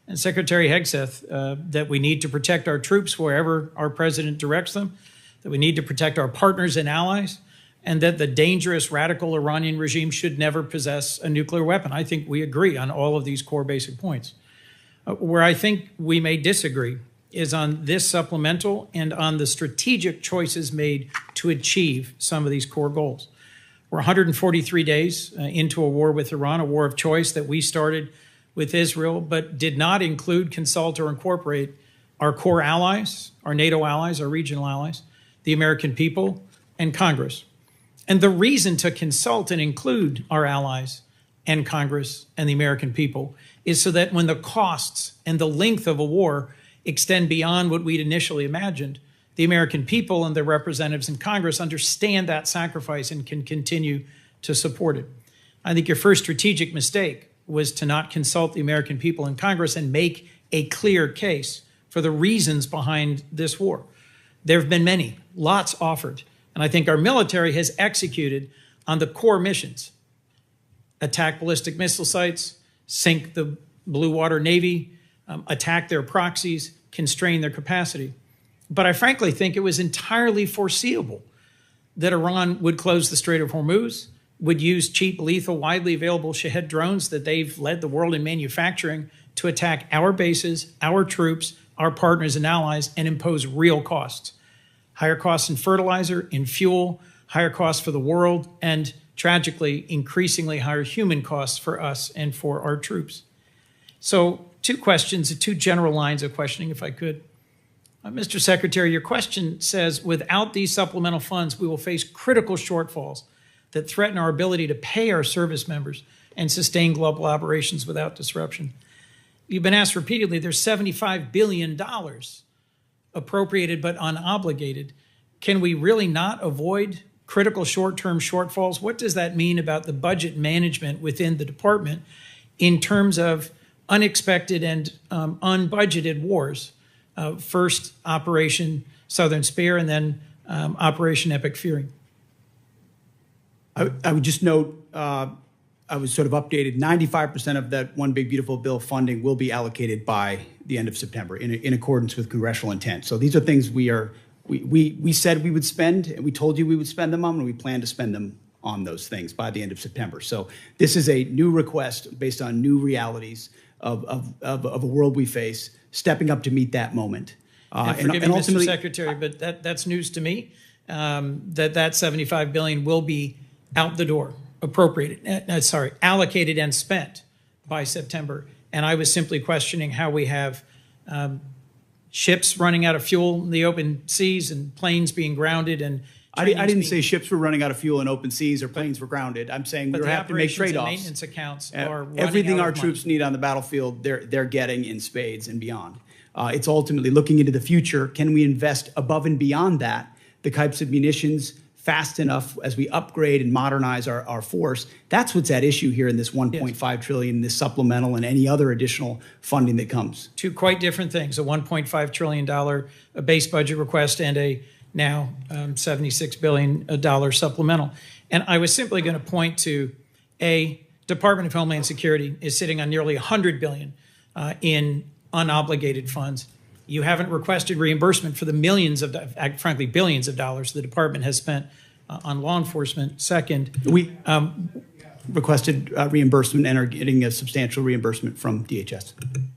And Secretary Hegseth, that we need to protect our troops wherever our president directs them, that we need to protect our partners and allies, and that the dangerous radical Iranian regime should never possess a nuclear weapon. I think we agree on all of these core basic points. Where I think we may disagree is on this supplemental and on the strategic choices made to achieve some of these core goals. We're 143 days into a war with Iran, a war of choice that we started with Israel, but did not include, consult, or incorporate our core allies, our NATO allies, our regional allies, the American people, and Congress. And the reason to consult and include our allies and Congress and the American people is so that when the costs and the length of a war extend beyond what we'd initially imagined, the American people and their representatives in Congress understand that sacrifice and can continue to support it. I think your first strategic mistake was to not consult the American people in Congress and make a clear case for the reasons behind this war. There have been many, lots offered, and I think our military has executed on the core missions: attack ballistic missile sites, sink the Blue Water Navy, attack their proxies, constrain their capacity. But I frankly think it was entirely foreseeable that Iran would close the Strait of Hormuz, would use cheap, lethal, widely available Shahed drones that they've led the world in manufacturing to attack our bases, our troops, our partners and allies, and impose real costs. Higher costs in fertilizer, in fuel, higher costs for the world, and tragically, increasingly higher human costs for us and for our troops. So, two questions, two general lines of questioning, if I could. Mr. Secretary, your question says, without these supplemental funds, we will face critical shortfalls that threaten our ability to pay our service members and sustain global operations without disruption. You've been asked repeatedly, there's $75 billion appropriated but unobligated. Can we really not avoid critical short-term shortfalls? What does that mean about the budget management within the department in terms of unexpected and unbudgeted wars? First, Operation Southern Spear, and then Operation Epic Fury. I would just note, I was sort of updated, 95% of that One Big Beautiful Bill funding will be allocated by the end of September in accordance with congressional intent. So these are things we said we would spend, and we told you we would spend them on, and we plan to spend them on those things by the end of September. So this is a new request based on new realities of a world we face, stepping up to meet that moment. And forgive me, Mr. Secretary, but that's news to me, that $75 billion will be out the door, allocated and spent by September. And I was simply questioning how we have ships running out of fuel in the open seas and planes being grounded. And I didn't say ships were running out of fuel in open seas or planes were grounded. I'm saying we have to make trade-offs. Maintenance accounts are everything our troops need on the battlefield, they're getting in spades and beyond. It's ultimately looking into the future. Can we invest above and beyond that, the types of munitions, fast enough as we upgrade and modernize our force? That's what's at issue here in this $1.5 trillion, this supplemental, and any other additional funding that comes. Two quite different things: a $1.5 trillion base budget request and a now $76 billion supplemental. And I was simply going to point to Department of Homeland Security is sitting on nearly $100 billion in unobligated funds. You haven't requested reimbursement for the millions of, frankly, billions of dollars the department has spent on law enforcement. Second, We requested reimbursement and are getting a substantial reimbursement from DHS.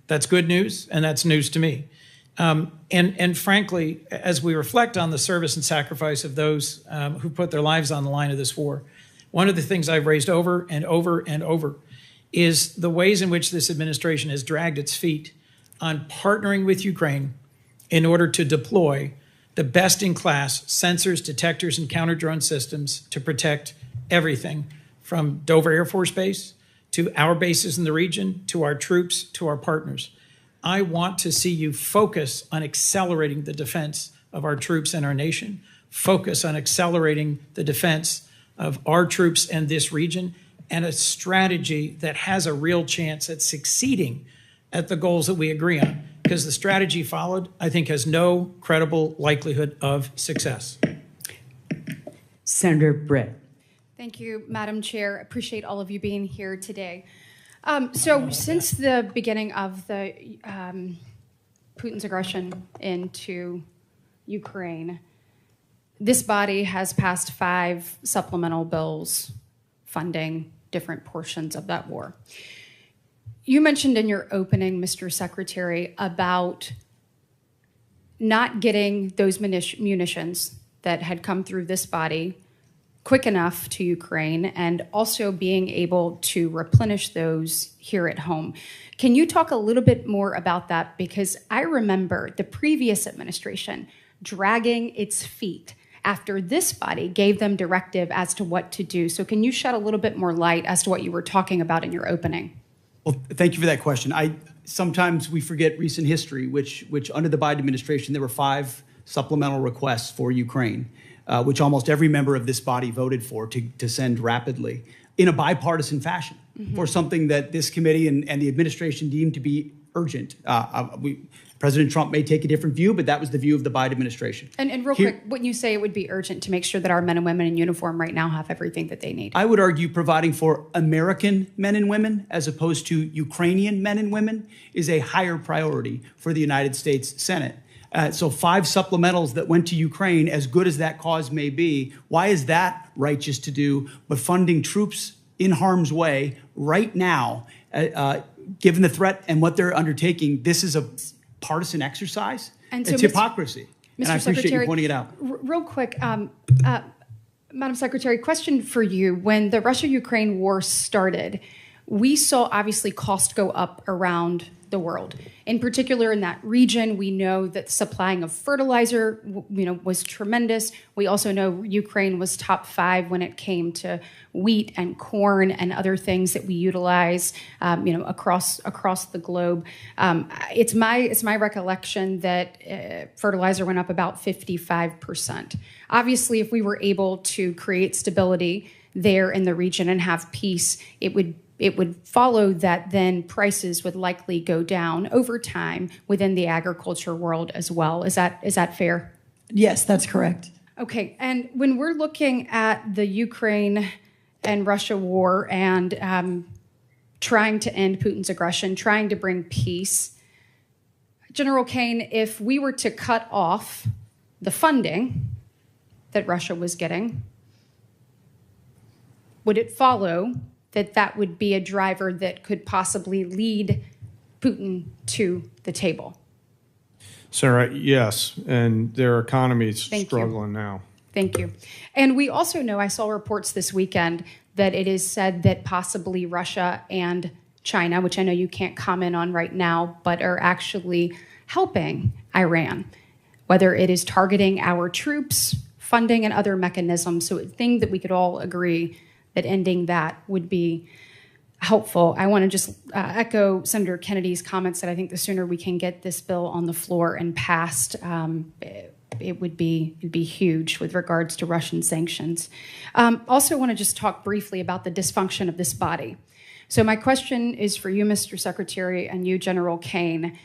that's good news, and that's news to me. And frankly, as we reflect on the service and sacrifice of those who put their lives on the line of this war, one of the things I've raised over and over and over is the ways in which this administration has dragged its feet on partnering with Ukraine in order to deploy the best-in-class sensors, detectors, and counter-drone systems to protect everything from Dover Air Force Base to our bases in the region, to our troops, to our partners. I want to see you focus on accelerating the defense of our troops and our nation, focus on accelerating the defense of our troops and this region, and a strategy that has a real chance at succeeding at the goals that we agree on. Because the strategy followed, I think, has no credible likelihood of success. Senator Britt. Thank you, Madam Chair. Appreciate all of you being here today. So since the beginning of the Putin's aggression into Ukraine, this body has passed 5 supplemental bills funding different portions of that war. You mentioned in your opening, Mr. Secretary, about not getting those munitions that had come through this body quick enough to Ukraine, and also being able to replenish those here at home. Can you talk a little bit more about that? Because I remember the previous administration dragging its feet after this body gave them directive as to what to do. So can you shed a little bit more light as to what you were talking about in your opening? Well, thank you for that question. Sometimes we forget recent history, which under the Biden administration, there were 5 supplemental requests for Ukraine, which almost every member of this body voted for to send rapidly in a bipartisan fashion for something that this committee and the administration deemed to be urgent. President Trump may take a different view, but that was the view of the Biden administration. And real quick, wouldn't you say it would be urgent to make sure that our men and women in uniform right now have everything that they need? I would argue providing for American men and women as opposed to Ukrainian men and women is a higher priority for the United States Senate. So 5 supplementals that went to Ukraine, as good as that cause may be, why is that righteous to do? But funding troops in harm's way right now, given the threat and what they're undertaking, this is a partisan exercise. And so it's hypocrisy. And I appreciate you pointing it out. Real quick, Madam Secretary, question for you. When the Russia-Ukraine war started, we saw obviously costs go up around the world. In particular, in that region, we know that supplying of fertilizer, was tremendous. We also know Ukraine was top 5 when it came to wheat and corn and other things that we utilize, across the globe. It's my recollection that fertilizer went up about 55%. Obviously, if we were able to create stability there in the region and have peace, it would follow that then prices would likely go down over time within the agriculture world as well. Is that fair? Yes, that's correct. Okay, and when we're looking at the Ukraine and Russia war and trying to end Putin's aggression, trying to bring peace, General Kane, if we were to cut off the funding that Russia was getting, would it follow that would be a driver that could possibly lead Putin to the table? Sarah, yes, and their economy's struggling now. Thank you. And we also know, I saw reports this weekend, that it is said that possibly Russia and China, which I know you can't comment on right now, but are actually helping Iran, whether it is targeting our troops, funding, and other mechanisms. So a thing that we could all agree that ending that would be helpful. I want to just echo Senator Kennedy's comments that I think the sooner we can get this bill on the floor and passed, it'd be huge with regards to Russian sanctions. Also want to just talk briefly about the dysfunction of this body. So my question is for you, Mr. Secretary, and you, General Kane.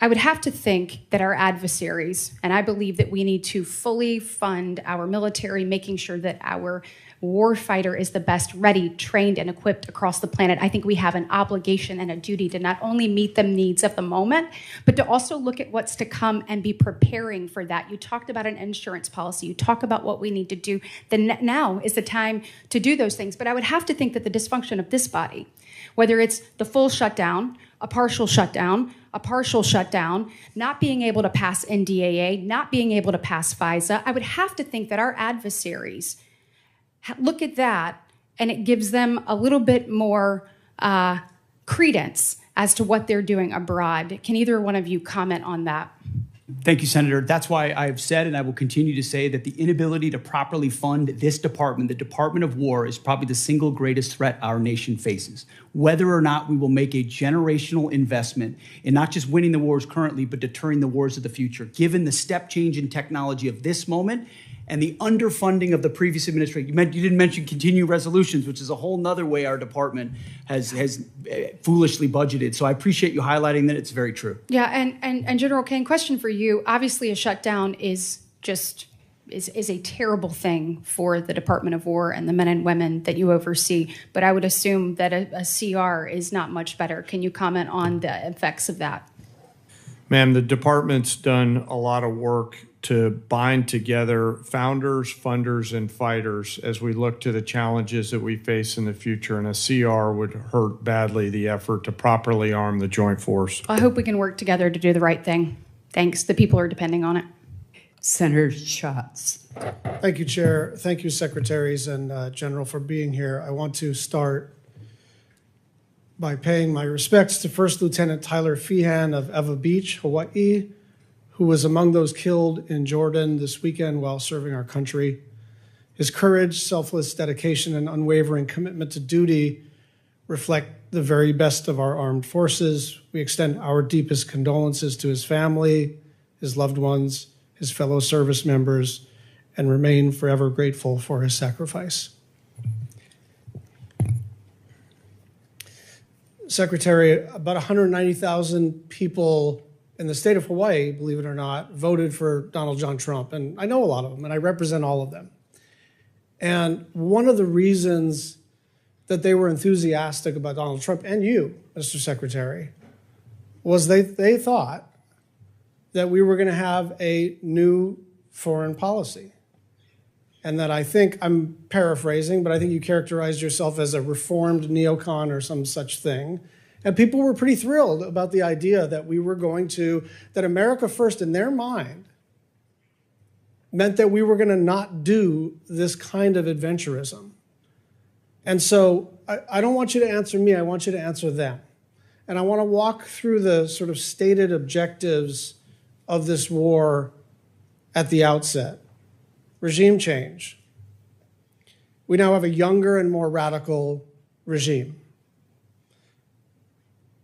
I would have to think that our adversaries, and I believe that we need to fully fund our military, making sure that our warfighter is the best ready, trained, and equipped across the planet. I think we have an obligation and a duty to not only meet the needs of the moment, but to also look at what's to come and be preparing for that. You talked about an insurance policy. You talk about what we need to do. Now is the time to do those things. But I would have to think that the dysfunction of this body, whether it's the full shutdown, a partial shutdown, not being able to pass NDAA, not being able to pass FISA, I would have to think that our adversaries look at that and it gives them a little bit more credence as to what they're doing abroad. Can either one of you comment on that? Thank you, Senator. That's why I've said, and I will continue to say, that the inability to properly fund this department, the Department of War, is probably the single greatest threat our nation faces. Whether or not we will make a generational investment in not just winning the wars currently, but deterring the wars of the future, given the step change in technology of this moment and the underfunding of the previous administration. You didn't mention continuing resolutions, which is a whole nother way our department has foolishly budgeted. So I appreciate you highlighting that. It's very true. Yeah, and General Kane, question for you. Obviously, a shutdown is a terrible thing for the Department of War and the men and women that you oversee. But I would assume that a CR is not much better. Can you comment on the effects of that? Ma'am, the department's done a lot of work to bind together founders, funders, and fighters as we look to the challenges that we face in the future. And a CR would hurt badly the effort to properly arm the joint force. I hope we can work together to do the right thing. Thanks. The people are depending on it. Senator Schatz. Thank you, Chair. Thank you, Secretaries and General, for being here. I want to start by paying my respects to First Lieutenant Tyler Feehan of Eva Beach, Hawaii, who was among those killed in Jordan this weekend while serving our country. His courage, selfless dedication, and unwavering commitment to duty reflect the very best of our armed forces. We extend our deepest condolences to his family, his loved ones, his fellow service members, and remain forever grateful for his sacrifice. Secretary, about 190,000 people in the state of Hawaii, believe it or not, voted for Donald John Trump. And I know a lot of them, and I represent all of them. And one of the reasons that they were enthusiastic about Donald Trump, and you, Mr. Secretary, was they thought that we were going to have a new foreign policy. And that I think, I'm paraphrasing, but I think you characterized yourself as a reformed neocon or some such thing. And people were pretty thrilled about the idea that we were going to, that America first in their mind meant that we were going to not do this kind of adventurism. And so I don't want you to answer me, I want you to answer them. And I want to walk through the sort of stated objectives of this war at the outset. Regime change. We now have a younger and more radical regime.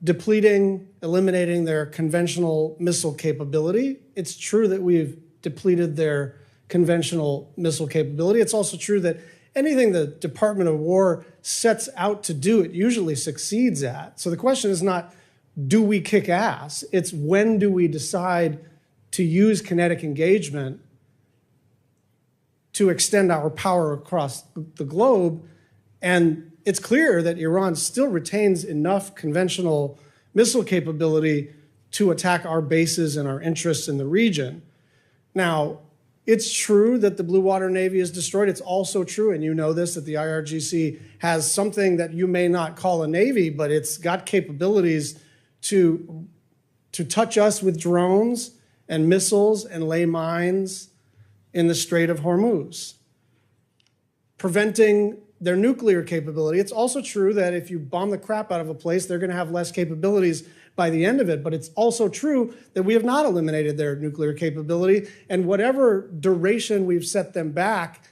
Depleting, eliminating their conventional missile capability. It's true that we've depleted their conventional missile capability. It's also true that anything the Department of War sets out to do, it usually succeeds at. So the question is not, do we kick ass? It's when do we decide to use kinetic engagement to extend our power across the globe. And it's clear that Iran still retains enough conventional missile capability to attack our bases and our interests in the region. Now, it's true that the Blue Water Navy is destroyed. It's also true, and you know this, that the IRGC has something that you may not call a navy, but it's got capabilities to touch us with drones and missiles and lay mines in the Strait of Hormuz, preventing their nuclear capability. It's also true that if you bomb the crap out of a place, they're going to have less capabilities by the end of it. But it's also true that we have not eliminated their nuclear capability, and whatever duration we've set them back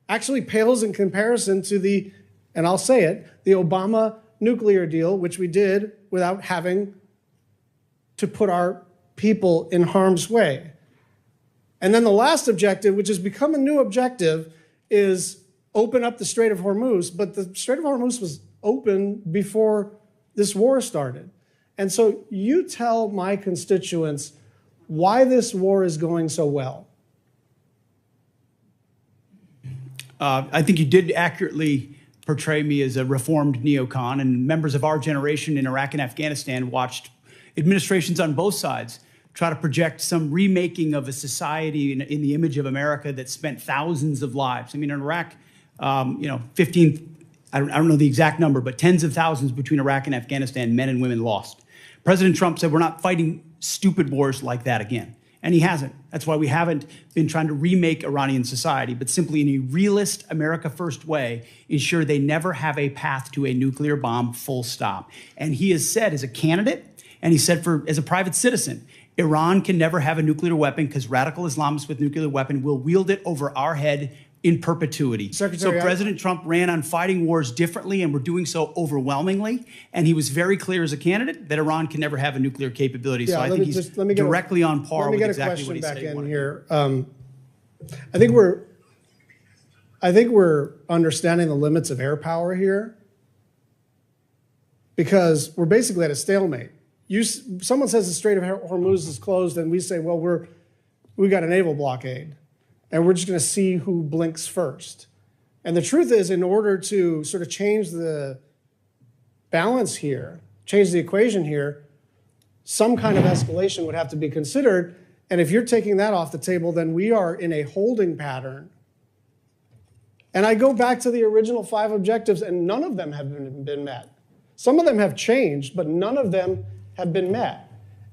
actually pales in comparison to the, and I'll say it, the Obama nuclear deal, which we did without having to put our people in harm's way. And then the last objective, which has become a new objective, is open up the Strait of Hormuz. But the Strait of Hormuz was open before this war started. And so you tell my constituents why this war is going so well. I think you did accurately portray me as a reformed neocon, and members of our generation in Iraq and Afghanistan watched administrations on both sides try to project some remaking of a society in the image of America that spent thousands of lives. I mean, in Iraq, 15, I don't know the exact number, but tens of thousands between Iraq and Afghanistan, men and women lost. President Trump said we're not fighting stupid wars like that again. And he hasn't. That's why we haven't been trying to remake Iranian society, but simply in a realist, America first way, ensure they never have a path to a nuclear bomb, full stop. And he has said as a candidate, and he said as a private citizen, Iran can never have a nuclear weapon because radical Islamists with nuclear weapon will wield it over our head in perpetuity. Secretary, so President Trump ran on fighting wars differently, and we're doing so overwhelmingly. And he was very clear as a candidate that Iran can never have a nuclear capability. Yeah, so I think he's directly on par with exactly what he said. Let me get a question back in here. I think we're understanding the limits of air power here, because we're basically at a stalemate. Someone says the Strait of Hormuz is closed, and we say, well, we got a naval blockade, and we're just going to see who blinks first. And the truth is, in order to sort of change the balance here, change the equation here, some kind of escalation would have to be considered. And if you're taking that off the table, then we are in a holding pattern. And I go back to the original 5 objectives, and none of them have been met. Some of them have changed, but none of them have been met.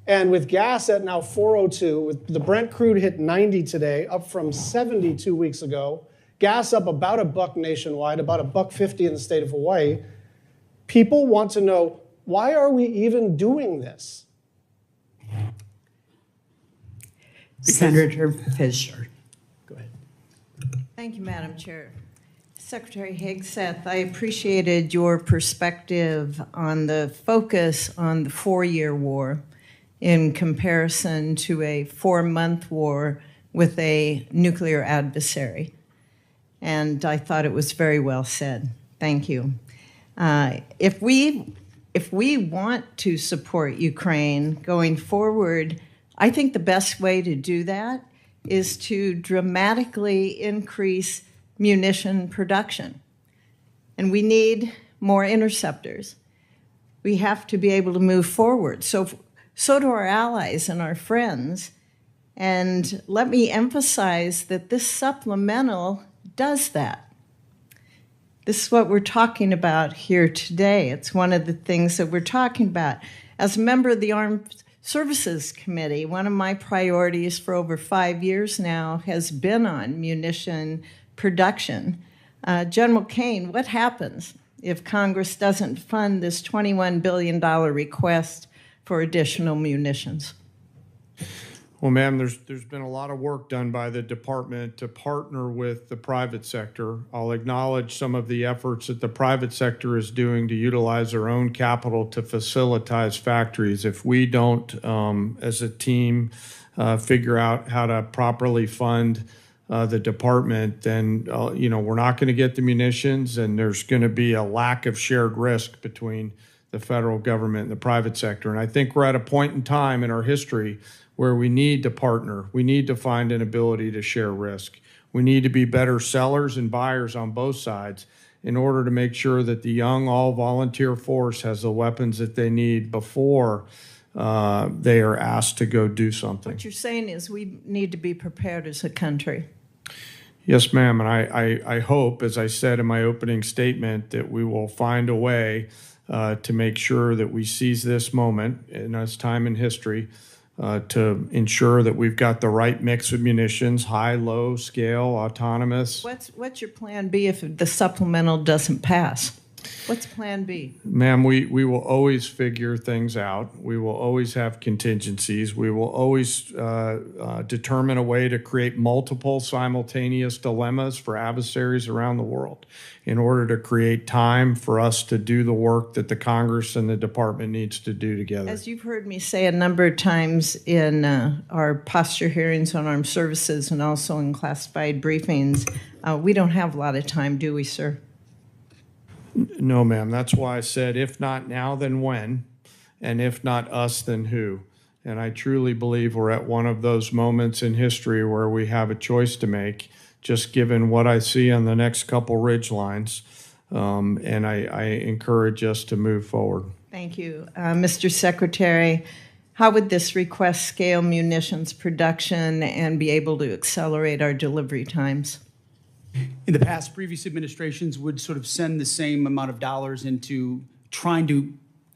And with gas at now 402, with the Brent crude hit 90 today, up from 70 2 weeks ago, gas up about $1 nationwide, about $1.50 in the state of Hawaii, people want to know, why are we even doing this? Senator Fisher. Go ahead. Thank you, Madam Chair. Secretary Hegseth, I appreciated your perspective on the focus on the 4-year war in comparison to a 4-month war with a nuclear adversary. And I thought it was very well said. Thank you. If we want to support Ukraine going forward, I think the best way to do that is to dramatically increase munition production. And we need more interceptors. We have to be able to move forward. So do our allies and our friends. And let me emphasize that this supplemental does that. This is what we're talking about here today. It's one of the things that we're talking about. As a member of the Armed Services Committee, one of my priorities for over 5 years now has been on munition production. General Kane, what happens if Congress doesn't fund this $21 billion request for additional munitions? Well, ma'am, there's been a lot of work done by the department to partner with the private sector. I'll acknowledge some of the efforts that the private sector is doing to utilize their own capital to facilitate factories. If we don't, as a team, figure out how to properly fund the department, then we're not going to get the munitions, and there's going to be a lack of shared risk between the federal government and the private sector. And I think we're at a point in time in our history where we need to partner. We need to find an ability to share risk. We need to be better sellers and buyers on both sides in order to make sure that the young all-volunteer force has the weapons that they need before they are asked to go do something. What you're saying is we need to be prepared as a country. Yes, ma'am, and I hope, as I said in my opening statement, that we will find a way to make sure that we seize this moment in this time in history to ensure that we've got the right mix of munitions, high, low, scale, autonomous. What's your plan B if the supplemental doesn't pass? What's plan B? Ma'am, we will always figure things out. We will always have contingencies. We will always determine a way to create multiple simultaneous dilemmas for adversaries around the world in order to create time for us to do the work that the Congress and the department needs to do together. As you've heard me say a number of times in our posture hearings on armed services and also in classified briefings, we don't have a lot of time, do we, sir? No, ma'am. That's why I said, if not now, then when? And if not us, then who? And I truly believe we're at one of those moments in history where we have a choice to make, just given what I see on the next couple ridge lines. And I encourage us to move forward. Thank you. Mr. Secretary, how would this request scale munitions production and be able to accelerate our delivery times? In the past, previous administrations would sort of send the same amount of dollars into trying to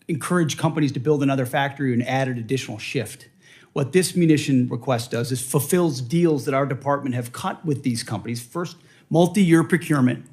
encourage companies to build another factory and add an additional shift. What this munition request does is fulfills deals that our department have cut with these companies. First, multi-year procurement,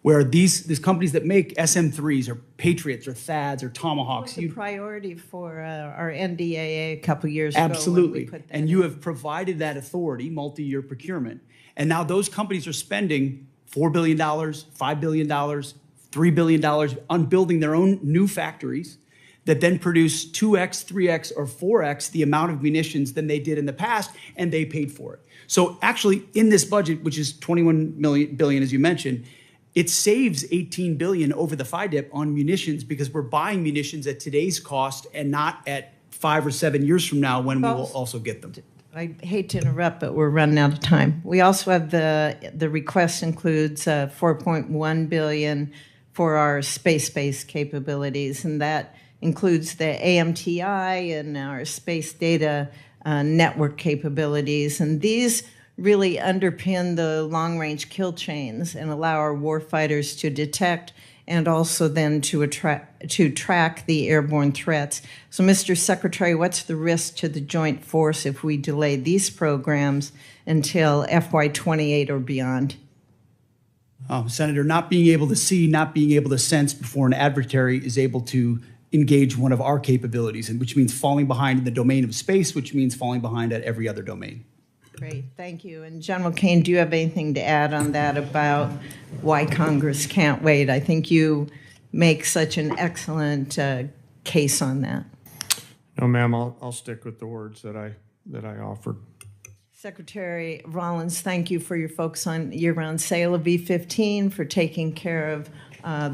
where these companies that make SM-3s or Patriots or THAADs or Tomahawks. It was a priority for our NDAA a couple years ago. Absolutely. And you have provided that authority, multi-year procurement. And now those companies are spending $4 billion, $5 billion, $3 billion on building their own new factories that then produce 2x, 3x, or 4x the amount of munitions than they did in the past, and they paid for it. So actually, in this budget, which is $21 billion, as you mentioned, it saves $18 billion over the FIDIP on munitions because we're buying munitions at today's cost and not at 5 or 7 years from now when we will also get them. I hate to interrupt, but we're running out of time. We also have the request includes $4.1 billion for our space-based capabilities, and that includes the AMTI and our space data network capabilities. And these really underpin the long-range kill chains and allow our warfighters to detect and also then to track the airborne threats. So, Mr. Secretary, what's the risk to the joint force if we delay these programs until FY28 or beyond? Senator, not being able to see, not being able to sense before an adversary is able to engage one of our capabilities, and which means falling behind in the domain of space, which means falling behind at every other domain. Great, thank you. And General Kane, do you have anything to add on that about why Congress can't wait? I think you make such an excellent case on that. No, ma'am, I'll stick with the words that I offered. Secretary Rollins, thank you for your focus on year-round sale of V-15, for taking care of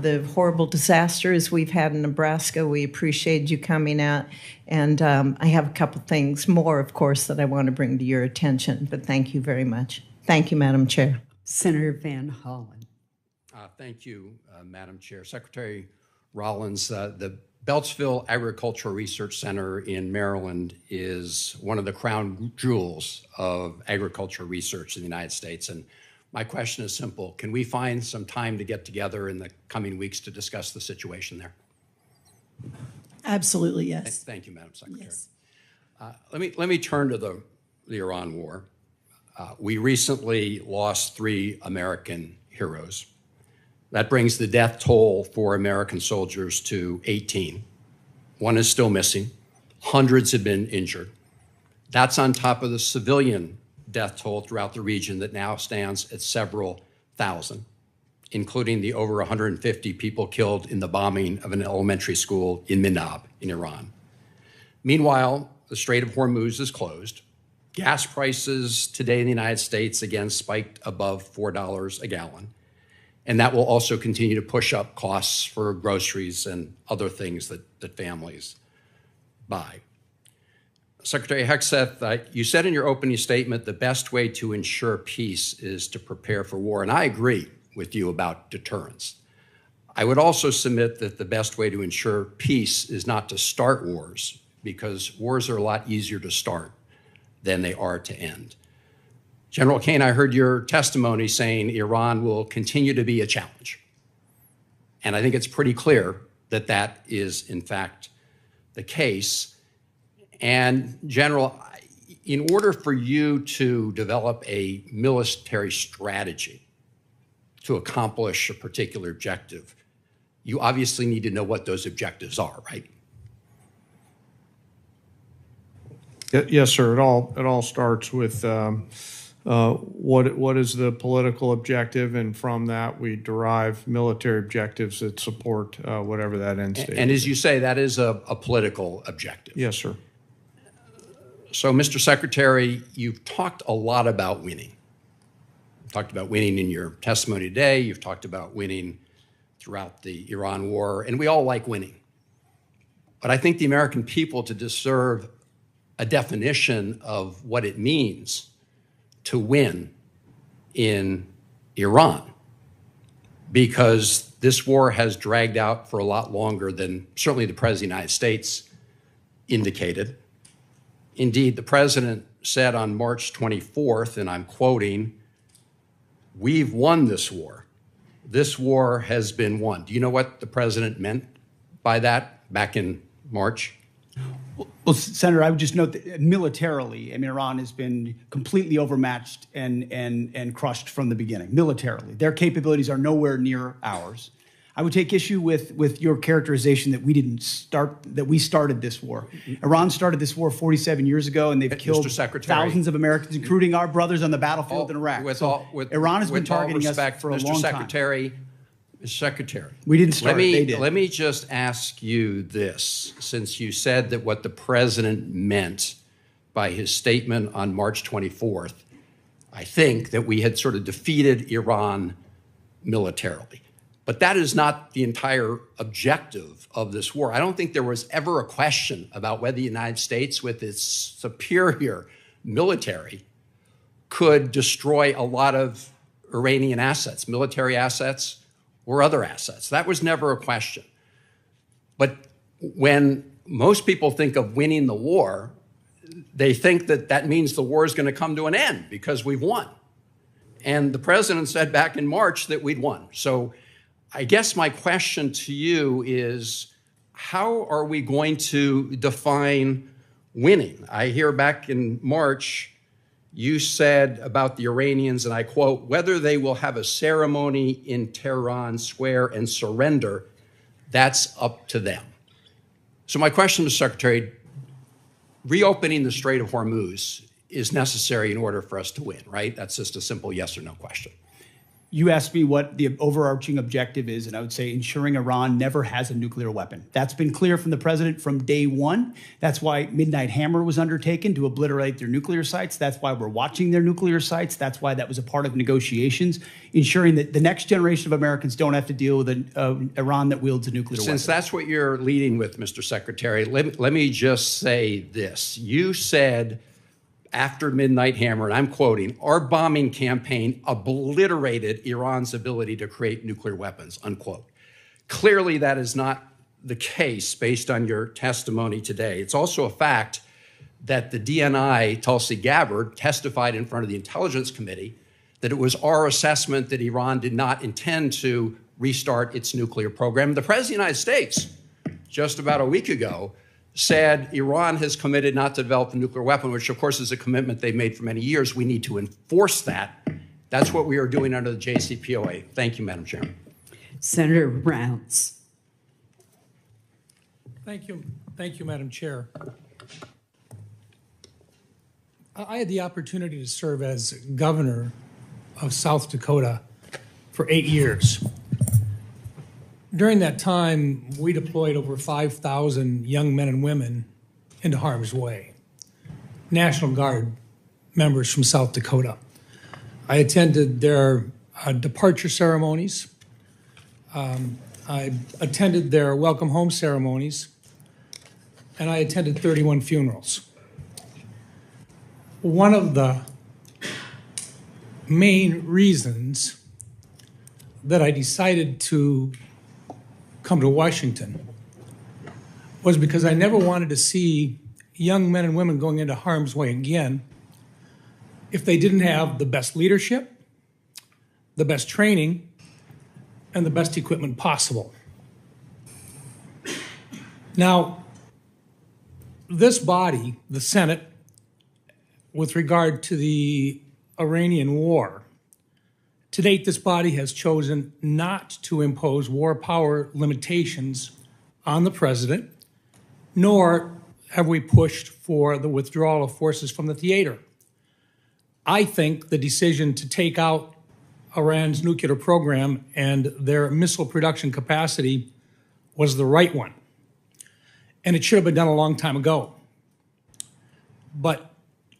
the horrible disasters we've had in Nebraska. We appreciate you coming out. And I have a couple things more, of course, that I want to bring to your attention, but thank you very much. Thank you, Madam Chair. Senator Van Hollen. Thank you, Madam Chair. Secretary Rollins, the Beltsville Agricultural Research Center in Maryland is one of the crown jewels of agricultural research in the United States. And my question is simple. Can we find some time to get together in the coming weeks to discuss the situation there? Absolutely, yes. Thank you, Madam Secretary. Yes. Let me turn to the Iran war. We recently lost 3 American heroes. That brings the death toll for American soldiers to 18. 1 is still missing. Hundreds have been injured. That's on top of the civilian death toll throughout the region that now stands at several thousand, including the over 150 people killed in the bombing of an elementary school in Minab in Iran. Meanwhile, the Strait of Hormuz is closed. Gas prices today in the United States again spiked above $4 a gallon. And that will also continue to push up costs for groceries and other things that families buy. Secretary Hegseth, you said in your opening statement the best way to ensure peace is to prepare for war, and I agree with you about deterrence. I would also submit that the best way to ensure peace is not to start wars, because wars are a lot easier to start than they are to end. General Kane, I heard your testimony saying Iran will continue to be a challenge. And I think it's pretty clear that that is, in fact, the case. And General, in order for you to develop a military strategy to accomplish a particular objective, you obviously need to know what those objectives are, right? Yes, sir. It all starts with what is the political objective, and from that we derive military objectives that support whatever that end state. And as you say, that is a political objective. Yes, sir. So, Mr. Secretary, you've talked a lot about winning. You've talked about winning in your testimony today. You've talked about winning throughout the Iran war, and we all like winning. But I think the American people deserve a definition of what it means to win in Iran, because this war has dragged out for a lot longer than certainly the President of the United States indicated. Indeed, the President said on March 24th, and I'm quoting, "We've won this war. This war has been won." Do you know what the President meant by that back in March? Well, Senator, I would just note that militarily, I mean, Iran has been completely overmatched and crushed from the beginning, militarily. Their capabilities are nowhere near ours. I would take issue with your characterization that we started this war. Iran started this war 47 years ago, and they've killed thousands of Americans, including our brothers on the battlefield in Iraq. Iran has been targeting us for a long time. Mr. Secretary, we didn't start it, they did. Let me just ask you this, since you said that what the President meant by his statement on March 24th, I think that we had sort of defeated Iran militarily. But that is not the entire objective of this war. I don't think there was ever a question about whether the United States, with its superior military, could destroy a lot of Iranian assets, military assets, or other assets. That was never a question. But when most people think of winning the war, they think that that means the war is going to come to an end because we've won. And the President said back in March that we'd won. So I guess my question to you is, how are we going to define winning? I hear back in March, you said about the Iranians, and I quote, "Whether they will have a ceremony in Tehran Square and surrender, that's up to them." So my question, Mr. Secretary, reopening the Strait of Hormuz is necessary in order for us to win, right? That's just a simple yes or no question. You asked me what the overarching objective is, and I would say ensuring Iran never has a nuclear weapon. That's been clear from the President from day one. That's why Midnight Hammer was undertaken, to obliterate their nuclear sites. That's why we're watching their nuclear sites. That's why that was a part of negotiations, ensuring that the next generation of Americans don't have to deal with an Iran that wields a nuclear weapon. Since that's what you're leading with, Mr. Secretary, let me just say this. You said after Midnight Hammer, and I'm quoting, "Our bombing campaign obliterated Iran's ability to create nuclear weapons," unquote. Clearly, that is not the case based on your testimony today. It's also a fact that the DNI, Tulsi Gabbard, testified in front of the Intelligence Committee that it was our assessment that Iran did not intend to restart its nuclear program. The President of the United States, just about a week ago, said Iran has committed not to develop a nuclear weapon, which of course is a commitment they've made for many years. We need to enforce that. That's what we are doing under the JCPOA. Thank you, Madam Chairman. Senator Rounds. Thank you, Madam Chair. I had the opportunity to serve as governor of South Dakota for 8 years. During that time, we deployed over 5,000 young men and women into harm's way, National Guard members from South Dakota. I attended their departure ceremonies. I attended their welcome home ceremonies, and I attended 31 funerals. One of the main reasons that I decided to come to Washington was because I never wanted to see young men and women going into harm's way again if they didn't have the best leadership, the best training, and the best equipment possible. Now, this body, the Senate, with regard to the Iranian war, to date, this body has chosen not to impose war power limitations on the president, nor have we pushed for the withdrawal of forces from the theater. I think the decision to take out Iran's nuclear program and their missile production capacity was the right one. And it should have been done a long time ago. But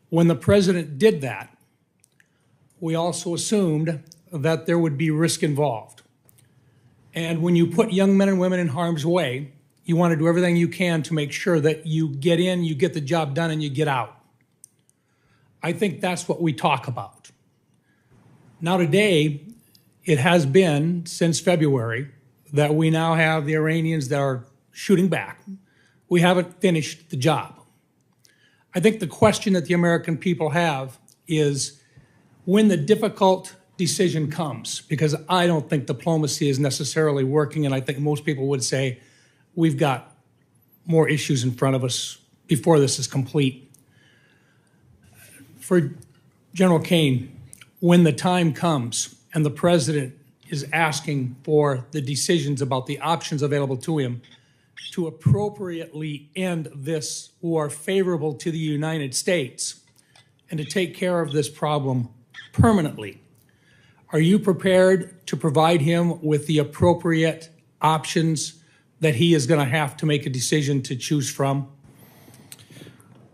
when the president did that, we also assumed that there would be risk involved. And when you put young men and women in harm's way, You want to do everything you can to make sure that you get in, you get the job done, and you get out. I think that's what we talk about. Now today, it has been since February that we now have the Iranians that are shooting back. We haven't finished the job. I think the question that the American people have is when the difficult decision comes, because I don't think diplomacy is necessarily working, and I think most people would say we've got more issues in front of us before this is complete. For General Kane, when the time comes and the president is asking for the decisions about the options available to him to appropriately end this war favorable to the United States and to take care of this problem permanently, are you prepared to provide him with the appropriate options that he is going to have to make a decision to choose from?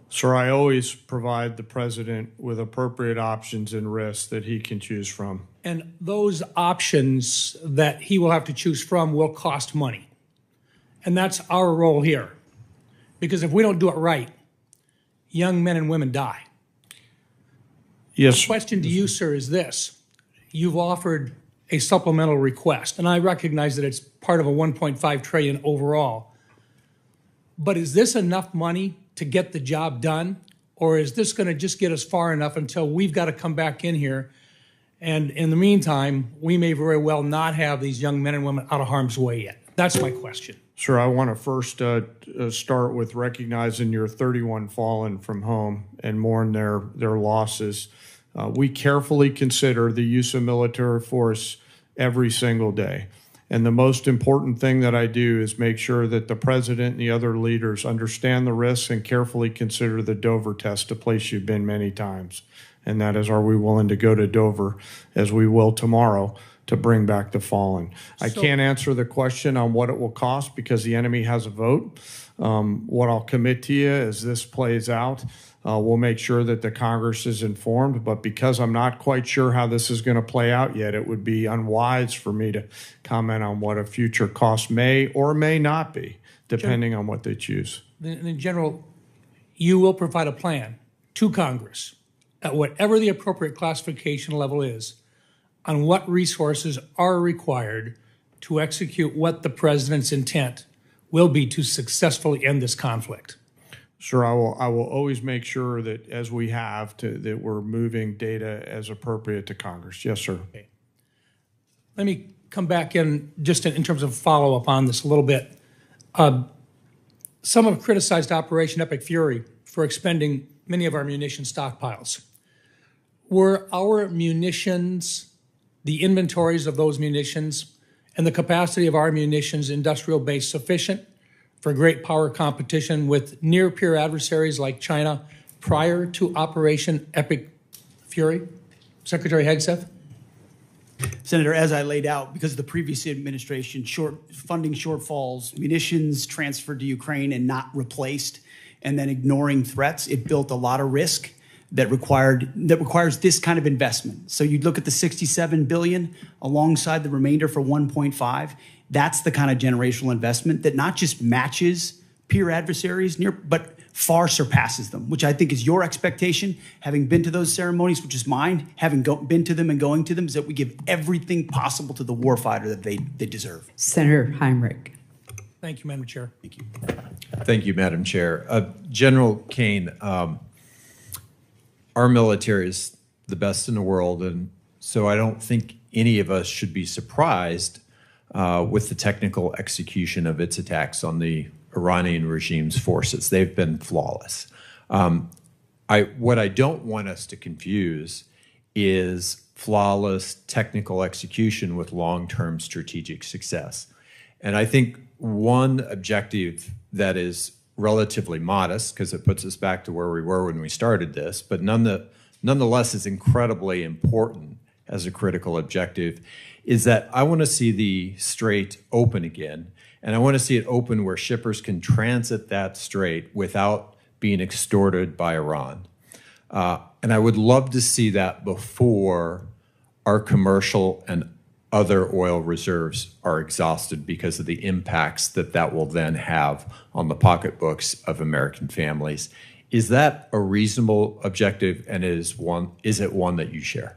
Sir, I always provide the president with appropriate options and risks that he can choose from. And those options that he will have to choose from will cost money. And that's our role here. Because if we don't do it right, young men and women die. Yes. The question to you, sir, is this. You've offered a supplemental request, and I recognize that it's part of a $1.5 trillion overall. But is this enough money to get the job done? Or is this going to just get us far enough until we've got to come back in here? And in the meantime, we may very well not have these young men and women out of harm's way yet. That's my question. Sir, I want to first start with recognizing your 31 fallen from home and mourn their losses. We carefully consider the use of military force every single day. And the most important thing that I do is make sure that the president and the other leaders understand the risks and carefully consider the Dover test, a place you've been many times. And that is, are we willing to go to Dover, as we will tomorrow, to bring back the fallen? I can't answer the question on what it will cost because the enemy has a vote. What I'll commit to you as this plays out, we'll make sure that the Congress is informed, but because I'm not quite sure how this is going to play out yet, it would be unwise for me to comment on what a future cost may or may not be, depending on what they choose. In general, you will provide a plan to Congress at whatever the appropriate classification level is on what resources are required to execute what the president's intent will be to successfully end this conflict. Sure, I will always make sure that as we have that we're moving data as appropriate to Congress. Yes, sir. Okay. Let me come back in just in terms of follow-up on this a little bit. Some have criticized Operation Epic Fury for expending many of our munition stockpiles. Were our munitions, the inventories of those munitions, and the capacity of our munitions industrial base sufficient for great power competition with near-peer adversaries like China prior to Operation Epic Fury? Secretary Hegseth? Senator, as I laid out, because of the previous administration, funding shortfalls, munitions transferred to Ukraine and not replaced, and then ignoring threats, it built a lot of risk that requires this kind of investment. So you'd look at the $67 billion alongside the remainder for 1.5. That's the kind of generational investment that not just matches peer adversaries, but far surpasses them, which I think is your expectation, having been to those ceremonies, which is mine, having been to them and going to them, is that we give everything possible to the warfighter that they deserve. Senator Heinrich. Thank you, Madam Chair. Thank you. Thank you, Madam Chair. General Kane, our military is the best in the world, and so I don't think any of us should be surprised with the technical execution of its attacks on the Iranian regime's forces. They've been flawless. What I don't want us to confuse is flawless technical execution with long-term strategic success. And I think one objective that is relatively modest, because it puts us back to where we were when we started this, but nonetheless is incredibly important as a critical objective, is that I want to see the strait open again, and I want to see it open where shippers can transit that strait without being extorted by Iran. And I would love to see that before our commercial and other oil reserves are exhausted because of the impacts that that will then have on the pocketbooks of American families. Is that a reasonable objective, and is it one that you share?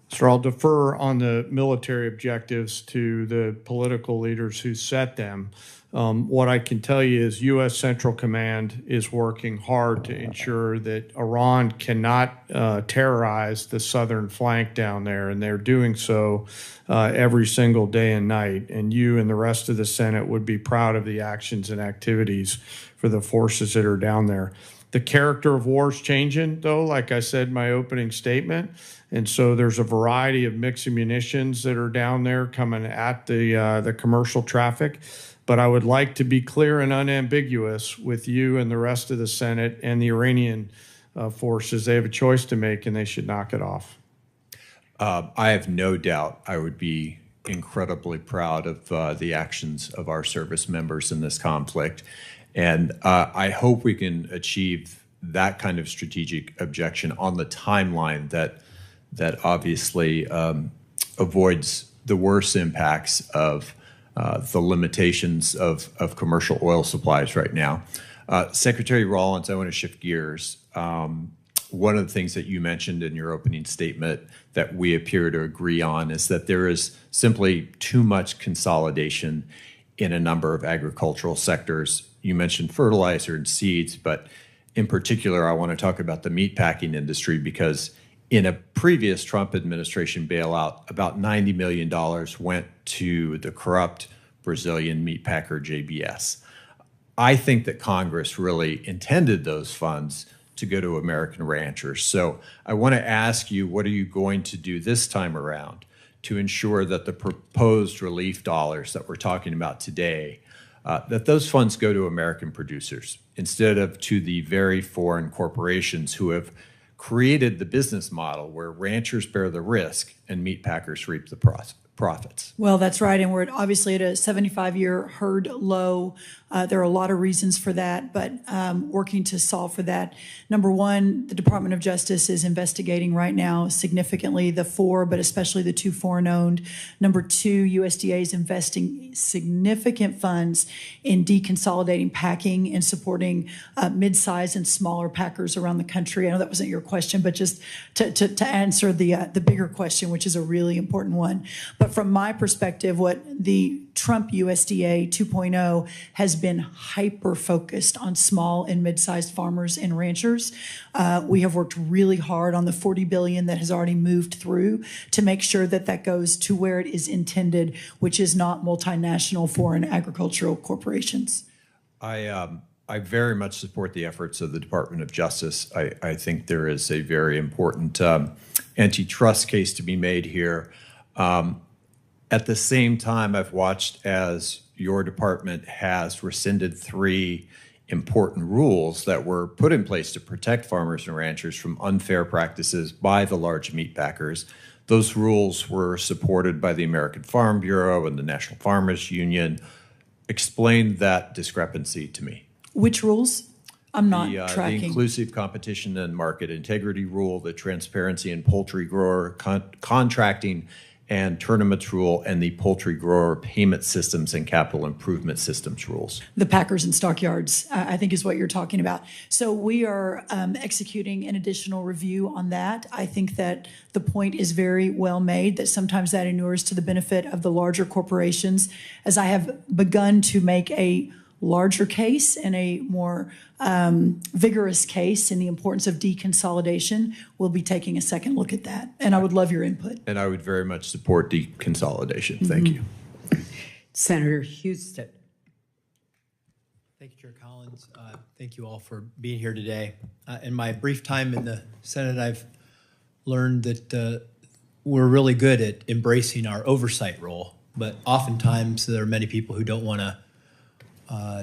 Sir, I'll defer on the military objectives to the political leaders who set them. What I can tell you is U.S. Central Command is working hard to ensure that Iran cannot terrorize the southern flank down there, and they're doing so every single day and night. And you and the rest of the Senate would be proud of the actions and activities for the forces that are down there. The character of war is changing, though, like I said in my opening statement. And so there's a variety of mixed munitions that are down there coming at the commercial traffic. But I would like to be clear and unambiguous with you and the rest of the Senate and the Iranian forces. They have a choice to make, and they should knock it off. I have no doubt I would be incredibly proud of the actions of our service members in this conflict. And I hope we can achieve that kind of strategic objection on the timeline that obviously avoids the worst impacts of the limitations of commercial oil supplies right now. Secretary Rollins, I want to shift gears. One of the things that you mentioned in your opening statement that we appear to agree on is that there is simply too much consolidation in a number of agricultural sectors. You mentioned fertilizer and seeds, but in particular, I want to talk about the meatpacking industry because in a previous Trump administration bailout, about $90 million went to the corrupt Brazilian meatpacker JBS. I think that Congress really intended those funds to go to American ranchers. So I want to ask you, what are you going to do this time around to ensure that the proposed relief dollars that we're talking about today, that those funds go to American producers instead of to the very foreign corporations who have created the business model where ranchers bear the risk and meat packers reap the profits? Well, that's right. And we're obviously at a 75-year herd low. There are a lot of reasons for that, but working to solve for that. Number one, the Department of Justice is investigating right now significantly the four, but especially the two foreign-owned. Number two, USDA is investing significant funds in deconsolidating packing and supporting mid-size and smaller packers around the country. I know that wasn't your question, but just to answer the bigger question, which is a really important one. But from my perspective, what the Trump USDA 2.0 has been hyper-focused on small and mid-sized farmers and ranchers. We have worked really hard on the $40 billion that has already moved through to make sure that that goes to where it is intended, which is not multinational foreign agricultural corporations. I very much support the efforts of the Department of Justice. I think there is a very important antitrust case to be made here. At the same time, I've watched as your department has rescinded 3 important rules that were put in place to protect farmers and ranchers from unfair practices by the large meat packers. Those rules were supported by the American Farm Bureau and the National Farmers Union. Explain that discrepancy to me. Which rules? I'm not tracking. The inclusive competition and market integrity rule, the transparency in poultry grower contracting and tournaments rule, and the poultry grower payment systems and capital improvement systems rules. The packers and stockyards, I think is what you're talking about. So we are executing an additional review on that. I think that the point is very well made, that sometimes that inures to the benefit of the larger corporations. As I have begun to make a larger case and a more vigorous case in the importance of deconsolidation, we'll be taking a second look at that. And I would love your input. And I would very much support deconsolidation. Thank you. Senator Houston. Thank you, Chair Collins. Thank you all for being here today. In my brief time in the Senate, I've learned that we're really good at embracing our oversight role, but oftentimes there are many people who don't want to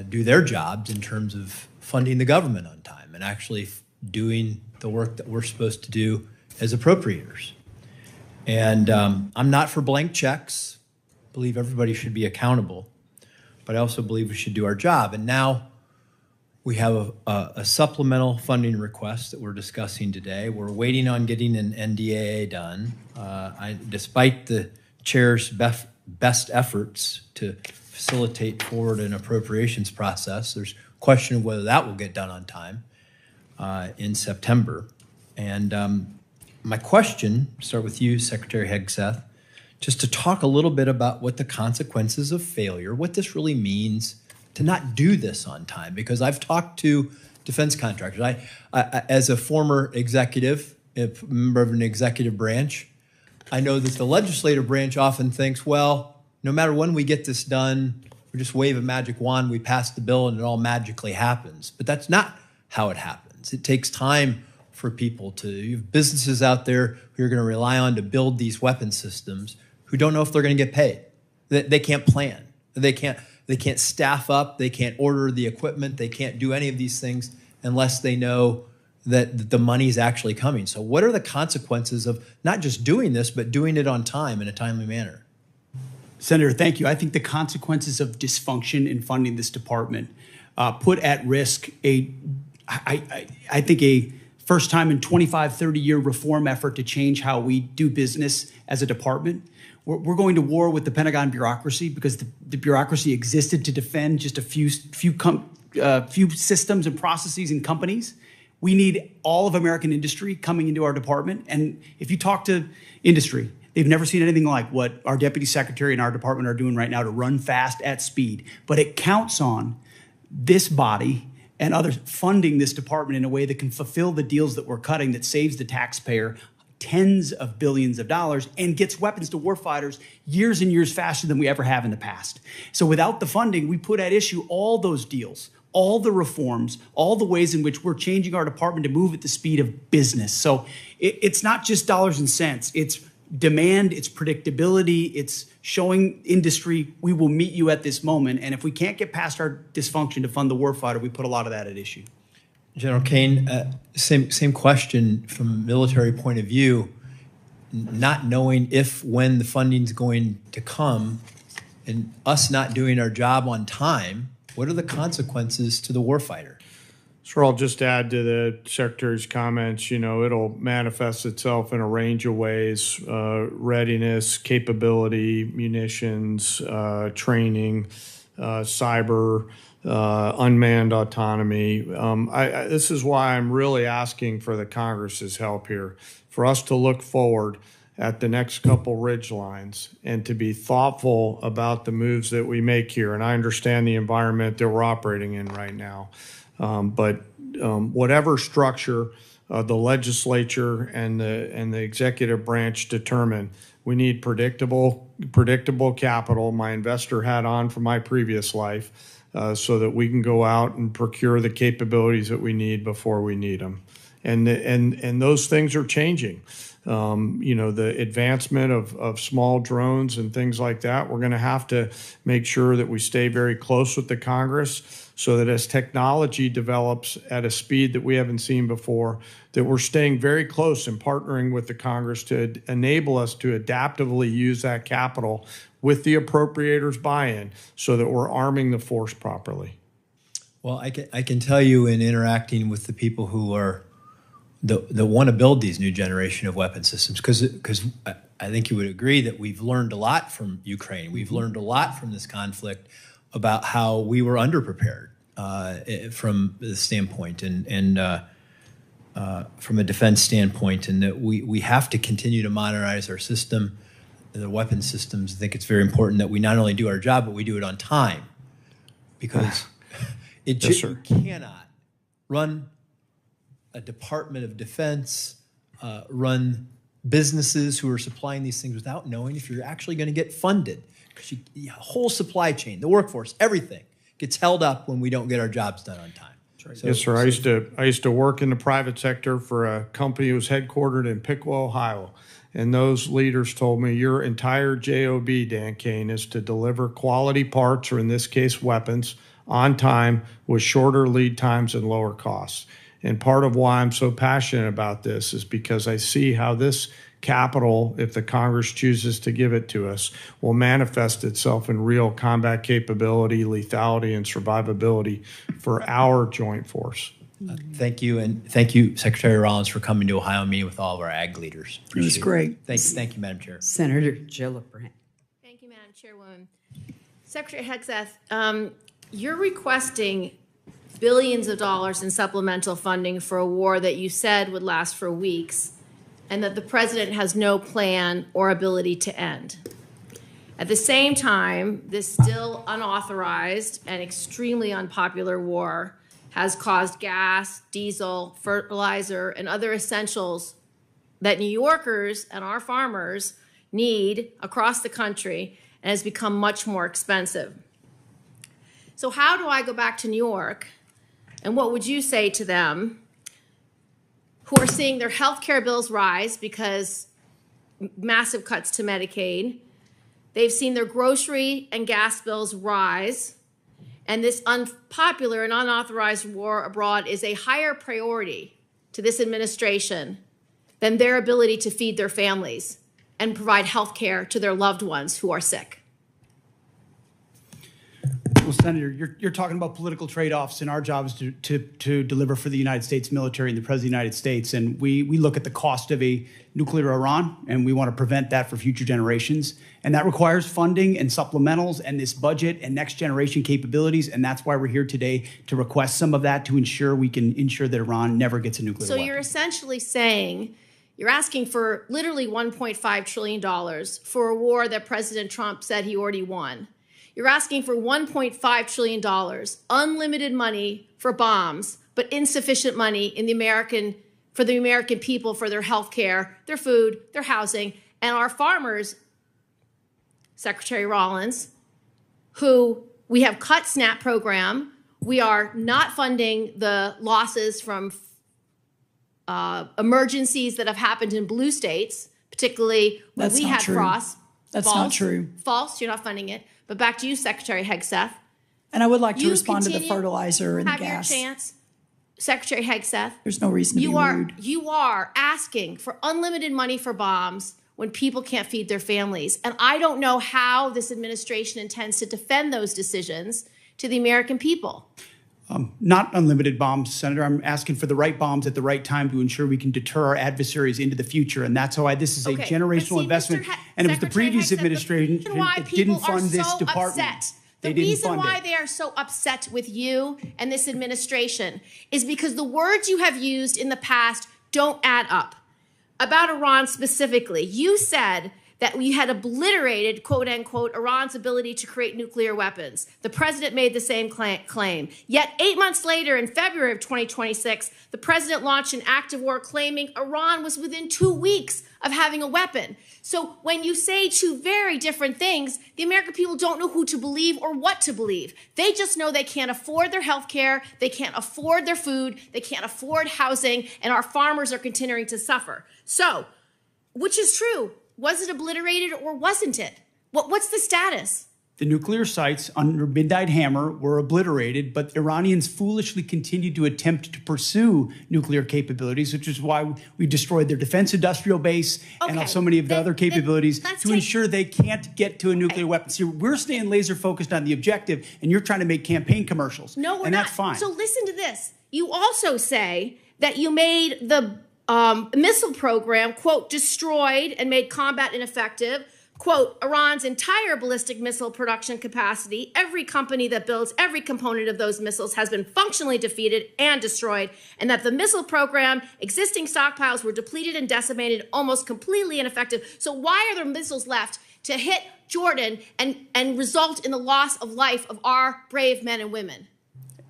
do their jobs in terms of funding the government on time and actually doing the work that we're supposed to do as appropriators. And I'm not for blank checks. I believe everybody should be accountable, but I also believe we should do our job. And now We have a supplemental funding request that we're discussing today. We're waiting on getting an NDAA done. Despite the chair's best efforts to facilitate forward an appropriations process, there's question of whether that will get done on time in September. And my question, start with you, Secretary Hegseth, just to talk a little bit about what the consequences of failure, what this really means to not do this on time. Because I've talked to defense contractors. I as a former executive, a member of an executive branch, I know that the legislative branch often thinks, well, no matter when we get this done, we just wave a magic wand, we pass the bill, and it all magically happens. But that's not how it happens. It takes time for people to, you have businesses out there who are going to rely on to build these weapon systems who don't know if they're going to get paid. They can't plan. They can't staff up. They can't order the equipment. They can't do any of these things unless they know that the money is actually coming. So what are the consequences of not just doing this, but doing it on time in a timely manner? Senator, thank you. I think the consequences of dysfunction in funding this department put at risk I think a first time in 25, 30-year reform effort to change how we do business as a department. We're going to war with the Pentagon bureaucracy because the bureaucracy existed to defend just a few systems and processes and companies. We need all of American industry coming into our department. And if you talk to industry, they've never seen anything like what our deputy secretary and our department are doing right now to run fast at speed. But it counts on this body and others funding this department in a way that can fulfill the deals that we're cutting that saves the taxpayer tens of billions of dollars and gets weapons to warfighters years and years faster than we ever have in the past. So without the funding, we put at issue all those deals, all the reforms, all the ways in which we're changing our department to move at the speed of business. So it's not just dollars and cents. It's demand, it's predictability, it's showing industry we will meet you at this moment. And if we can't get past our dysfunction to fund the warfighter, we put a lot of that at issue. General Kane, same question from a military point of view, not knowing if, when the funding's going to come, and us not doing our job on time, what are the consequences to the warfighter? Sure, I'll just add to the Secretary's comments, it'll manifest itself in a range of ways, readiness, capability, munitions, training, cyber, unmanned autonomy. This is why I'm really asking for the Congress's help here, for us to look forward at the next couple ridge lines and to be thoughtful about the moves that we make here. And I understand the environment that we're operating in right now. But whatever structure the legislature and the executive branch determine, we need predictable capital. My investor hat on from my previous life. So that we can go out and procure the capabilities that we need before we need them. And those things are changing. The advancement of small drones and things like that, we're going to have to make sure that we stay very close with the Congress so that as technology develops at a speed that we haven't seen before, that we're staying very close and partnering with the Congress to enable us to adaptively use that capital with the appropriators' buy-in so that we're arming the force properly. Well, I can tell you in interacting with the people who are that want to build these new generation of weapon systems, because I think you would agree that we've learned a lot from Ukraine. We've learned a lot from this conflict about how we were underprepared from the standpoint and from a defense standpoint, and that we have to continue to modernize our system, the weapon systems. I think it's very important that we not only do our job, but we do it on time, because you cannot run a Department of Defense, run businesses who are supplying these things without knowing if you're actually going to get funded. Because the whole supply chain, the workforce, everything gets held up when we don't get our jobs done on time. So, yes, sir. I used to work in the private sector for a company that was headquartered in Piqua, Ohio. And those leaders told me, your entire job, Dan Kane, is to deliver quality parts, or in this case, weapons, on time with shorter lead times and lower costs. And part of why I'm so passionate about this is because I see how this capital, if the Congress chooses to give it to us, will manifest itself in real combat capability, lethality, and survivability for our joint force. Thank you, and thank you, Secretary Rollins, for coming to Ohio, meeting with all of our ag leaders. It was great. Thank you, Madam Chair. Senator Gillibrand. Thank you, Madam Chairwoman. Secretary Hegseth, you're requesting billions of dollars in supplemental funding for a war that you said would last for weeks and that the president has no plan or ability to end. At the same time, this still unauthorized and extremely unpopular war has caused gas, diesel, fertilizer, and other essentials that New Yorkers and our farmers need across the country and has become much more expensive. So how do I go back to New York, and what would you say to them who are seeing their health care bills rise because massive cuts to Medicaid? They've seen their grocery and gas bills rise, and this unpopular and unauthorized war abroad is a higher priority to this administration than their ability to feed their families and provide health care to their loved ones who are sick. Well, Senator, you're talking about political trade-offs, and our job is to deliver for the United States military and the President of the United States. And we look at the cost of a nuclear Iran, and we want to prevent that for future generations. And that requires funding and supplementals and this budget and next generation capabilities. And that's why we're here today to request some of that to ensure we can ensure that Iran never gets a nuclear weapon. So you're essentially saying you're asking for literally $1.5 trillion for a war that President Trump said he already won. You're asking for $1.5 trillion, unlimited money for bombs, but insufficient money for the American people, for their health care, their food, their housing, and our farmers, Secretary Rollins, who we have cut SNAP program. We are not funding the losses from emergencies that have happened in blue states, particularly when we had frost. That's not true. False, you're not funding it. But back to you, Secretary Hegseth. And I would like to respond to the fertilizer and the gas. Have your chance. Secretary Hegseth. There's no reason to be rude. You are asking for unlimited money for bombs when people can't feed their families. And I don't know how this administration intends to defend those decisions to the American people. Not unlimited bombs, Senator. I'm asking for the right bombs at the right time to ensure we can deter our adversaries into the future. And that's why this is a generational investment. And it was the previous administration that didn't fund this department. The reason why they are so upset with you and this administration is because the words you have used in the past don't add up. About Iran specifically, you said that we had obliterated, quote unquote, Iran's ability to create nuclear weapons. The president made the same claim. Yet 8 months later, in February of 2026, the president launched an act of war claiming Iran was within 2 weeks of having a weapon. So when you say two very different things, the American people don't know who to believe or what to believe. They just know they can't afford their health care, they can't afford their food, they can't afford housing, and our farmers are continuing to suffer. So, which is true? Was it obliterated or wasn't it? What's the status? The nuclear sites under Midnight Hammer were obliterated, but Iranians foolishly continued to attempt to pursue nuclear capabilities, which is why we destroyed their defense industrial base and so many of the other capabilities to ensure they can't get to a nuclear weapon. See, we're staying laser focused on the objective, and you're trying to make campaign commercials. No, we're not. And that's fine. So listen to this. You also say that you made the missile program, quote, destroyed and made combat ineffective. Quote, Iran's entire ballistic missile production capacity, every company that builds every component of those missiles has been functionally defeated and destroyed, and that the missile program, existing stockpiles were depleted and decimated, almost completely ineffective. So why are there missiles left to hit Jordan and result in the loss of life of our brave men and women?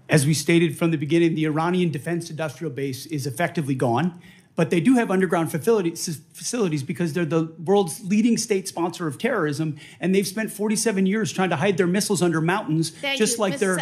As we stated from the beginning, the Iranian defense industrial base is effectively gone. But they do have underground facilities because they're the world's leading state sponsor of terrorism, and they've spent 47 years trying to hide their missiles under mountains, just like their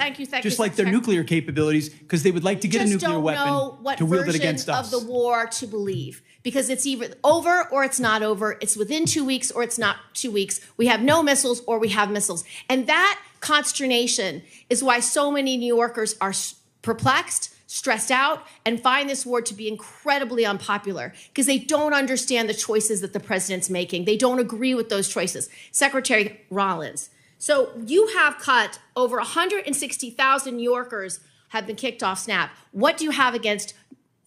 nuclear capabilities, because they would like to get a nuclear weapon to wield it against us. Of the war to believe, because it's either over or it's not over. It's within 2 weeks or it's not 2 weeks. We have no missiles or we have missiles, and that consternation is why so many New Yorkers are perplexed, stressed out and find this war to be incredibly unpopular because they don't understand the choices that the president's making. They don't agree with those choices. Secretary Rollins, so you have cut over 160,000 New Yorkers have been kicked off SNAP. What do you have against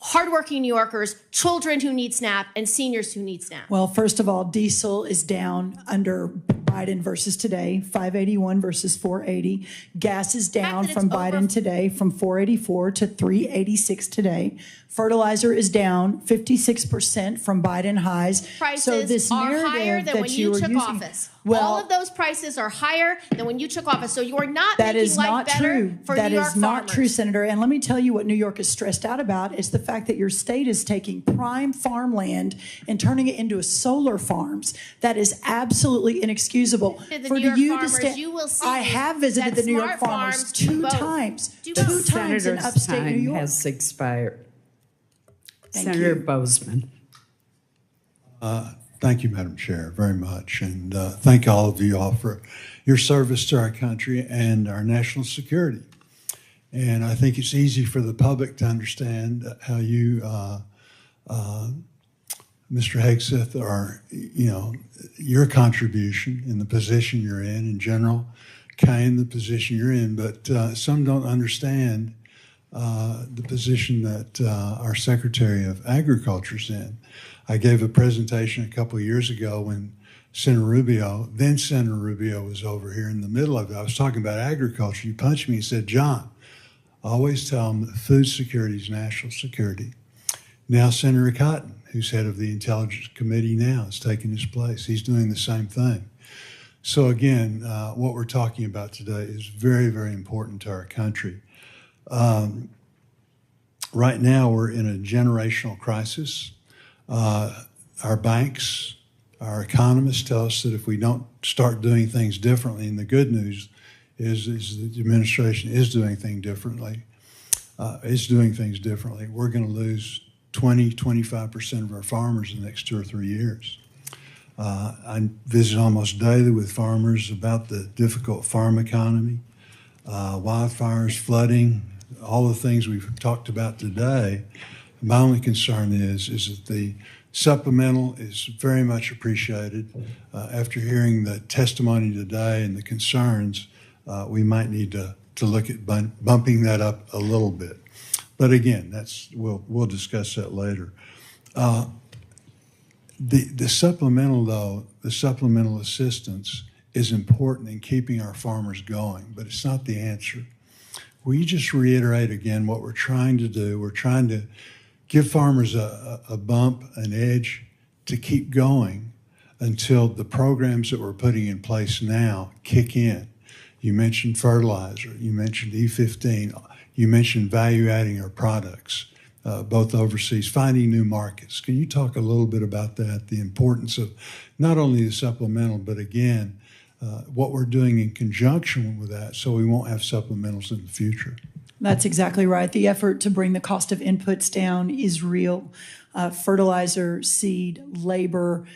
hardworking New Yorkers, children who need SNAP, and seniors who need SNAP? Well, first of all, diesel is down under Biden versus today, 581 versus 480. Gas is down from Biden today from 484 to 386 today. Fertilizer is down 56% from Biden highs. Prices so this are narrative higher than when that you are took using, office. well, all of those prices are higher than when you took office. So you are not that making is life not better true. for That New York is not farmers. true, Senator. And let me tell you what New York is stressed out about is the fact that your state is taking prime farmland and turning it into solar farms. That is absolutely inexcusable. The For New York you to farmers, stand, you will see I have visited that the New York smart farmers farms do two both. times. Do Two both. times in Senator's upstate New time York. has expired. Thank Senator you. Bozeman. Thank you, Madam Chair, very much. And thank all of you all for your service to our country and our national security. And I think it's easy for the public to understand how you, Mr. Hegseth, are, your contribution in the position you're in general, Kane, the position you're in. But some don't understand the position that our Secretary of Agriculture's in. I gave a presentation a couple of years ago when Senator Rubio was over here in the middle of it. I was talking about agriculture. He punched me and said, John, always tell them that food security is national security. Now Senator Cotton, who's head of the Intelligence Committee now, is taking his place. He's doing the same thing. So again, what we're talking about today is very, very important to our country. Right now, we're in a generational crisis. Our banks, our economists tell us that if we don't start doing things differently, and the good news is the administration is doing things differently, we're going to lose 20-25% of our farmers in the next 2 or 3 years. I visit almost daily with farmers about the difficult farm economy, wildfires, flooding, all the things we've talked about today. My only concern is that the supplemental is very much appreciated. After hearing the testimony today and the concerns, we might need to look at bumping that up a little bit. But again, we'll discuss that later. The supplemental, though, the supplemental assistance is important in keeping our farmers going, but it's not the answer. Will you just reiterate again what we're trying to do? We're trying to give farmers a bump, an edge to keep going until the programs that we're putting in place now kick in. You mentioned fertilizer, you mentioned E15, you mentioned value adding our products, both overseas, finding new markets. Can you talk a little bit about that, the importance of not only the supplemental, but again, what we're doing in conjunction with that so we won't have supplementals in the future? That's exactly right. The effort to bring the cost of inputs down is real. Fertilizer, seed, labor,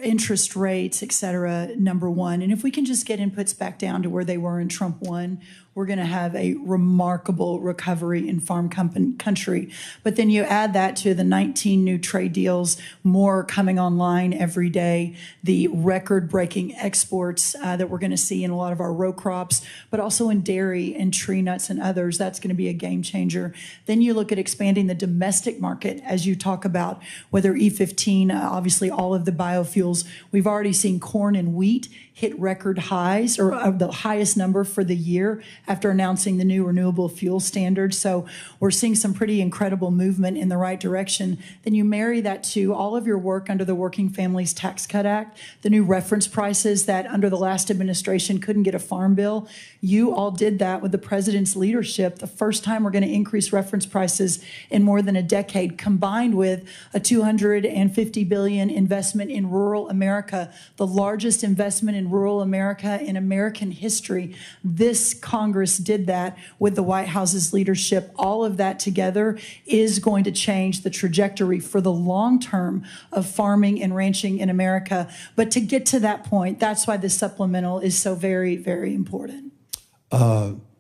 interest rates, et cetera, number one. And if we can just get inputs back down to where they were in Trump 1, we're going to have a remarkable recovery in farm country. But then you add that to the 19 new trade deals, more coming online every day, the record-breaking exports that we're going to see in a lot of our row crops, but also in dairy and tree nuts and others. That's going to be a game changer. Then you look at expanding the domestic market, as you talk about, whether E15, obviously all of the biofuels. We've already seen corn and wheat hit record highs, or the highest number for the year after announcing the new renewable fuel standard. So we're seeing some pretty incredible movement in the right direction. Then you marry that to all of your work under the Working Families Tax Cut Act, the new reference prices that under the last administration couldn't get a farm bill. You all did that with the president's leadership. The first time we're going to increase reference prices in more than a decade, combined with a $250 billion investment in rural America, the largest investment in rural America in American history. This Congress did that with the White House's leadership. All of that together is going to change the trajectory for the long term of farming and ranching in America. But to get to that point, that's why the supplemental is so very, very important.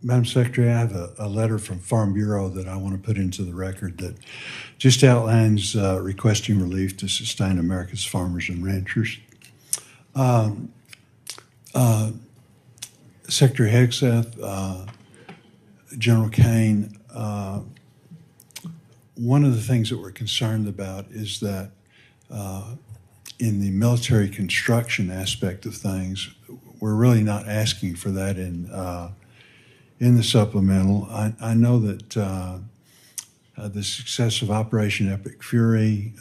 Madam Secretary, I have a letter from Farm Bureau that I want to put into the record that just outlines requesting relief to sustain America's farmers and ranchers. Secretary Hegseth, General Kane, one of the things that we're concerned about is that in the military construction aspect of things, we're really not asking for that in the supplemental. I know that the success of Operation Epic Fury,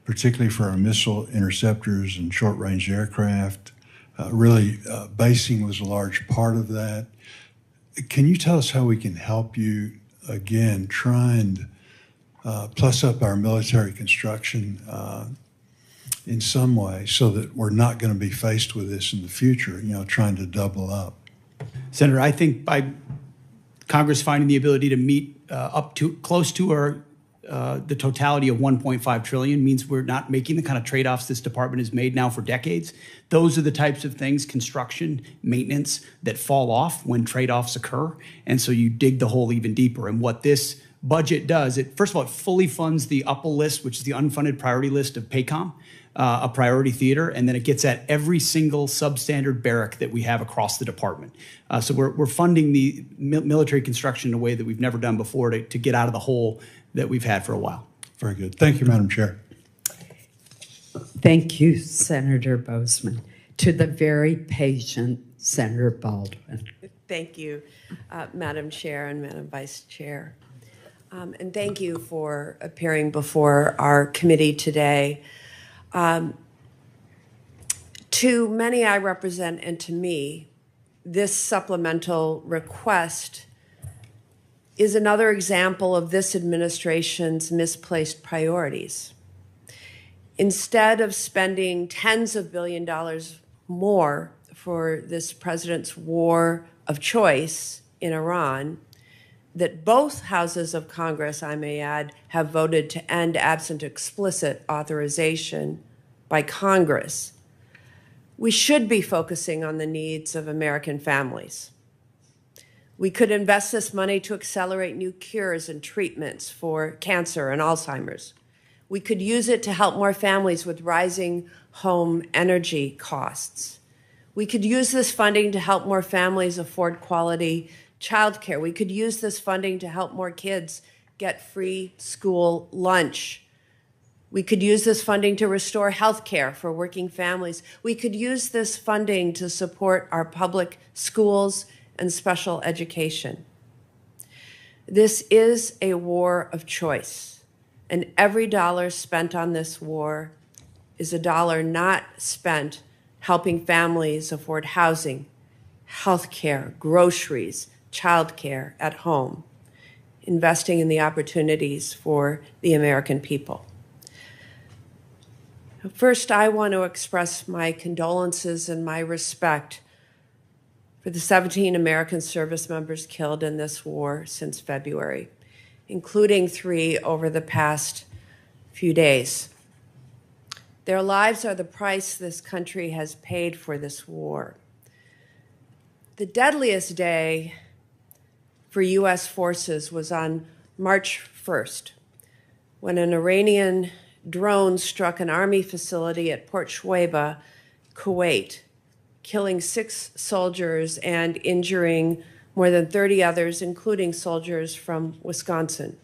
particularly for our missile interceptors and short-range aircraft, really basing was a large part of that. Can you tell us how we can help you, again, try and plus up our military construction in some way so that we're not going to be faced with this in the future, trying to double up? Senator, I think by Congress finding the ability to meet up to close to our the totality of 1.5 trillion means we're not making the kind of trade-offs this department has made now for decades. Those are the types of things, construction, maintenance, that fall off when trade-offs occur. And so you dig the hole even deeper. And what this budget does, first of all, it fully funds the UPPA list, which is the unfunded priority list of PACOM, a priority theater, and then it gets at every single substandard barrack that we have across the department. So we're funding the military construction in a way that we've never done before to get out of the hole that we've had for a while. Very good. Thank you, Madam Chair. Thank you, Senator Bozeman. To the very patient Senator Baldwin. Thank you, Madam Chair and Madam Vice Chair. And thank you for appearing before our committee today. To many I represent and to me, this supplemental request is another example of this administration's misplaced priorities. Instead of spending tens of billions of dollars more for this president's war of choice in Iran, that both houses of Congress, I may add, have voted to end absent explicit authorization by Congress, we should be focusing on the needs of American families. We could invest this money to accelerate new cures and treatments for cancer and Alzheimer's. We could use it to help more families with rising home energy costs. We could use this funding to help more families afford quality childcare. We could use this funding to help more kids get free school lunch. We could use this funding to restore health care for working families. We could use this funding to support our public schools and special education. This is a war of choice, and every dollar spent on this war is a dollar not spent helping families afford housing, health care, groceries, childcare at home, investing in the opportunities for the American people. First, I want to express my condolences and my respect for the 17 American service members killed in this war since February, including 3 over the past few days. Their lives are the price this country has paid for this war. The deadliest day for U.S. forces was on March 1st, when an Iranian drone struck an army facility at Port Shuaibah, Kuwait, killing 6 soldiers and injuring more than 30 others, including soldiers from Wisconsin.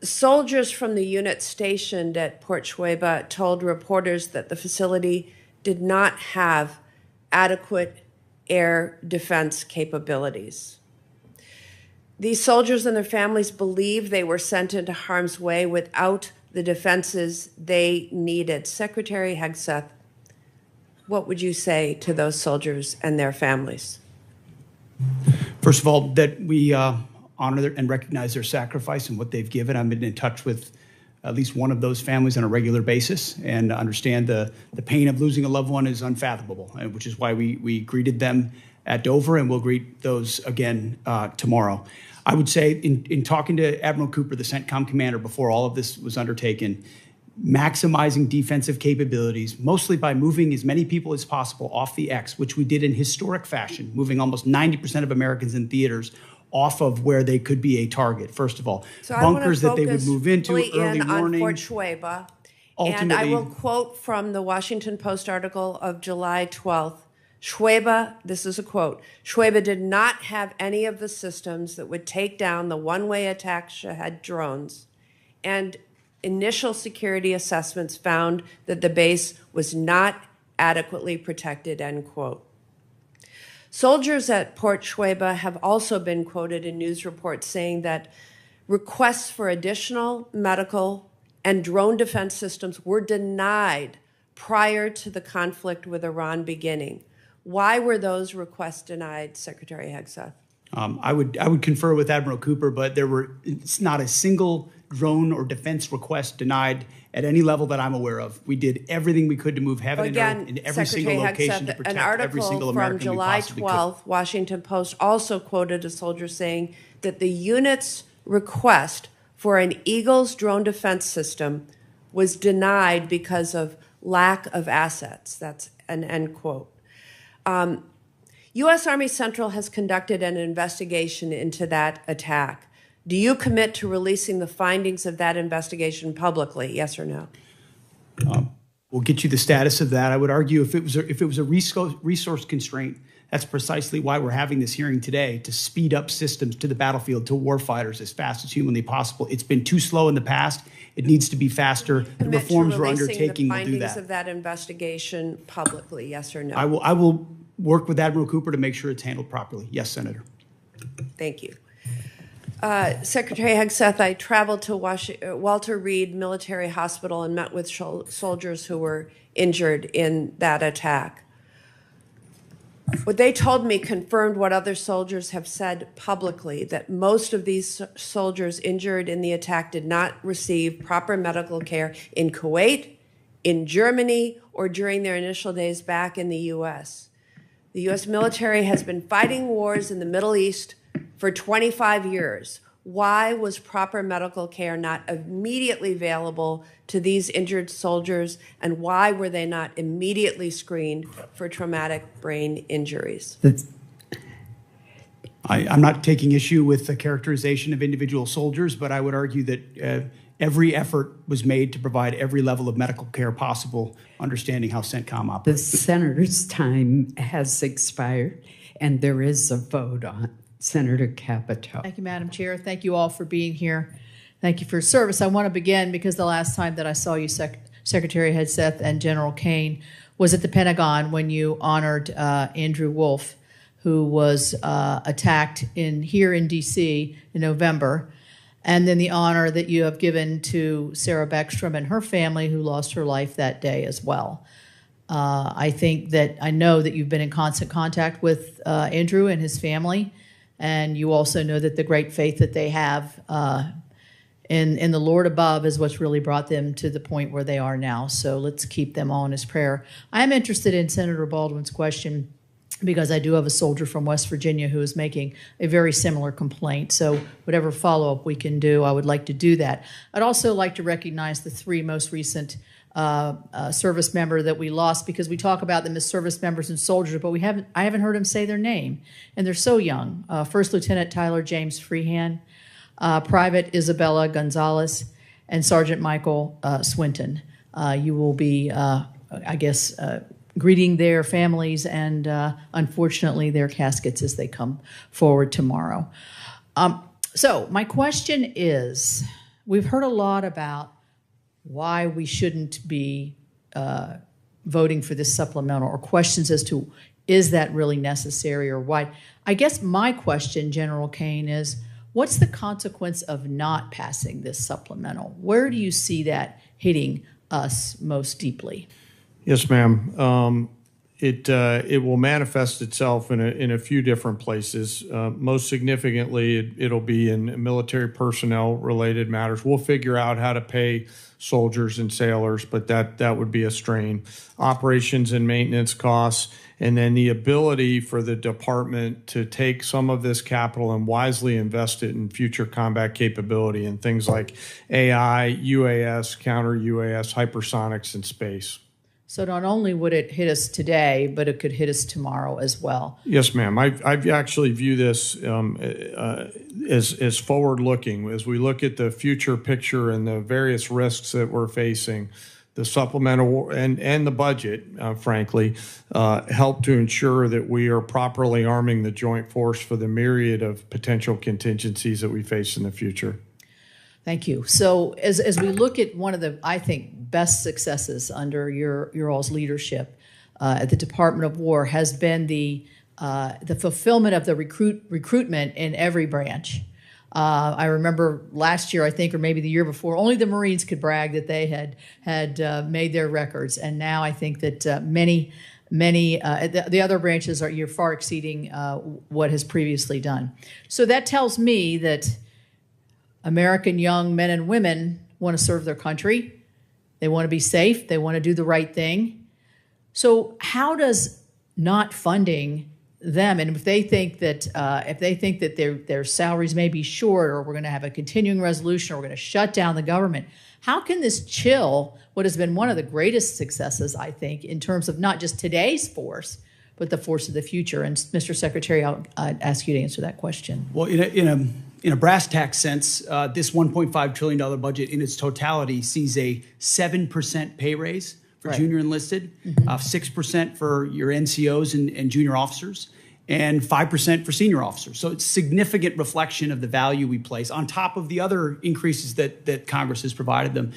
Soldiers from the unit stationed at Port Shuaibah told reporters that the facility did not have adequate air defense capabilities. These soldiers and their families believed they were sent into harm's way without the defenses they needed. Secretary Hegseth, what would you say to those soldiers and their families? First of all, that we honor and recognize their sacrifice and what they've given. I've been in touch with at least one of those families on a regular basis and understand the pain of losing a loved one is unfathomable, which is why we greeted them at Dover, and we'll greet those again tomorrow. I would say in talking to Admiral Cooper, the CENTCOM commander, before all of this was undertaken, maximizing defensive capabilities, mostly by moving as many people as possible off the X, which we did in historic fashion, moving almost 90% of Americans in theaters off of where they could be a target, first of all. So bunkers that they would move into, early on warning. Fort Schweba. Ultimately, and I will quote from the Washington Post article of July 12th. Schweba, this is a quote, Schweba did not have any of the systems that would take down the one-way attack Shahed drones, and initial security assessments found that the base was not adequately protected, end quote. Soldiers at Port Schweba have also been quoted in news reports saying that requests for additional medical and drone defense systems were denied prior to the conflict with Iran beginning. Why were those requests denied, Secretary Hegseth? I would confer with Admiral Cooper, but it's not a single drone or defense request denied at any level that I'm aware of. We did everything we could to move heaven and earth in every single location to protect every single American we possibly could. An article from July 12th, Washington Post also quoted a soldier saying that the unit's request for an Eagles drone defense system was denied because of lack of assets. That's an end quote. U.S. Army Central has conducted an investigation into that attack. Do you commit to releasing the findings of that investigation publicly, yes or no? We'll get you the status of that. I would argue if it was a resource constraint, that's precisely why we're having this hearing today, to speed up systems to the battlefield, to warfighters as fast as humanly possible. It's been too slow in the past. It needs to be faster. The reforms we're undertaking will do the findings that. of that investigation publicly, yes or no? I will work with Admiral Cooper to make sure it's handled properly. Yes, Senator. Thank you. Secretary Hegseth, I traveled to Walter Reed Military Hospital and met with soldiers who were injured in that attack. What they told me confirmed what other soldiers have said publicly, that most of these soldiers injured in the attack did not receive proper medical care in Kuwait, in Germany, or during their initial days back in the U.S. The U.S. military has been fighting wars in the Middle East for 25 years. Why was proper medical care not immediately available to these injured soldiers, and why were they not immediately screened for traumatic brain injuries? I'm not taking issue with the characterization of individual soldiers, but I would argue that every effort was made to provide every level of medical care possible, understanding how CENTCOM operates. The senator's time has expired, and there is a vote on. Senator Capito. Thank you, Madam Chair. Thank you all for being here. Thank you for your service. I want to begin because the last time that I saw you, Secretary Hegseth and General Kane, was at the Pentagon when you honored Andrew Wolf, who was attacked here in D.C. in November, and then the honor that you have given to Sarah Beckstrom and her family, who lost her life that day as well. I know that you've been in constant contact with Andrew and his family, and you also know that the great faith that they have in the Lord above is what's really brought them to the point where they are now. So let's keep them all in his prayer. I am interested in Senator Baldwin's question because I do have a soldier from West Virginia who is making a very similar complaint. So whatever follow-up we can do, I would like to do that. I'd also like to recognize the three most recent service member that we lost, because we talk about them as service members and soldiers, but I haven't heard them say their name, and they're so young. First Lieutenant Tyler James Freehan, Private Isabella Gonzalez, and Sergeant Michael Swinton. You will be, greeting their families and unfortunately their caskets as they come forward tomorrow. So my question is, we've heard a lot about why we shouldn't be voting for this supplemental, or questions as to, is that really necessary, or why? I guess my question, General Kane, is what's the consequence of not passing this supplemental? Where do you see that hitting us most deeply? Yes, ma'am. it will manifest itself in a few different places. Most significantly, it'll be in military personnel related matters. We'll figure out how to pay soldiers and sailors, but that would be a strain. Operations and maintenance costs, and then the ability for the department to take some of this capital and wisely invest it in future combat capability and things like AI, UAS, counter UAS, hypersonics, and space. So not only would it hit us today, but it could hit us tomorrow as well. Yes, ma'am. I actually view this as forward-looking. As we look at the future picture and the various risks that we're facing, the supplemental and the budget, frankly, help to ensure that we are properly arming the joint force for the myriad of potential contingencies that we face in the future. Thank you. So as we look at one of the, I think, best successes under your all's leadership at the Department of War has been the fulfillment of the recruitment in every branch. I remember last year, I think, or maybe the year before, only the Marines could brag that they had made their records, and now I think that many the other branches you're far exceeding what has previously done. So that tells me that American young men and women want to serve their country. They want to be safe. They want to do the right thing. So how does not funding them, and if they think that their salaries may be short, or we're going to have a continuing resolution, or we're going to shut down the government, how can this chill what has been one of the greatest successes, I think, in terms of not just today's force, but the force of the future? And Mr. Secretary, I'll ask you to answer that question. Well, in a brass tax sense, this $1.5 trillion budget in its totality sees a 7% pay raise for junior enlisted, 6% for your NCOs and junior officers, and 5% for senior officers. So it's significant reflection of the value we place on top of the other increases that Congress has provided them.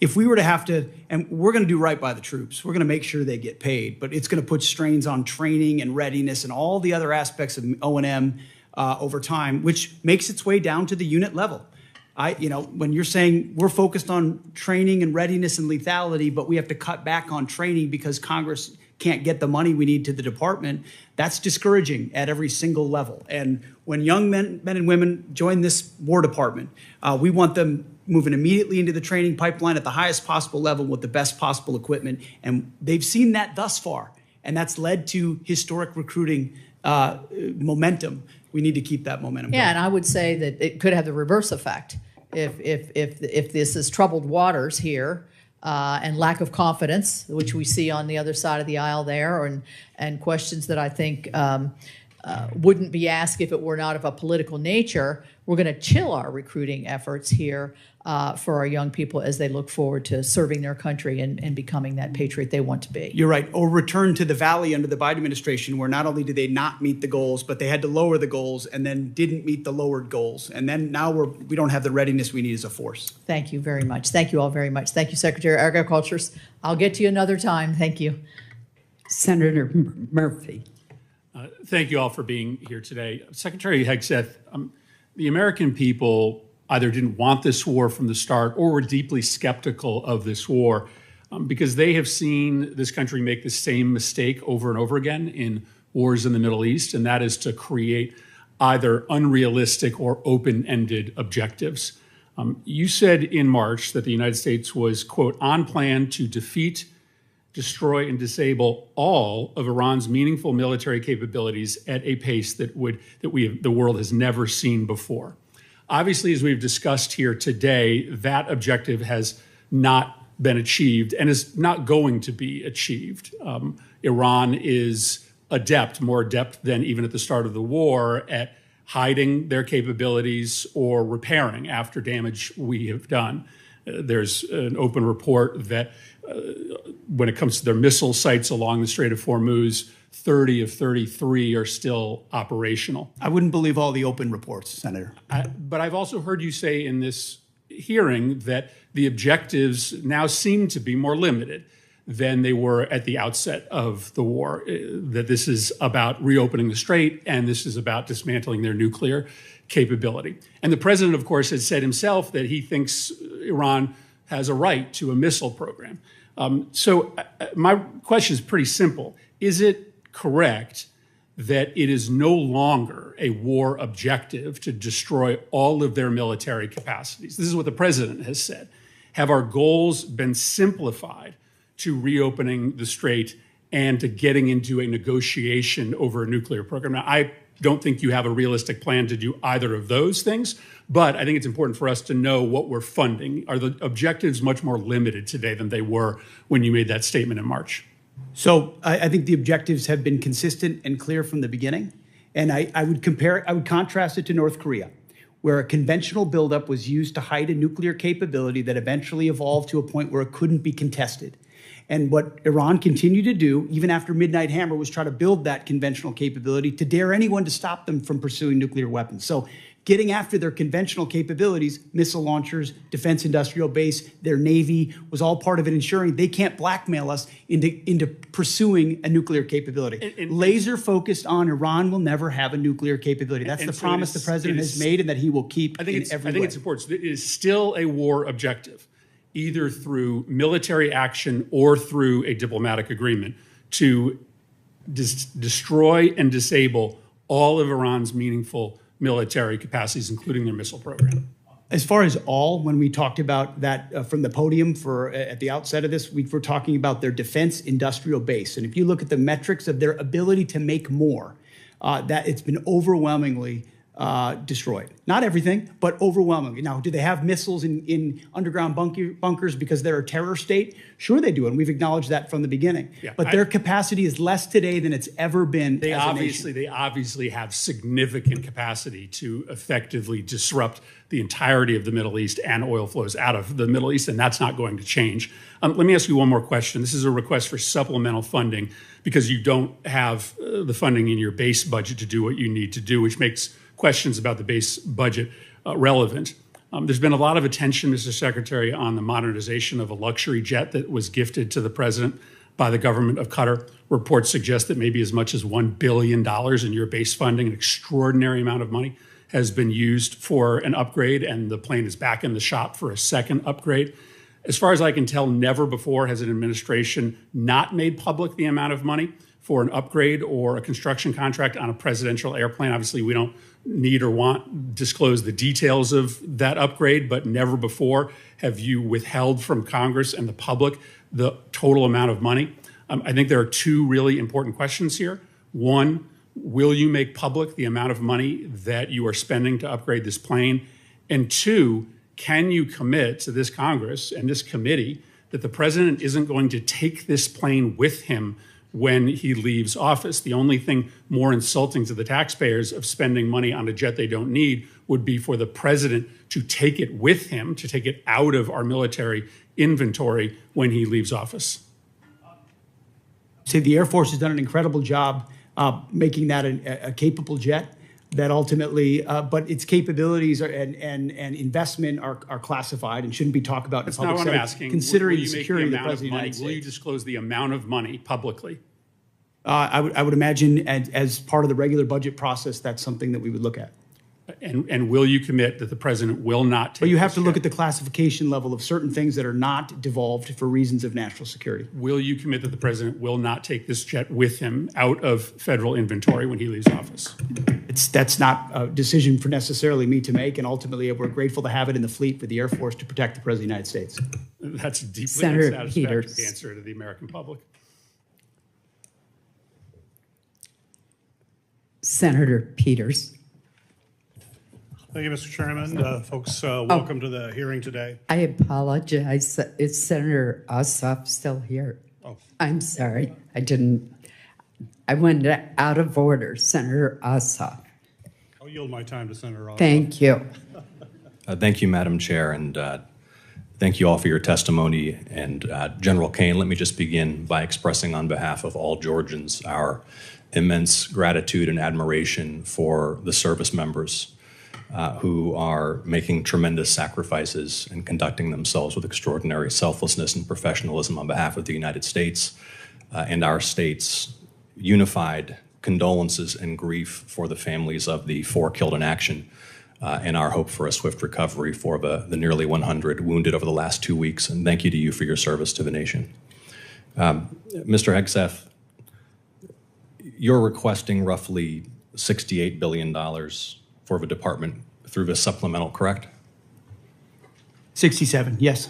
If we were to have to, and we're going to do right by the troops, we're going to make sure they get paid, but it's going to put strains on training and readiness and all the other aspects of O&M over time, which makes its way down to the unit level. When you're saying we're focused on training and readiness and lethality, but we have to cut back on training because Congress can't get the money we need to the department, that's discouraging at every single level. And when young men and women join this War Department, we want them moving immediately into the training pipeline at the highest possible level with the best possible equipment. And they've seen that thus far. And that's led to historic recruiting momentum. We need to keep that momentum going. Yeah, and I would say that it could have the reverse effect. If this is troubled waters here and lack of confidence, which we see on the other side of the aisle there, and questions that I think wouldn't be asked if it were not of a political nature, we're going to chill our recruiting efforts here for our young people as they look forward to serving their country and becoming that patriot they want to be. You're right. Or return to the valley under the Biden administration, where not only did they not meet the goals, but they had to lower the goals and then didn't meet the lowered goals. And then now we don't have the readiness we need as a force. Thank you very much. Thank you all very much. Thank you, Secretary of Agriculture. I'll get to you another time. Thank you. Senator Murphy. Thank you all for being here today. Secretary Hegseth, the American people either didn't want this war from the start or were deeply skeptical of this war because they have seen this country make the same mistake over and over again in wars in the Middle East, and that is to create either unrealistic or open-ended objectives. You said in March that the United States was, quote, on plan to defeat, destroy, and disable all of Iran's meaningful military capabilities at a pace that the world has never seen before. Obviously, as we've discussed here today, that objective has not been achieved and is not going to be achieved. Iran is more adept than even at the start of the war at hiding their capabilities or repairing after damage we have done. There's an open report that when it comes to their missile sites along the Strait of Hormuz, 30 of 33 are still operational. I wouldn't believe all the open reports, Senator. But I've also heard you say in this hearing that the objectives now seem to be more limited than they were at the outset of the war, that this is about reopening the strait and this is about dismantling their nuclear capability. And the president, of course, has said himself that he thinks Iran has a right to a missile program. My question is pretty simple. Is it correct that it is no longer a war objective to destroy all of their military capacities? This is what the president has said. Have our goals been simplified to reopening the strait and to getting into a negotiation over a nuclear program? Now, I don't think you have a realistic plan to do either of those things, but I think it's important for us to know what we're funding. Are the objectives much more limited today than they were when you made that statement in March? So I think the objectives have been consistent and clear from the beginning. And I would contrast it to North Korea, where a conventional buildup was used to hide a nuclear capability that eventually evolved to a point where it couldn't be contested. And what Iran continued to do, even after Midnight Hammer, was try to build that conventional capability to dare anyone to stop them from pursuing nuclear weapons. So getting after their conventional capabilities, missile launchers, defense industrial base, their Navy, was all part of it, ensuring they can't blackmail us into pursuing a nuclear capability. Laser focused on Iran will never have a nuclear capability. That's the promise the president has made and that he will keep in every way. I think it's important. It is still a war objective, either through military action or through a diplomatic agreement, to destroy and disable all of Iran's meaningful military capacities, including their missile program. As far as all, when we talked about that from the podium at the outset of this, we were talking about their defense industrial base. And if you look at the metrics of their ability to make more, that it's been overwhelmingly destroyed. Not everything, but overwhelmingly. Now, do they have missiles in underground bunkers because they're a terror state? Sure they do, and we've acknowledged that from the beginning. Yeah, but their capacity is less today than it's ever been They as a nation. obviously have significant capacity to effectively disrupt the entirety of the Middle East and oil flows out of the Middle East, and that's not going to change. Let me ask you one more question. This is a request for supplemental funding because you don't have the funding in your base budget to do what you need to do, which makes questions about the base budget relevant. There's been a lot of attention, Mr. Secretary, on the modernization of a luxury jet that was gifted to the president by the government of Qatar. Reports suggest that maybe as much as $1 billion in your base funding, an extraordinary amount of money, has been used for an upgrade, and the plane is back in the shop for a second upgrade. As far as I can tell, never before has an administration not made public the amount of money for an upgrade or a construction contract on a presidential airplane. Obviously, we don't need or want disclose the details of that upgrade, but never before have you withheld from Congress and the public the total amount of money. I think there are two really important questions here. One, will you make public the amount of money that you are spending to upgrade this plane? And two, can you commit to this Congress and this committee that the president isn't going to take this plane with him when he leaves office? The only thing more insulting to the taxpayers of spending money on a jet they don't need would be for the president to take it with him, to take it out of our military inventory when he leaves office. So the Air Force has done an incredible job making that a capable jet that ultimately, but its capabilities and investment are classified and shouldn't be talked about in That's public not what setting, I'm asking. considering Will the you make security of the amount President of the United money? Will you States. disclose the amount of money publicly? I would imagine as part of the regular budget process, that's something that we would look at. And will you commit that the president will not take But you have this to look jet? at the classification level of certain things that are not devolved for reasons of national security. Will you commit that the president will not take this jet with him out of federal inventory when he leaves office? That's not a decision for necessarily me to make, and ultimately we're grateful to have it in the fleet for the Air Force to protect the President of the United States. That's a deeply Senator unsatisfactory Peters. answer to the American public. Senator Peters. Thank you, Mr. Chairman. Folks, welcome to the hearing today. I apologize. Is Senator Ossoff still here? Oh. I'm sorry. I went out of order. Senator Ossoff. I'll yield my time to Senator Ossoff. Thank you. Thank you, Madam Chair, and thank you all for your testimony. And General Kane, let me just begin by expressing on behalf of all Georgians our immense gratitude and admiration for the service members who are making tremendous sacrifices and conducting themselves with extraordinary selflessness and professionalism on behalf of the United States and our state's unified condolences and grief for the families of the 4 killed in action and our hope for a swift recovery for the nearly 100 wounded over the last 2 weeks. And thank you to you for your service to the nation. Mr. Hegseth, you're requesting roughly $68 billion for the department through the supplemental, correct? 67, yes.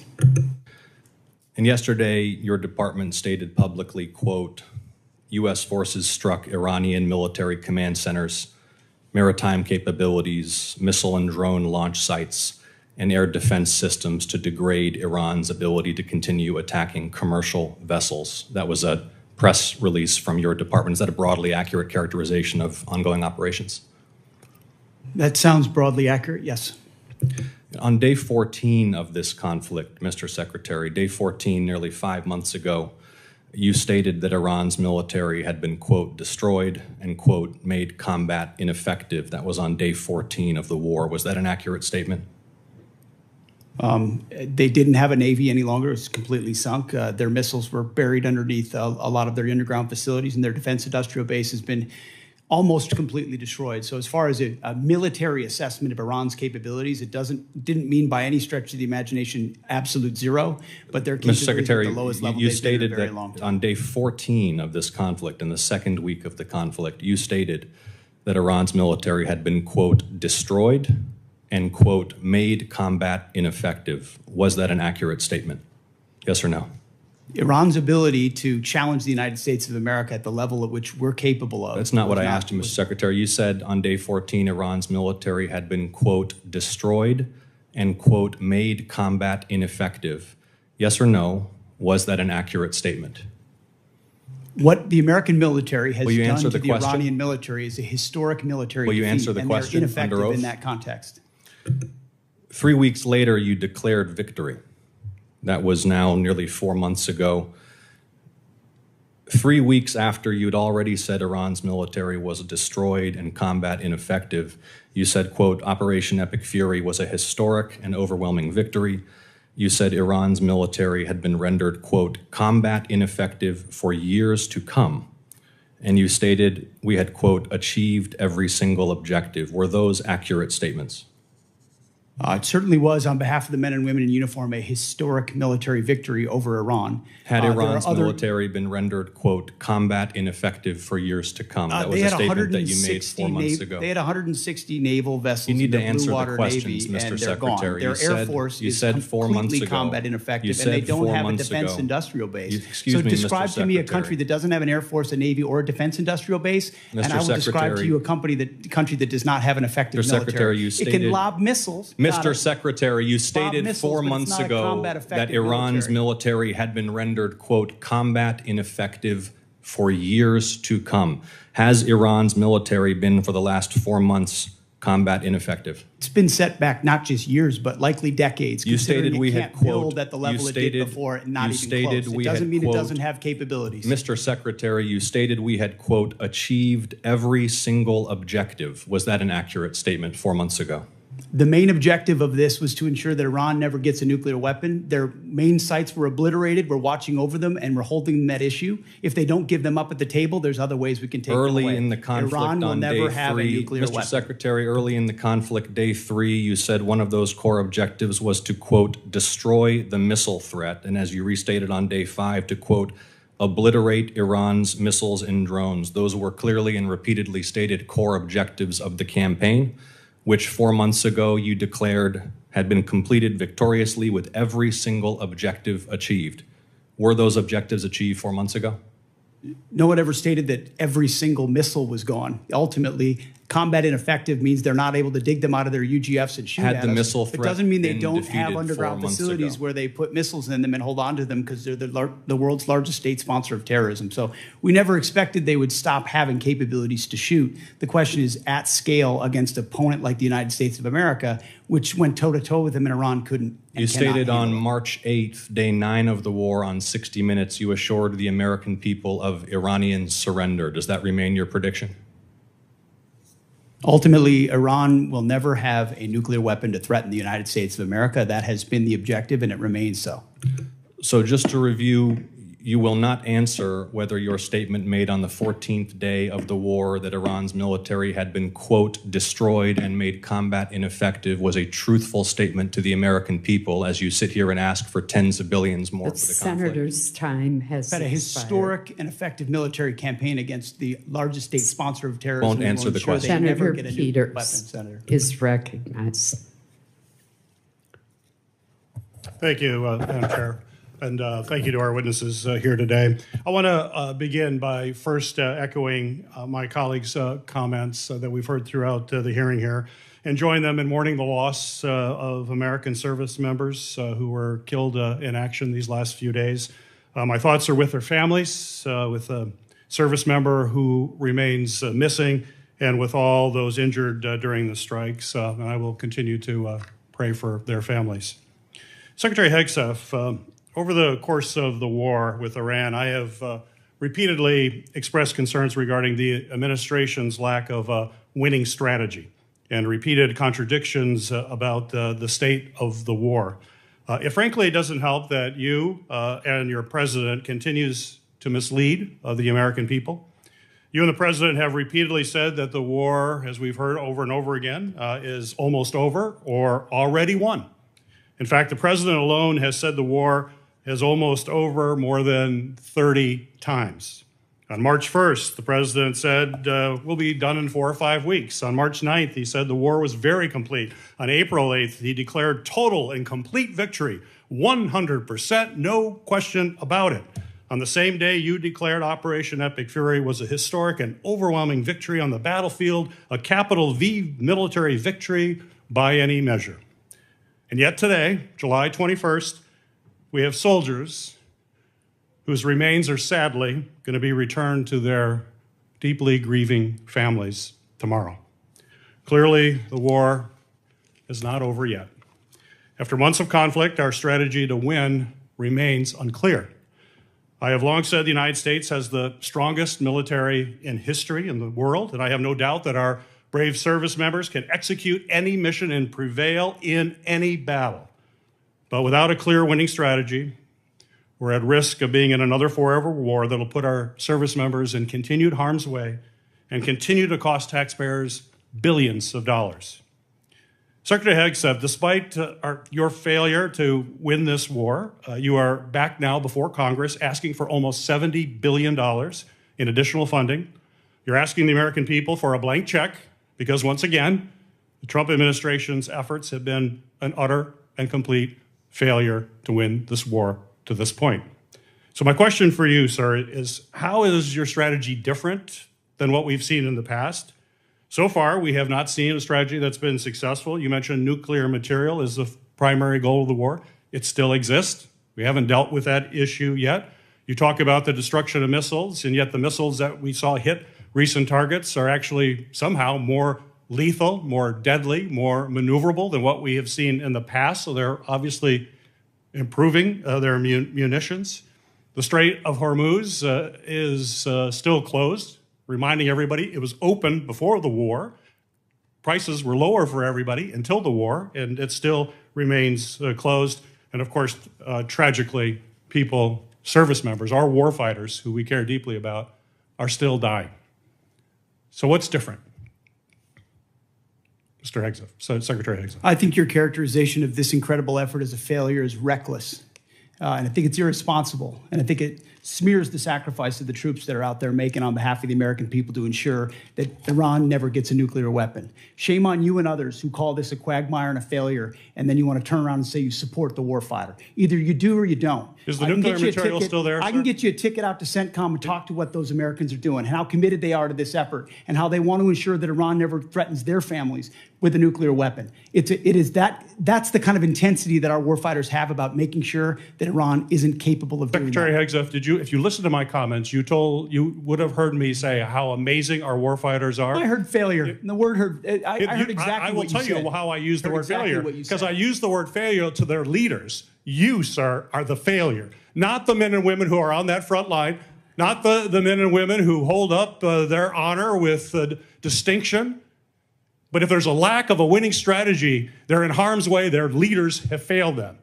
And yesterday, your department stated publicly, quote, U.S. forces struck Iranian military command centers, maritime capabilities, missile and drone launch sites, and air defense systems to degrade Iran's ability to continue attacking commercial vessels. That was a press release from your department. Is that a broadly accurate characterization of ongoing operations? That sounds broadly accurate, yes. On day 14 of this conflict, Mr. Secretary, day 14, nearly 5 months ago, you stated that Iran's military had been, quote, destroyed and, quote, made combat ineffective. That was on day 14 of the war. Was that an accurate statement? They didn't have a Navy any longer. It was completely sunk. Their missiles were buried underneath a lot of their underground facilities, and their defense industrial base has been almost completely destroyed. So as far as a military assessment of Iran's capabilities, it didn't mean by any stretch of the imagination absolute zero, but their capabilities Mr. Secretary, at the lowest level you they've been in a stated very that long time. on day 14 of this conflict, in the second week of the conflict, you stated that Iran's military had been, quote, destroyed and, quote, made combat ineffective. Was that an accurate statement? Yes or no? Iran's ability to challenge the United States of America at the level at which we're capable of. That's not what I asked you, Mr. Secretary. You said on day 14, Iran's military had been, quote, destroyed and, quote, made combat ineffective. Yes or no? Was that an accurate statement? What the American military has Will you done answer to the the question? Iranian military is a historic military Will you defeat, answer the and question they're ineffective under oath? in that context. 3 weeks later, you declared victory. That was now nearly 4 months ago. 3 weeks after you'd already said Iran's military was destroyed and combat ineffective, you said, quote, Operation Epic Fury was a historic and overwhelming victory. You said Iran's military had been rendered, quote, combat ineffective for years to come. And you stated we had, quote, achieved every single objective. Were those accurate statements? It certainly was, on behalf of the men and women in uniform, a historic military victory over Iran. Had Iran's military been rendered, quote, combat ineffective for years to come? That was a statement that you made 4 months ago. They had 160 naval vessels You need in to the answer Blue the Water questions, Navy, Mr. and they're gone. Secretary. Their Air Force you is said 4 months completely ago. combat You ineffective, said and they don't 4 have a months defense ago. industrial base. Excuse So me, Mr. describe to me a Secretary. country that doesn't have an Air Force, a Navy, or a defense industrial base, and I will describe Secretary. to you a country that does not have an effective Mr. military. Secretary, you It stated, can lob missiles. Mr. Secretary, you stated missiles, 4 but it's months not a ago combat-effective that Iran's military had been rendered, quote, combat ineffective for years to come. Has Iran's military been, for the last 4 months, combat ineffective? It's been set back not just years, but likely decades. You stated considering we it had, can't quote, build at the level you it stated- did before, and not you even stated close. we It doesn't had, mean it quote, doesn't have capabilities. Mr. Secretary, you stated we had, quote, achieved every single objective. Was that an accurate statement 4 months ago? The main objective of this was to ensure that Iran never gets a nuclear weapon. Their main sites were obliterated. We're watching over them, and we're holding them at issue. If they don't give them up at the table, there's other ways we can take them away. Early in the conflict Iran will on never day have a 3, nuclear Mr. weapon. Secretary, early in the conflict, day 3, you said one of those core objectives was to, quote, destroy the missile threat. And as you restated on day 5, to, quote, obliterate Iran's missiles and drones. Those were clearly and repeatedly stated core objectives of the campaign, which 4 months ago you declared had been completed victoriously with every single objective achieved. Were those objectives achieved 4 months ago? No one ever stated that every single missile was gone. Ultimately, combat ineffective means they're not able to dig them out of their UGFs and shoot Had at the us. missile It threat doesn't mean they been don't have defeated underground 4 months facilities ago? where they put missiles in them and hold on to them because they're the world's largest state sponsor of terrorism. So we never expected they would stop having capabilities to shoot. The question is at scale against an opponent like the United States of America, which went toe-to-toe with them, and Iran couldn't. And You cannot stated on handle it. March 8th, day 9 of the war, on 60 Minutes, you assured the American people of Iranian surrender. Does that remain your prediction? Ultimately, Iran will never have a nuclear weapon to threaten the United States of America. That has been the objective, and it remains so. So just to review, You will not answer whether your statement made on the 14th day of the war that Iran's military had been, quote, destroyed and made combat ineffective was a truthful statement to the American people as you sit here and ask for tens of billions more The for the conflict. senator's time has Had a expired. historic and effective military campaign against the largest state sponsor of terrorism. Won't and answer will the ensure they question. never Senator get a nuclear weapon, Peters Senator. is recognized. Thank you, Madam Chair. And thank you to our witnesses here today. I want to begin by first echoing my colleagues' comments that we've heard throughout the hearing here and join them in mourning the loss of American service members who were killed in action these last few days. My thoughts are with their families, with a service member who remains missing, and with all those injured during the strikes. And I will continue to pray for their families. Secretary Hegseth, over the course of the war with Iran, I have repeatedly expressed concerns regarding the administration's lack of a winning strategy and repeated contradictions about the state of the war. Frankly, it doesn't help that you and your president continues to mislead the American people. You and the president have repeatedly said that the war, as we've heard over and over again, is almost over or already won. In fact, the president alone has said the war is almost over more than 30 times. On March 1st, the president said, we'll be done in 4 or 5 weeks. On March 9th, he said the war was very complete. On April 8th, he declared total and complete victory, 100%, no question about it. On the same day, you declared Operation Epic Fury was a historic and overwhelming victory on the battlefield, a capital V military victory by any measure. And yet today, July 21st, we have soldiers whose remains are sadly going to be returned to their deeply grieving families tomorrow. Clearly, the war is not over yet. After months of conflict, our strategy to win remains unclear. I have long said the United States has the strongest military in history in the world, and I have no doubt that our brave service members can execute any mission and prevail in any battle. But without a clear winning strategy, we're at risk of being in another forever war that'll put our service members in continued harm's way and continue to cost taxpayers billions of dollars. Secretary Hegseth, despite your failure to win this war, you are back now before Congress asking for almost $70 billion in additional funding. You're asking the American people for a blank check because, once again, the Trump administration's efforts have been an utter and complete failure to win this war to this point. So my question for you, sir, is how is your strategy different than what we've seen in the past? So far, we have not seen a strategy that's been successful. You mentioned nuclear material is the primary goal of the war. It still exists. We haven't dealt with that issue yet. You talk about the destruction of missiles, and yet the missiles that we saw hit recent targets are actually somehow more lethal, more deadly, more maneuverable than what we have seen in the past. So they're obviously improving their munitions. The Strait of Hormuz is still closed, reminding everybody it was open before the war. Prices were lower for everybody until the war, and it still remains closed. And of course, tragically, people, service members, our war fighters, who we care deeply about, are still dying. So what's different? Mr. Hegseth, Secretary Hegseth. I think your characterization of this incredible effort as a failure is reckless. And I think it's irresponsible. And I think it smears the sacrifice of the troops that are out there making on behalf of the American people to ensure that Iran never gets a nuclear weapon. Shame on you and others who call this a quagmire and a failure, and then you want to turn around and say you support the warfighter. Either you do or you don't. Is the nuclear material still there, I can get you a ticket out to CENTCOM and talk to what those Americans are doing and how committed they are to this effort and how they want to ensure that Iran never threatens their families with a nuclear weapon. That's the kind of intensity that our warfighters have about making sure that Iran isn't capable of doing that. Secretary Hegseth, if you listen to my comments, you would have heard me say how amazing our warfighters are. I heard failure. And the word heard, I heard exactly what you said. I will tell you how I use the word failure, because I use the word failure to their leaders. You, sir, are the failure, not the men and women who are on that front line, not the men and women who hold up their honor with distinction. But if there's a lack of a winning strategy, they're in harm's way. Their leaders have failed them.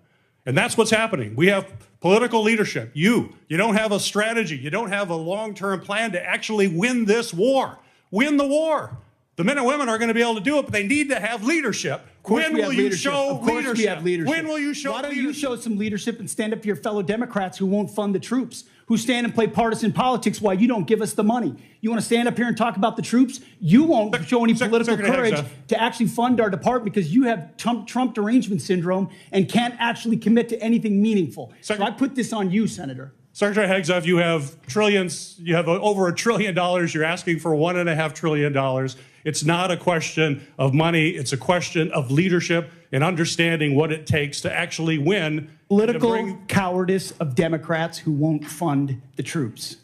And that's what's happening. We have Political leadership. You don't have a strategy. You don't have a long-term plan to actually win this war. Win the war. The men and women are going to be able to do it, but they need to have leadership. When will you show leadership? We have leadership. When will you show leadership? Why don't leadership? you show some leadership and stand up to your fellow Democrats who won't fund the troops, who stand and play partisan politics while you don't give us the money? You want to stand up here and talk about the troops? You won't show any political courage to actually fund our department because you have Trump derangement syndrome and can't actually commit to anything meaningful. So I put this on you, Senator. Secretary Hegseth, you have trillions, you have over $1 trillion. You're asking for $1.5 trillion. It's not a question of money. It's a question of leadership and understanding what it takes to actually win. Political cowardice of Democrats who won't fund the troops.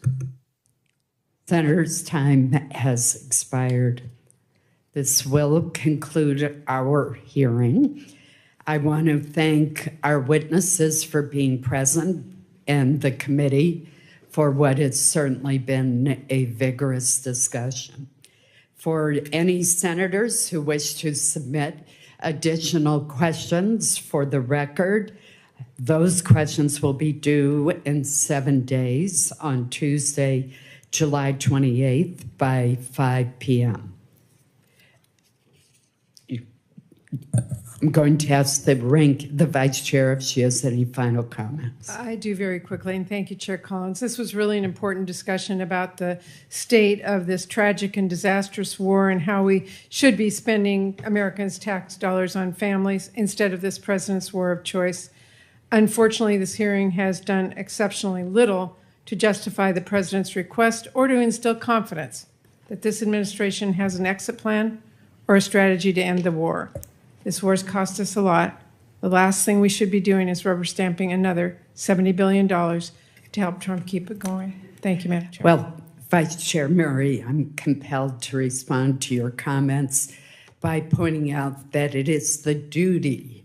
Senator's time has expired. This will conclude our hearing. I want to thank our witnesses for being present and the committee for what has certainly been a vigorous discussion. For any senators who wish to submit additional questions for the record, those questions will be due in 7 days on Tuesday, July 28th by 5 p.m. I'm going to ask the Vice Chair if she has any final comments. I do very quickly, and thank you, Chair Collins. This was really an important discussion about the state of this tragic and disastrous war and how we should be spending Americans' tax dollars on families instead of this president's war of choice. Unfortunately, this hearing has done exceptionally little to justify the president's request or to instill confidence that this administration has an exit plan or a strategy to end the war. This war has cost us a lot. The last thing we should be doing is rubber stamping another $70 billion to help Trump keep it going. Thank you, Madam Chair. Well, Vice Chair Murray, I'm compelled to respond to your comments by pointing out that it is the duty